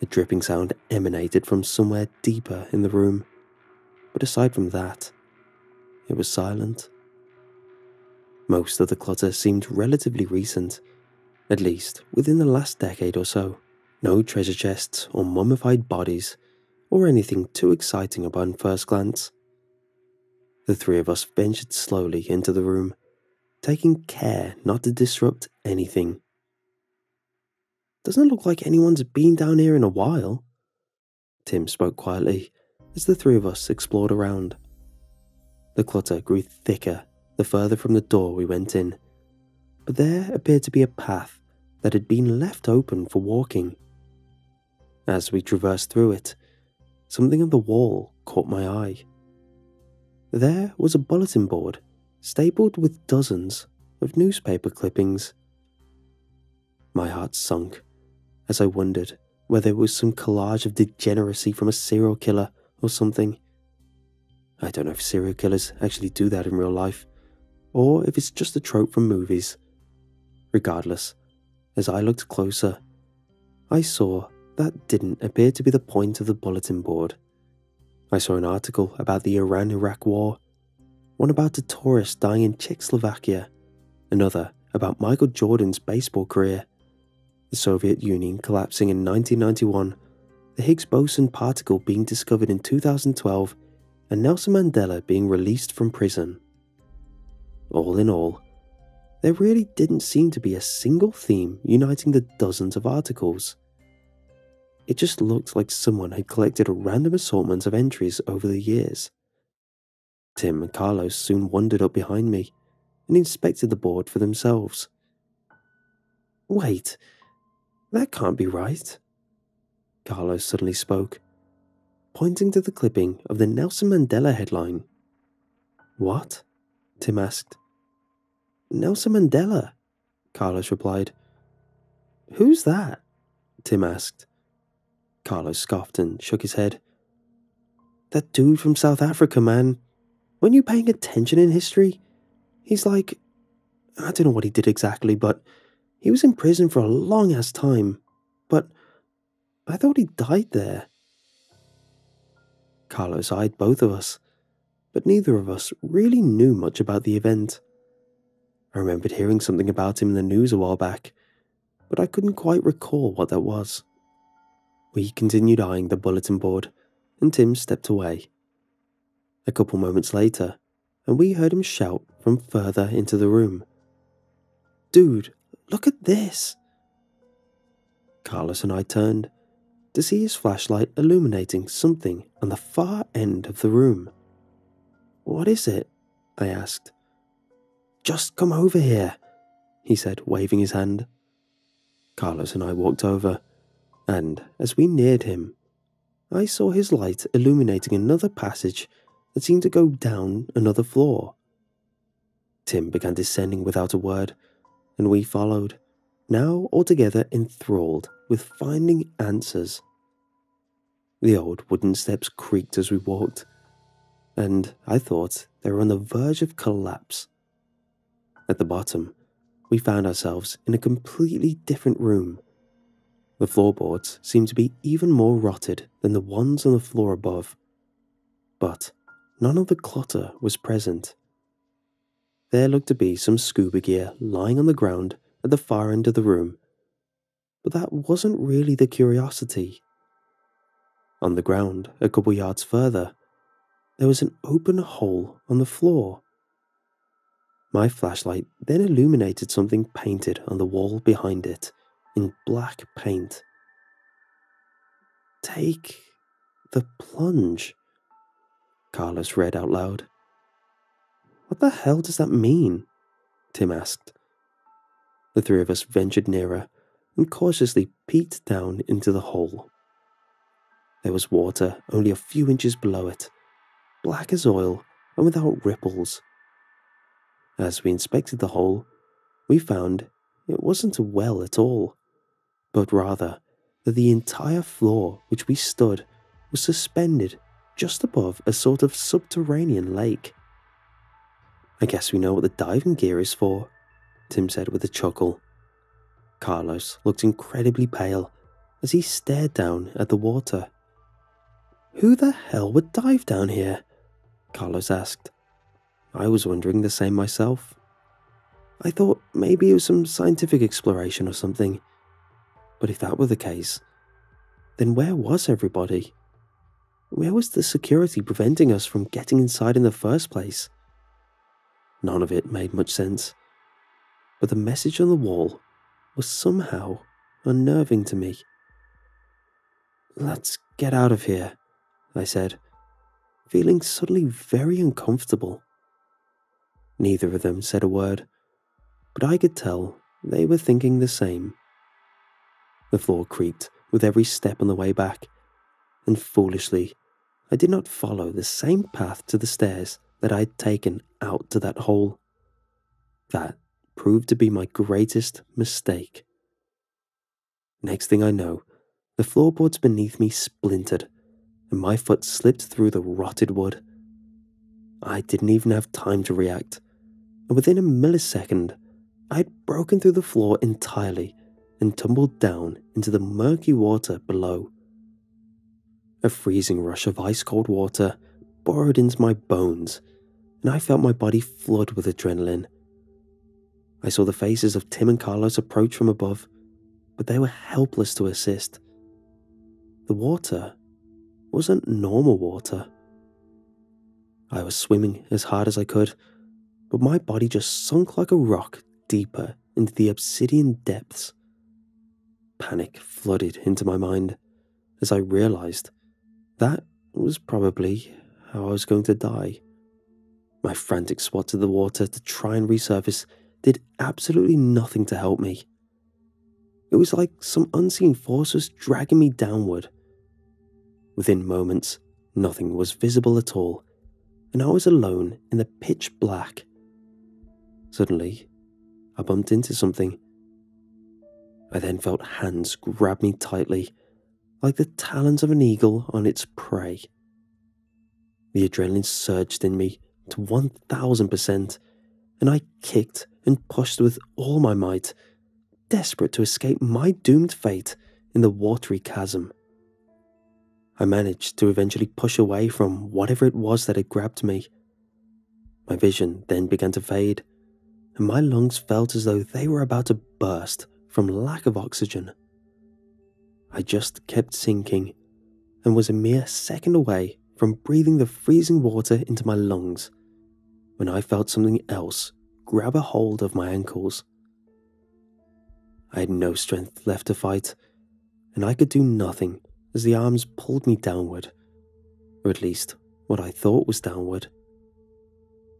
A dripping sound emanated from somewhere deeper in the room, but aside from that, it was silent. Most of the clutter seemed relatively recent, at least within the last decade or so. No treasure chests or mummified bodies, or anything too exciting upon first glance. The three of us ventured slowly into the room, taking care not to disrupt anything. Doesn't look like anyone's been down here in a while, Tim spoke quietly as the three of us explored around. The clutter grew thicker the further from the door we went in, but there appeared to be a path that had been left open for walking. As we traversed through it, something on the wall caught my eye. There was a bulletin board stapled with dozens of newspaper clippings. My heart sunk as I wondered whether it was some collage of degeneracy from a serial killer or something. I don't know if serial killers actually do that in real life, or if it's just a trope from movies. Regardless, as I looked closer, I saw that didn't appear to be the point of the bulletin board. I saw an article about the Iran-Iraq War, one about a tourist dying in Czechoslovakia, another about Michael Jordan's baseball career, the Soviet Union collapsing in 1991, the Higgs boson particle being discovered in 2012, and Nelson Mandela being released from prison. All in all, there really didn't seem to be a single theme uniting the dozens of articles. It just looked like someone had collected a random assortment of entries over the years. Tim and Carlos soon wandered up behind me and inspected the board for themselves. "Wait, that can't be right," Carlos suddenly spoke, pointing to the clipping of the Nelson Mandela headline. "What?" Tim asked. "Nelson Mandela," Carlos replied. "Who's that?" Tim asked. Carlos scoffed and shook his head. "That dude from South Africa, man. Weren't you paying attention in history? He's like, I don't know what he did exactly, but he was in prison for a long-ass time. But I thought he died there." Carlos eyed both of us, but neither of us really knew much about the event. I remembered hearing something about him in the news a while back, but I couldn't quite recall what that was. We continued eyeing the bulletin board, and Tim stepped away. A couple moments later, and we heard him shout from further into the room, "Dude, look at this!" Carlos and I turned to see his flashlight illuminating something on the far end of the room. "What is it?" I asked. "Just come over here," he said, waving his hand. Carlos and I walked over, and as we neared him, I saw his light illuminating another passage that seemed to go down another floor. Tim began descending without a word, and we followed, now altogether enthralled with finding answers. The old wooden steps creaked as we walked, and I thought they were on the verge of collapse. At the bottom, we found ourselves in a completely different room. The floorboards seemed to be even more rotted than the ones on the floor above, but none of the clutter was present. There looked to be some scuba gear lying on the ground at the far end of the room, but that wasn't really the curiosity. On the ground, a couple yards further, there was an open hole on the floor. My flashlight then illuminated something painted on the wall behind it in black paint. "Take the plunge," Carlos read out loud. "What the hell does that mean?" Tim asked. The three of us ventured nearer and cautiously peeked down into the hole. There was water only a few inches below it, black as oil and without ripples. As we inspected the hole, we found it wasn't a well at all, but rather that the entire floor which we stood was suspended just above a sort of subterranean lake. "I guess we know what the diving gear is for," Tim said with a chuckle. Carlos looked incredibly pale as he stared down at the water. "Who the hell would dive down here?" Carlos asked. I was wondering the same myself. I thought maybe it was some scientific exploration or something. But if that were the case, then where was everybody? Where was the security preventing us from getting inside in the first place? None of it made much sense, but the message on the wall was somehow unnerving to me. "Let's get out of here," I said, feeling suddenly very uncomfortable. Neither of them said a word, but I could tell they were thinking the same. The floor creaked with every step on the way back, and foolishly, I did not follow the same path to the stairs that I had taken out to that hole. That proved to be my greatest mistake. Next thing I know, the floorboards beneath me splintered, and my foot slipped through the rotted wood. I didn't even have time to react, and within a millisecond, I had broken through the floor entirely and tumbled down into the murky water below. A freezing rush of ice-cold water burrowed into my bones, and I felt my body flood with adrenaline. I saw the faces of Tim and Carlos approach from above, but they were helpless to assist. the water wasn't normal water. I was swimming as hard as I could, but my body just sunk like a rock deeper into the obsidian depths. Panic flooded into my mind as I realized that was probably how I was going to die. My frantic swat at the water to try and resurface did absolutely nothing to help me. It was like some unseen force was dragging me downward. Within moments, nothing was visible at all, and I was alone in the pitch black. Suddenly, I bumped into something. I then felt hands grab me tightly, like the talons of an eagle on its prey. The adrenaline surged in me to 1000%, and I kicked and pushed with all my might, desperate to escape my doomed fate in the watery chasm. I managed to eventually push away from whatever it was that had grabbed me. My vision then began to fade, and my lungs felt as though they were about to burst from lack of oxygen. I just kept sinking and was a mere second away from breathing the freezing water into my lungs when I felt something else grab a hold of my ankles. I had no strength left to fight, and I could do nothing as the arms pulled me downward, or at least what I thought was downward.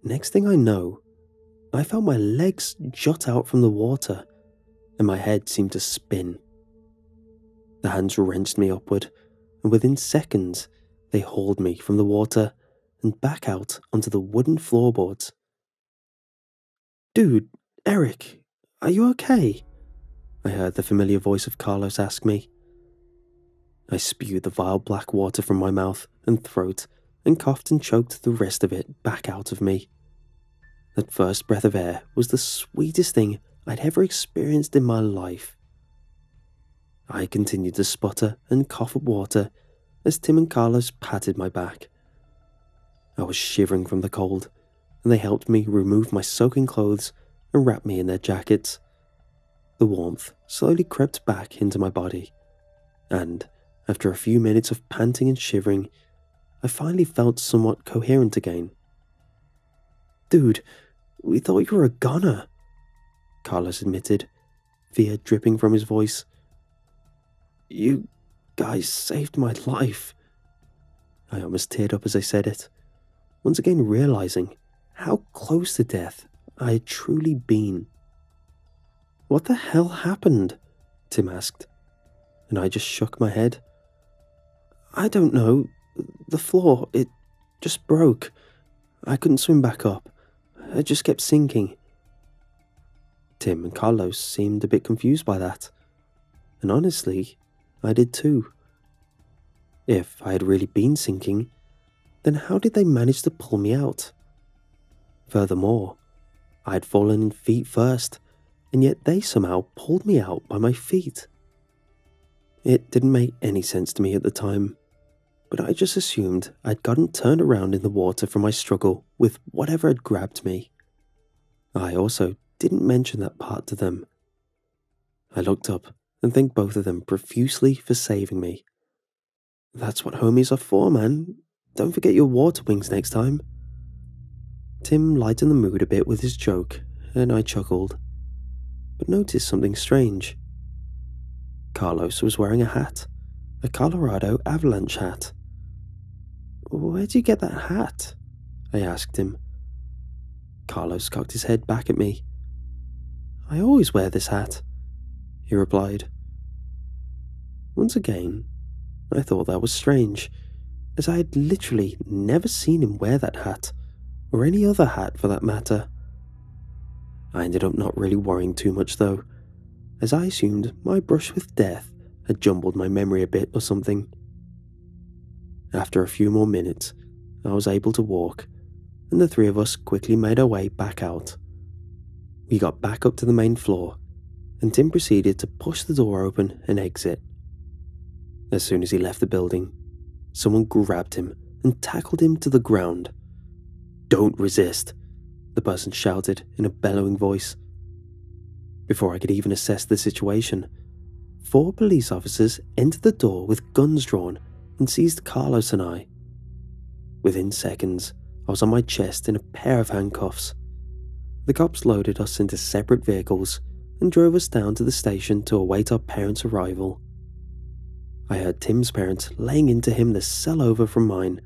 Next thing I know, I felt my legs jut out from the water, and my head seemed to spin. The hands wrenched me upward, and within seconds, they hauled me from the water and back out onto the wooden floorboards. "Dude, Eric, are you okay?" I heard the familiar voice of Carlos ask me. I spewed the vile black water from my mouth and throat and coughed and choked the rest of it back out of me. That first breath of air was the sweetest thing I'd ever experienced in my life. I continued to sputter and cough up water as Tim and Carlos patted my back. I was shivering from the cold, and they helped me remove my soaking clothes and wrap me in their jackets. The warmth slowly crept back into my body, and after a few minutes of panting and shivering, I finally felt somewhat coherent again. "Dude, we thought you were a goner," Carlos admitted, fear dripping from his voice. "You guys saved my life." I almost teared up as I said it, once again realizing how close to death I had truly been. "What the hell happened?" Tim asked, and I just shook my head. "I don't know. The floor, it just broke. I couldn't swim back up. I just kept sinking." Tim and Carlos seemed a bit confused by that, and honestly, I did too. If I had really been sinking, then how did they manage to pull me out? Furthermore, I had fallen in feet first, and yet they somehow pulled me out by my feet. It didn't make any sense to me at the time, but I just assumed I'd gotten turned around in the water from my struggle with whatever had grabbed me. I also didn't mention that part to them. I looked up and thanked both of them profusely for saving me. "That's what homies are for, man. Don't forget your water wings next time." Tim lightened the mood a bit with his joke, and I chuckled, but noticed something strange. Carlos was wearing a hat, a Colorado avalanche hat. "Where'd you get that hat?" I asked him. Carlos cocked his head back at me. "I always wear this hat," he replied. Once again, I thought that was strange, as I had literally never seen him wear that hat, or any other hat for that matter. I ended up not really worrying too much though, as I assumed my brush with death had jumbled my memory a bit or something. After a few more minutes, I was able to walk, and the three of us quickly made our way back out. We got back up to the main floor, and Tim proceeded to push the door open and exit. As soon as he left the building, someone grabbed him and tackled him to the ground. "Don't resist," the person shouted in a bellowing voice. Before I could even assess the situation, 4 police officers entered the door with guns drawn and seized Carlos and I. Within seconds, I was on my chest in a pair of handcuffs. The cops loaded us into separate vehicles and drove us down to the station to await our parents' arrival. I heard Tim's parents laying into him the cell over from mine,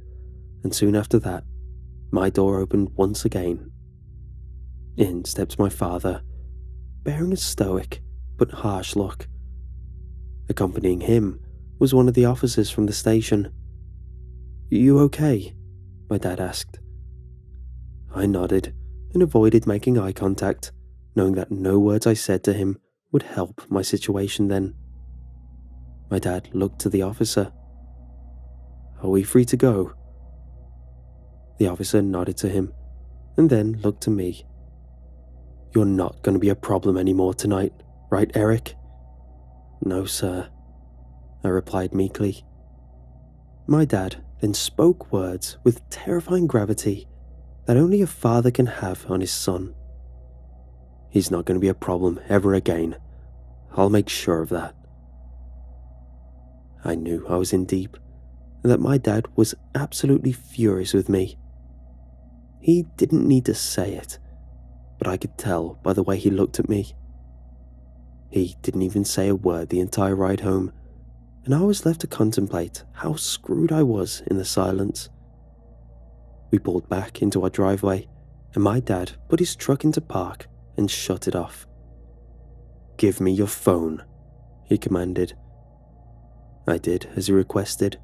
and soon after that, my door opened once again. In steps my father, bearing a stoic but harsh look. Accompanying him was one of the officers from the station. "You okay?" my dad asked. I nodded and avoided making eye contact, knowing that no words I said to him would help my situation then. My dad looked to the officer. "Are we free to go?" The officer nodded to him and then looked to me. "You're not going to be a problem anymore tonight, right, Eric?" "No, sir," I replied meekly. My dad then spoke words with terrifying gravity that only a father can have on his son. "He's not going to be a problem ever again. I'll make sure of that." I knew I was in deep, and that my dad was absolutely furious with me. He didn't need to say it, but I could tell by the way he looked at me. He didn't even say a word the entire ride home, and I was left to contemplate how screwed I was in the silence. We pulled back into our driveway, and my dad put his truck into park and shut it off. "Give me your phone," he commanded. I did as he requested,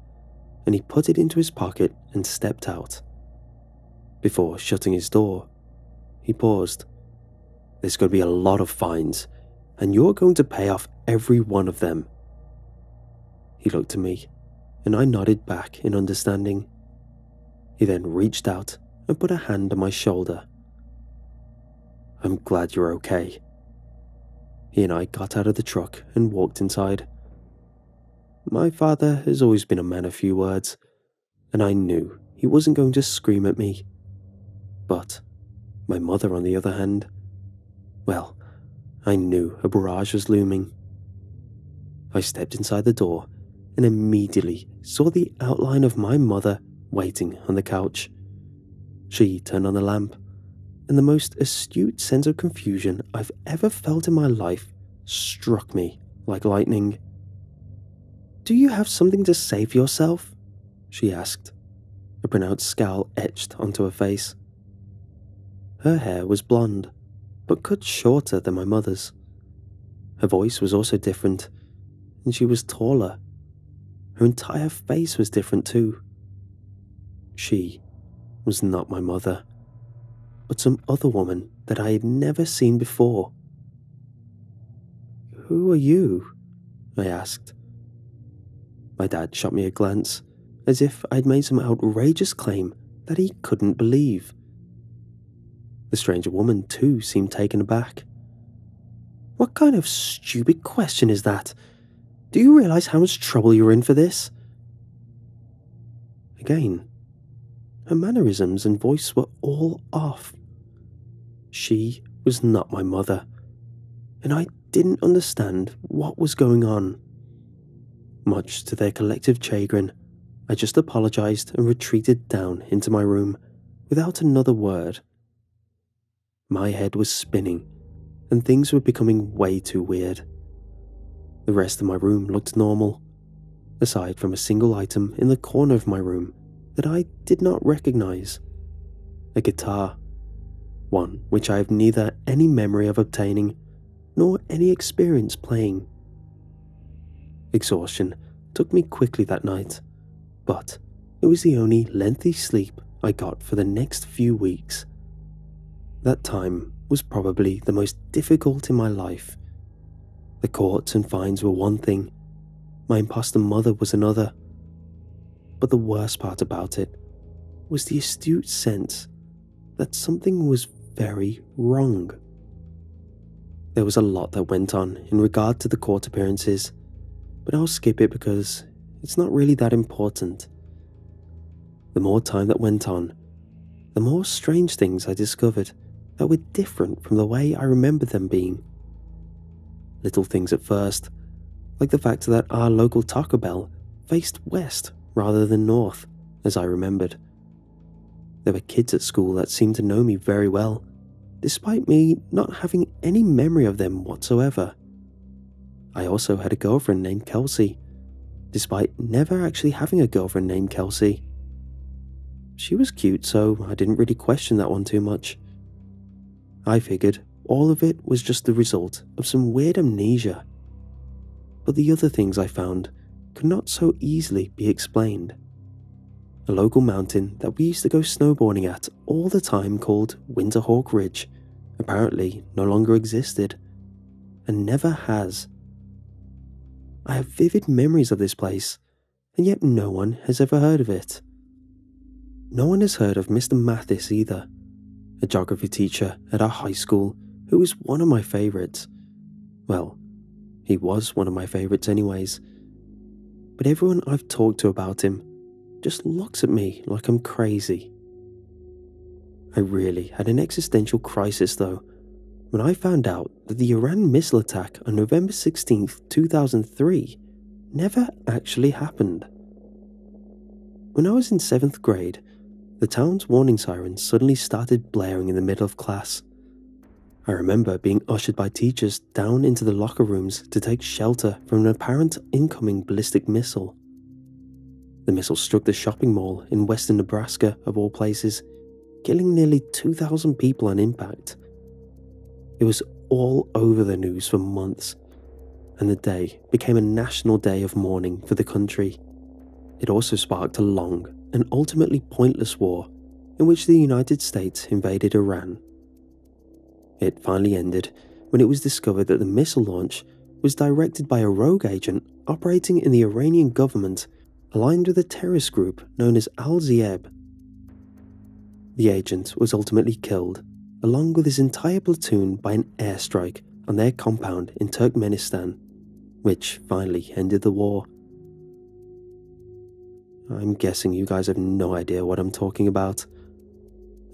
and he put it into his pocket and stepped out. Before shutting his door, he paused. "There's going to be a lot of fines, and you're going to pay off every one of them." He looked at me, and I nodded back in understanding. He then reached out and put a hand on my shoulder. "I'm glad you're okay." He and I got out of the truck and walked inside. My father has always been a man of few words, and I knew he wasn't going to scream at me. But my mother, on the other hand, well, I knew a barrage was looming. I stepped inside the door and immediately saw the outline of my mother waiting on the couch. She turned on the lamp, and the most astute sense of confusion I've ever felt in my life struck me like lightning. "Do you have something to say for yourself?" she asked, a pronounced scowl etched onto her face. Her hair was blonde, but cut shorter than my mother's. Her voice was also different, and she was taller. Her entire face was different too. She was not my mother, but some other woman that I had never seen before. "Who are you?" I asked. My dad shot me a glance, as if I'd made some outrageous claim that he couldn't believe. The stranger woman too seemed taken aback. "What kind of stupid question is that? Do you realize how much trouble you're in for this?" Again, her mannerisms and voice were all off. She was not my mother, and I didn't understand what was going on. Much to their collective chagrin, I just apologized and retreated down into my room without another word. My head was spinning, and things were becoming way too weird. The rest of my room looked normal, aside from a single item in the corner of my room that I did not recognize. A guitar, one which I have neither any memory of obtaining nor any experience playing. Exhaustion took me quickly that night, but it was the only lengthy sleep I got for the next few weeks. That time was probably the most difficult in my life. The courts and fines were one thing, my imposter mother was another. But the worst part about it was the astute sense that something was very wrong. There was a lot that went on in regard to the court appearances, but I'll skip it because it's not really that important. The more time that went on, the more strange things I discovered that were different from the way I remembered them being. Little things at first, like the fact that our local Taco Bell faced west rather than north, as I remembered. There were kids at school that seemed to know me very well, despite me not having any memory of them whatsoever. I also had a girlfriend named Kelsey, despite never actually having a girlfriend named Kelsey. She was cute, so I didn't really question that one too much. I figured all of it was just the result of some weird amnesia. But the other things I found could not so easily be explained. A local mountain that we used to go snowboarding at all the time called Winterhawk Ridge apparently no longer existed, and never has. I have vivid memories of this place, and yet no one has ever heard of it. No one has heard of Mr. Mathis either, a geography teacher at our high school who was one of my favourites. Well, he was one of my favourites anyways. But everyone I've talked to about him just looks at me like I'm crazy. I really had an existential crisis though, when I found out that the Iran missile attack on November 16th, 2003 never actually happened. When I was in 7th grade, the town's warning sirens suddenly started blaring in the middle of class. I remember being ushered by teachers down into the locker rooms to take shelter from an apparent incoming ballistic missile. The missile struck the shopping mall in western Nebraska, of all places, killing nearly 2,000 people on impact. It was all over the news for months, and the day became a national day of mourning for the country. It also sparked a long and ultimately pointless war in which the United States invaded Iran. It finally ended when it was discovered that the missile launch was directed by a rogue agent operating in the Iranian government aligned with a terrorist group known as Al-Zaeb. The agent was ultimately killed, along with his entire platoon, by an airstrike on their compound in Turkmenistan, which finally ended the war. I'm guessing you guys have no idea what I'm talking about.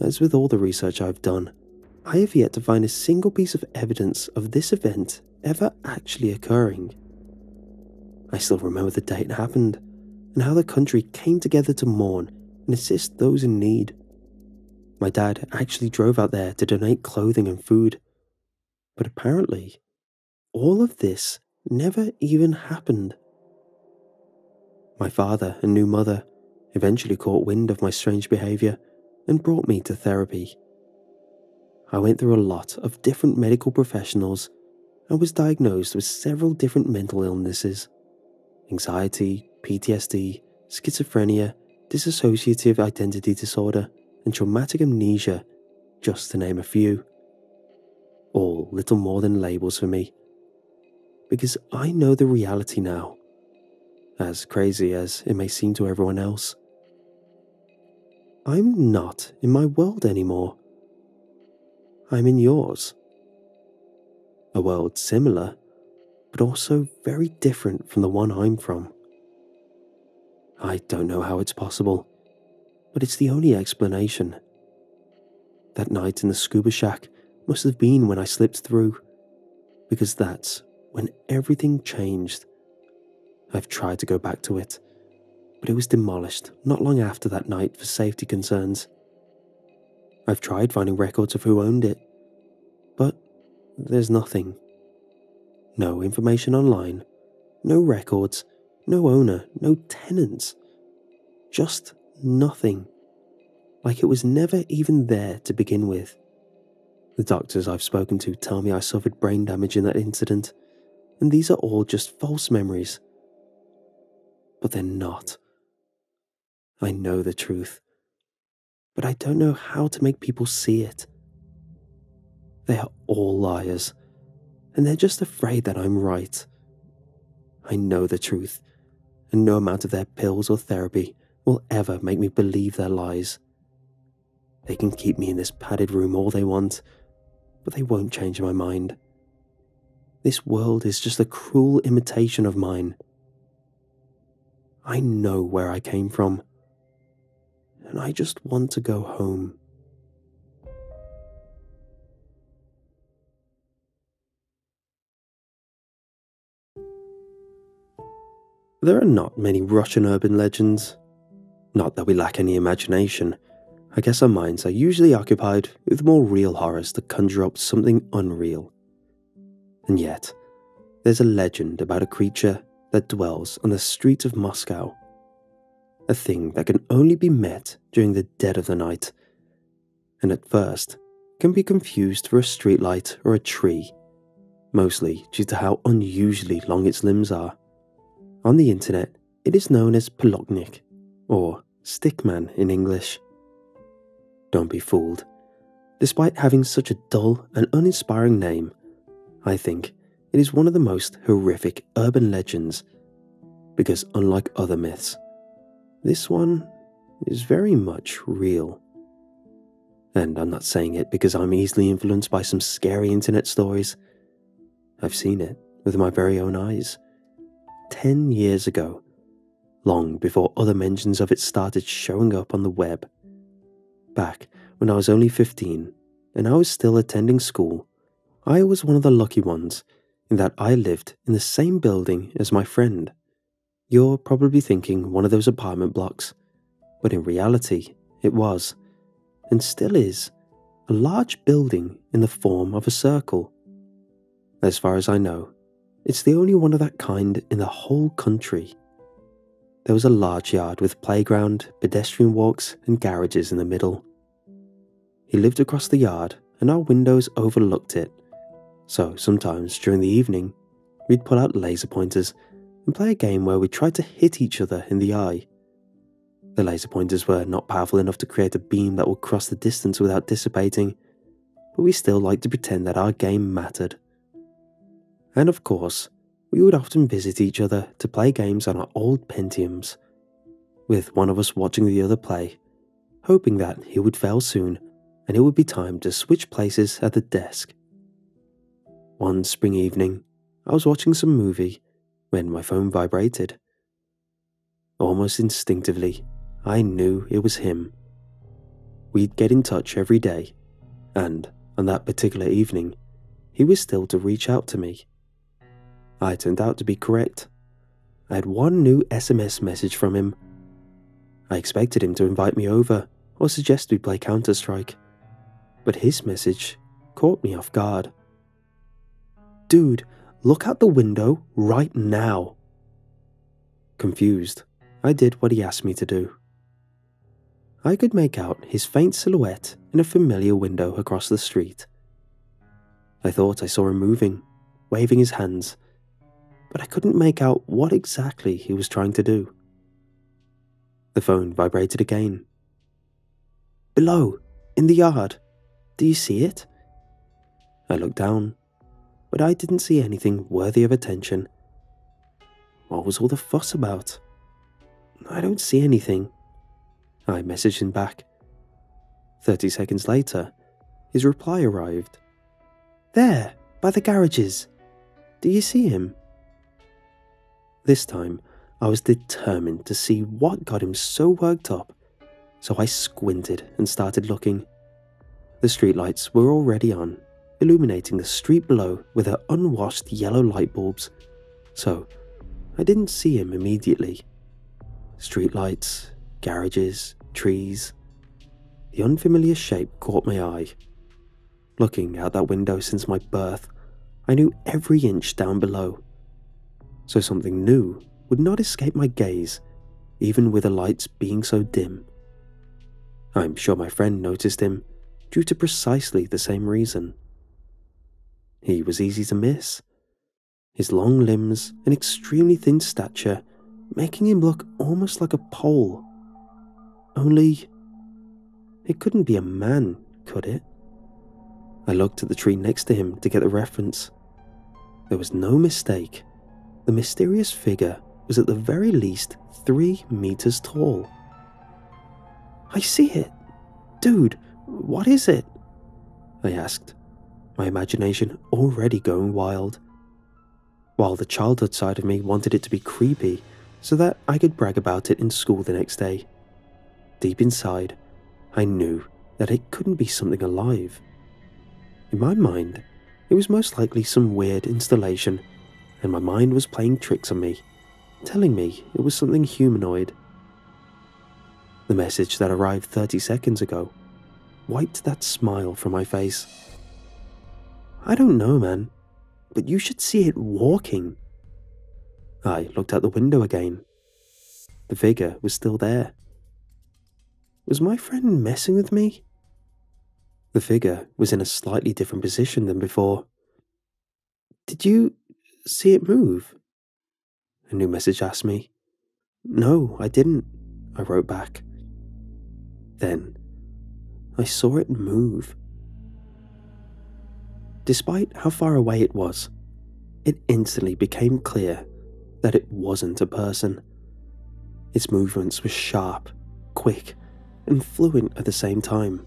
As with all the research I've done, I have yet to find a single piece of evidence of this event ever actually occurring. I still remember the day it happened, and how the country came together to mourn and assist those in need. My dad actually drove out there to donate clothing and food, but apparently, all of this never even happened. My father and new mother eventually caught wind of my strange behaviour and brought me to therapy. I went through a lot of different medical professionals and was diagnosed with several different mental illnesses: anxiety, PTSD, schizophrenia, dissociative identity disorder, and traumatic amnesia, just to name a few. All little more than labels for me, because I know the reality now, as crazy as it may seem to everyone else. I'm not in my world anymore. I'm in yours. A world similar, but also very different from the one I'm from. I don't know how it's possible, but it's the only explanation. That night in the Scuba Shack must have been when I slipped through, because that's when everything changed. I've tried to go back to it, but it was demolished not long after that night for safety concerns. I've tried finding records of who owned it, but there's nothing. No information online, no records, no owner, no tenants. Just nothing. Like it was never even there to begin with. The doctors I've spoken to tell me I suffered brain damage in that incident, and these are all just false memories. But they're not. I know the truth, but I don't know how to make people see it. They are all liars, and they're just afraid that I'm right. I know the truth, and no amount of their pills or therapy will ever make me believe their lies. They can keep me in this padded room all they want, but they won't change my mind. This world is just a cruel imitation of mine. I know where I came from, and I just want to go home. There are not many Russian urban legends. Not that we lack any imagination. I guess our minds are usually occupied with more real horrors that conjure up something unreal. And yet, there's a legend about a creature that dwells on the streets of Moscow. A thing that can only be met during the dead of the night, and at first can be confused for a streetlight or a tree, mostly due to how unusually long its limbs are. On the internet, it is known as Poloknik, or Stickman in English. Don't be fooled. Despite having such a dull and uninspiring name, I think it is one of the most horrific urban legends, because unlike other myths, this one is very much real. And I'm not saying it because I'm easily influenced by some scary internet stories. I've seen it with my very own eyes. 10 years ago, long before other mentions of it started showing up on the web. Back when I was only 15 and I was still attending school, I was one of the lucky ones in that I lived in the same building as my friend. You're probably thinking one of those apartment blocks, but in reality, it was, and still is, a large building in the form of a circle. As far as I know, it's the only one of that kind in the whole country. There was a large yard with playground, pedestrian walks, and garages in the middle. He lived across the yard, and our windows overlooked it, so sometimes during the evening, we'd pull out laser pointers and play a game where we tried to hit each other in the eye. The laser pointers were not powerful enough to create a beam that would cross the distance without dissipating, but we still liked to pretend that our game mattered. And of course, we would often visit each other to play games on our old Pentiums, with one of us watching the other play, hoping that he would fail soon and it would be time to switch places at the desk. One spring evening, I was watching some movie when my phone vibrated. Almost instinctively, I knew it was him. We'd get in touch every day, and on that particular evening, he was still to reach out to me. I turned out to be correct. I had one new SMS message from him. I expected him to invite me over or suggest we play Counter-Strike, but his message caught me off guard. "Dude, look out the window right now." Confused, I did what he asked me to do. I could make out his faint silhouette in a familiar window across the street. I thought I saw him moving, waving his hands, but I couldn't make out what exactly he was trying to do. The phone vibrated again. "Below, in the yard. Do you see it?" I looked down, but I didn't see anything worthy of attention. What was all the fuss about? "I don't see anything," I messaged him back. 30 seconds later, his reply arrived. "There, by the garages. Do you see him?" This time, I was determined to see what got him so worked up, so I squinted and started looking. The streetlights were already on, illuminating the street below with their unwashed yellow light bulbs, so I didn't see him immediately. Streetlights, garages, trees. The unfamiliar shape caught my eye. Looking out that window since my birth, I knew every inch down below, so something new would not escape my gaze, even with the lights being so dim. I'm sure my friend noticed him, due to precisely the same reason. He was easy to miss. His long limbs and extremely thin stature making him look almost like a pole. Only, it couldn't be a man, could it? I looked at the tree next to him to get the reference. There was no mistake. The mysterious figure was at the very least 3 meters tall. "I see it! Dude, what is it?" I asked, my imagination already going wild. While the childhood side of me wanted it to be creepy so that I could brag about it in school the next day, deep inside, I knew that it couldn't be something alive. In my mind, it was most likely some weird installation, and my mind was playing tricks on me, telling me it was something humanoid. The message that arrived 30 seconds ago wiped that smile from my face. I don't know, man, but you should see it walking. I looked out the window again. The figure was still there. Was my friend messing with me? The figure was in a slightly different position than before. Did you see it move? A new message asked me. No, I didn't, I wrote back. Then, I saw it move. Despite how far away it was, it instantly became clear that it wasn't a person. Its movements were sharp, quick, and fluent at the same time.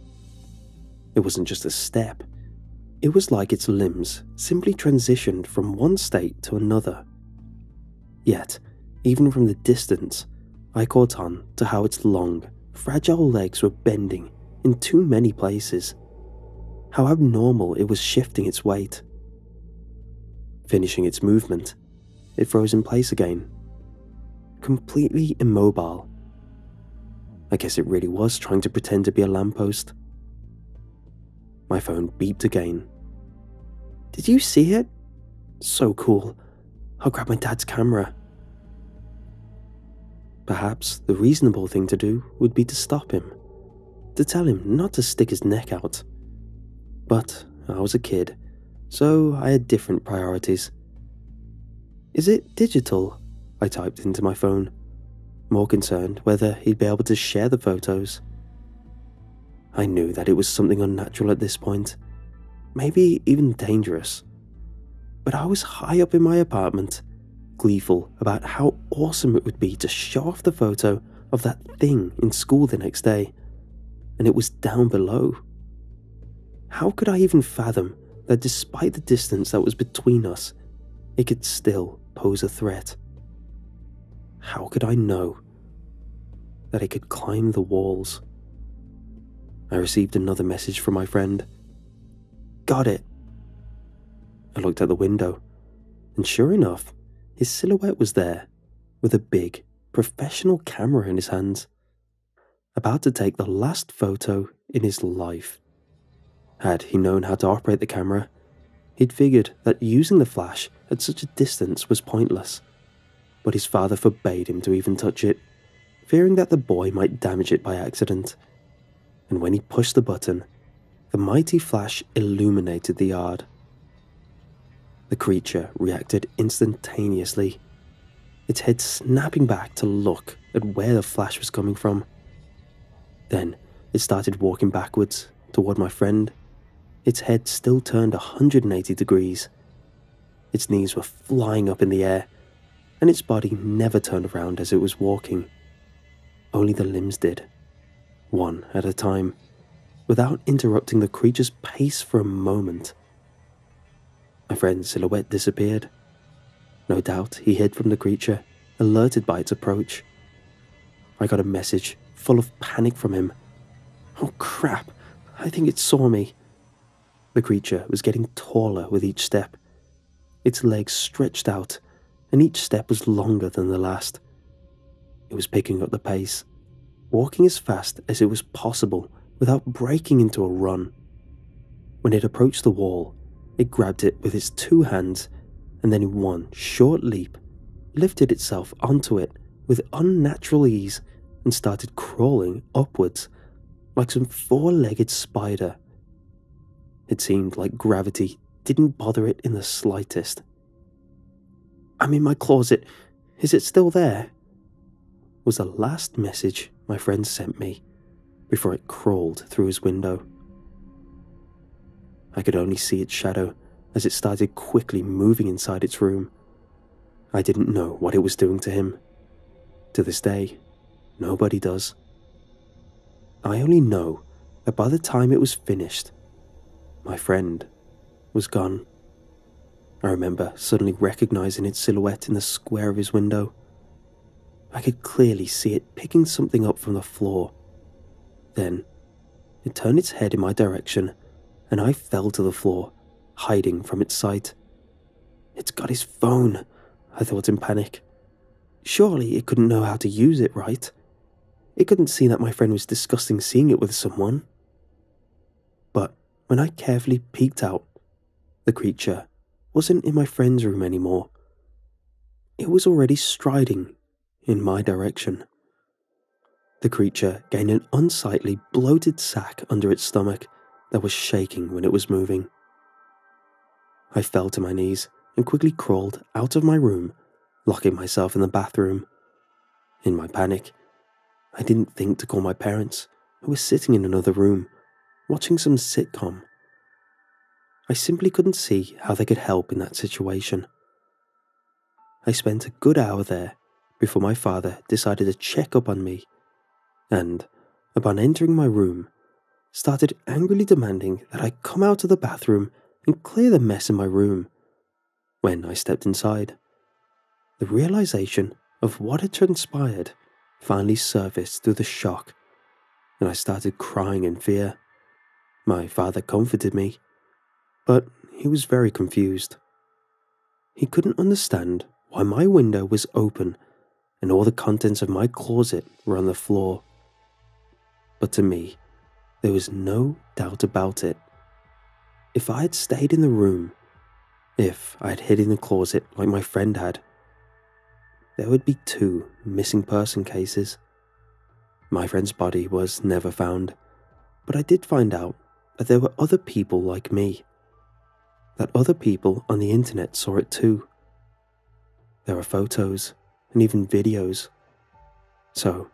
It wasn't just a step. It was like its limbs simply transitioned from one state to another. Yet, even from the distance, I caught on to how its long, fragile legs were bending in too many places. How abnormal it was shifting its weight. Finishing its movement, it froze in place again. Completely immobile. I guess it really was trying to pretend to be a lamppost. My phone beeped again. Did you see it? So cool. I'll grab my dad's camera. Perhaps the reasonable thing to do would be to stop him, to tell him not to stick his neck out. But I was a kid, so I had different priorities. Is it digital? I typed into my phone, more concerned whether he'd be able to share the photos. I knew that it was something unnatural at this point, maybe even dangerous. But I was high up in my apartment, gleeful about how awesome it would be to show off the photo of that thing in school the next day, and it was down below. How could I even fathom that despite the distance that was between us, it could still pose a threat? How could I know that it could climb the walls? I received another message from my friend. Got it. I looked out the window, and sure enough, his silhouette was there, with a big, professional camera in his hands, about to take the last photo in his life. Had he known how to operate the camera, he'd figured that using the flash at such a distance was pointless, but his father forbade him to even touch it, fearing that the boy might damage it by accident. And when he pushed the button, the mighty flash illuminated the yard. The creature reacted instantaneously, its head snapping back to look at where the flash was coming from. Then it started walking backwards toward my friend, its head still turned 180 degrees. Its knees were flying up in the air, and its body never turned around as it was walking. Only the limbs did, one at a time, without interrupting the creature's pace for a moment. My friend's silhouette disappeared. No doubt he hid from the creature, alerted by its approach. I got a message full of panic from him. Oh crap, I think it saw me. The creature was getting taller with each step. Its legs stretched out, and each step was longer than the last. It was picking up the pace, walking as fast as it was possible without breaking into a run. When it approached the wall, it grabbed it with its two hands, and then in one short leap, lifted itself onto it with unnatural ease and started crawling upwards like some four-legged spider. It seemed like gravity didn't bother it in the slightest. I'm in my closet. Is it still there? Was the last message my friend sent me before it crawled through his window. I could only see its shadow as it started quickly moving inside its room. I didn't know what it was doing to him. To this day, nobody does. I only know that by the time it was finished, my friend was gone. I remember suddenly recognizing its silhouette in the square of his window. I could clearly see it picking something up from the floor. Then, it turned its head in my direction, and I fell to the floor, hiding from its sight. It's got his phone, I thought in panic. Surely it couldn't know how to use it, right? It couldn't see that my friend was disgusting seeing it with someone. But when I carefully peeked out, the creature wasn't in my friend's room anymore. It was already striding in my direction. The creature gained an unsightly, bloated sack under its stomach that was shaking when it was moving. I fell to my knees and quickly crawled out of my room, locking myself in the bathroom. In my panic, I didn't think to call my parents, who were sitting in another room, watching some sitcom. I simply couldn't see how they could help in that situation. I spent a good hour there before my father decided to check up on me, and, upon entering my room, started angrily demanding that I come out of the bathroom and clear the mess in my room. When I stepped inside, the realization of what had transpired finally surfaced through the shock, and I started crying in fear. My father comforted me, but he was very confused. He couldn't understand why my window was open and all the contents of my closet were on the floor. But to me, there was no doubt about it. If I had stayed in the room, if I had hid in the closet like my friend had, there would be 2 missing person cases. My friend's body was never found, but I did find out that there were other people like me, that other people on the internet saw it too. There are photos and even videos, so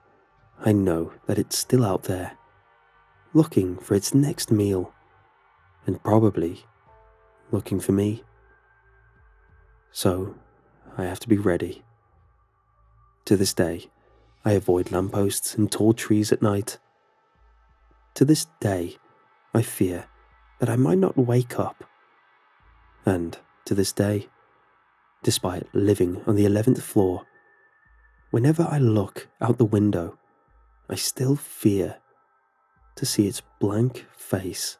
I know that it's still out there, looking for its next meal, and probably looking for me. So I have to be ready. To this day, I avoid lampposts and tall trees at night. To this day, I fear that I might not wake up. And to this day, despite living on the 11th floor, whenever I look out the window, I still fear to see its blank face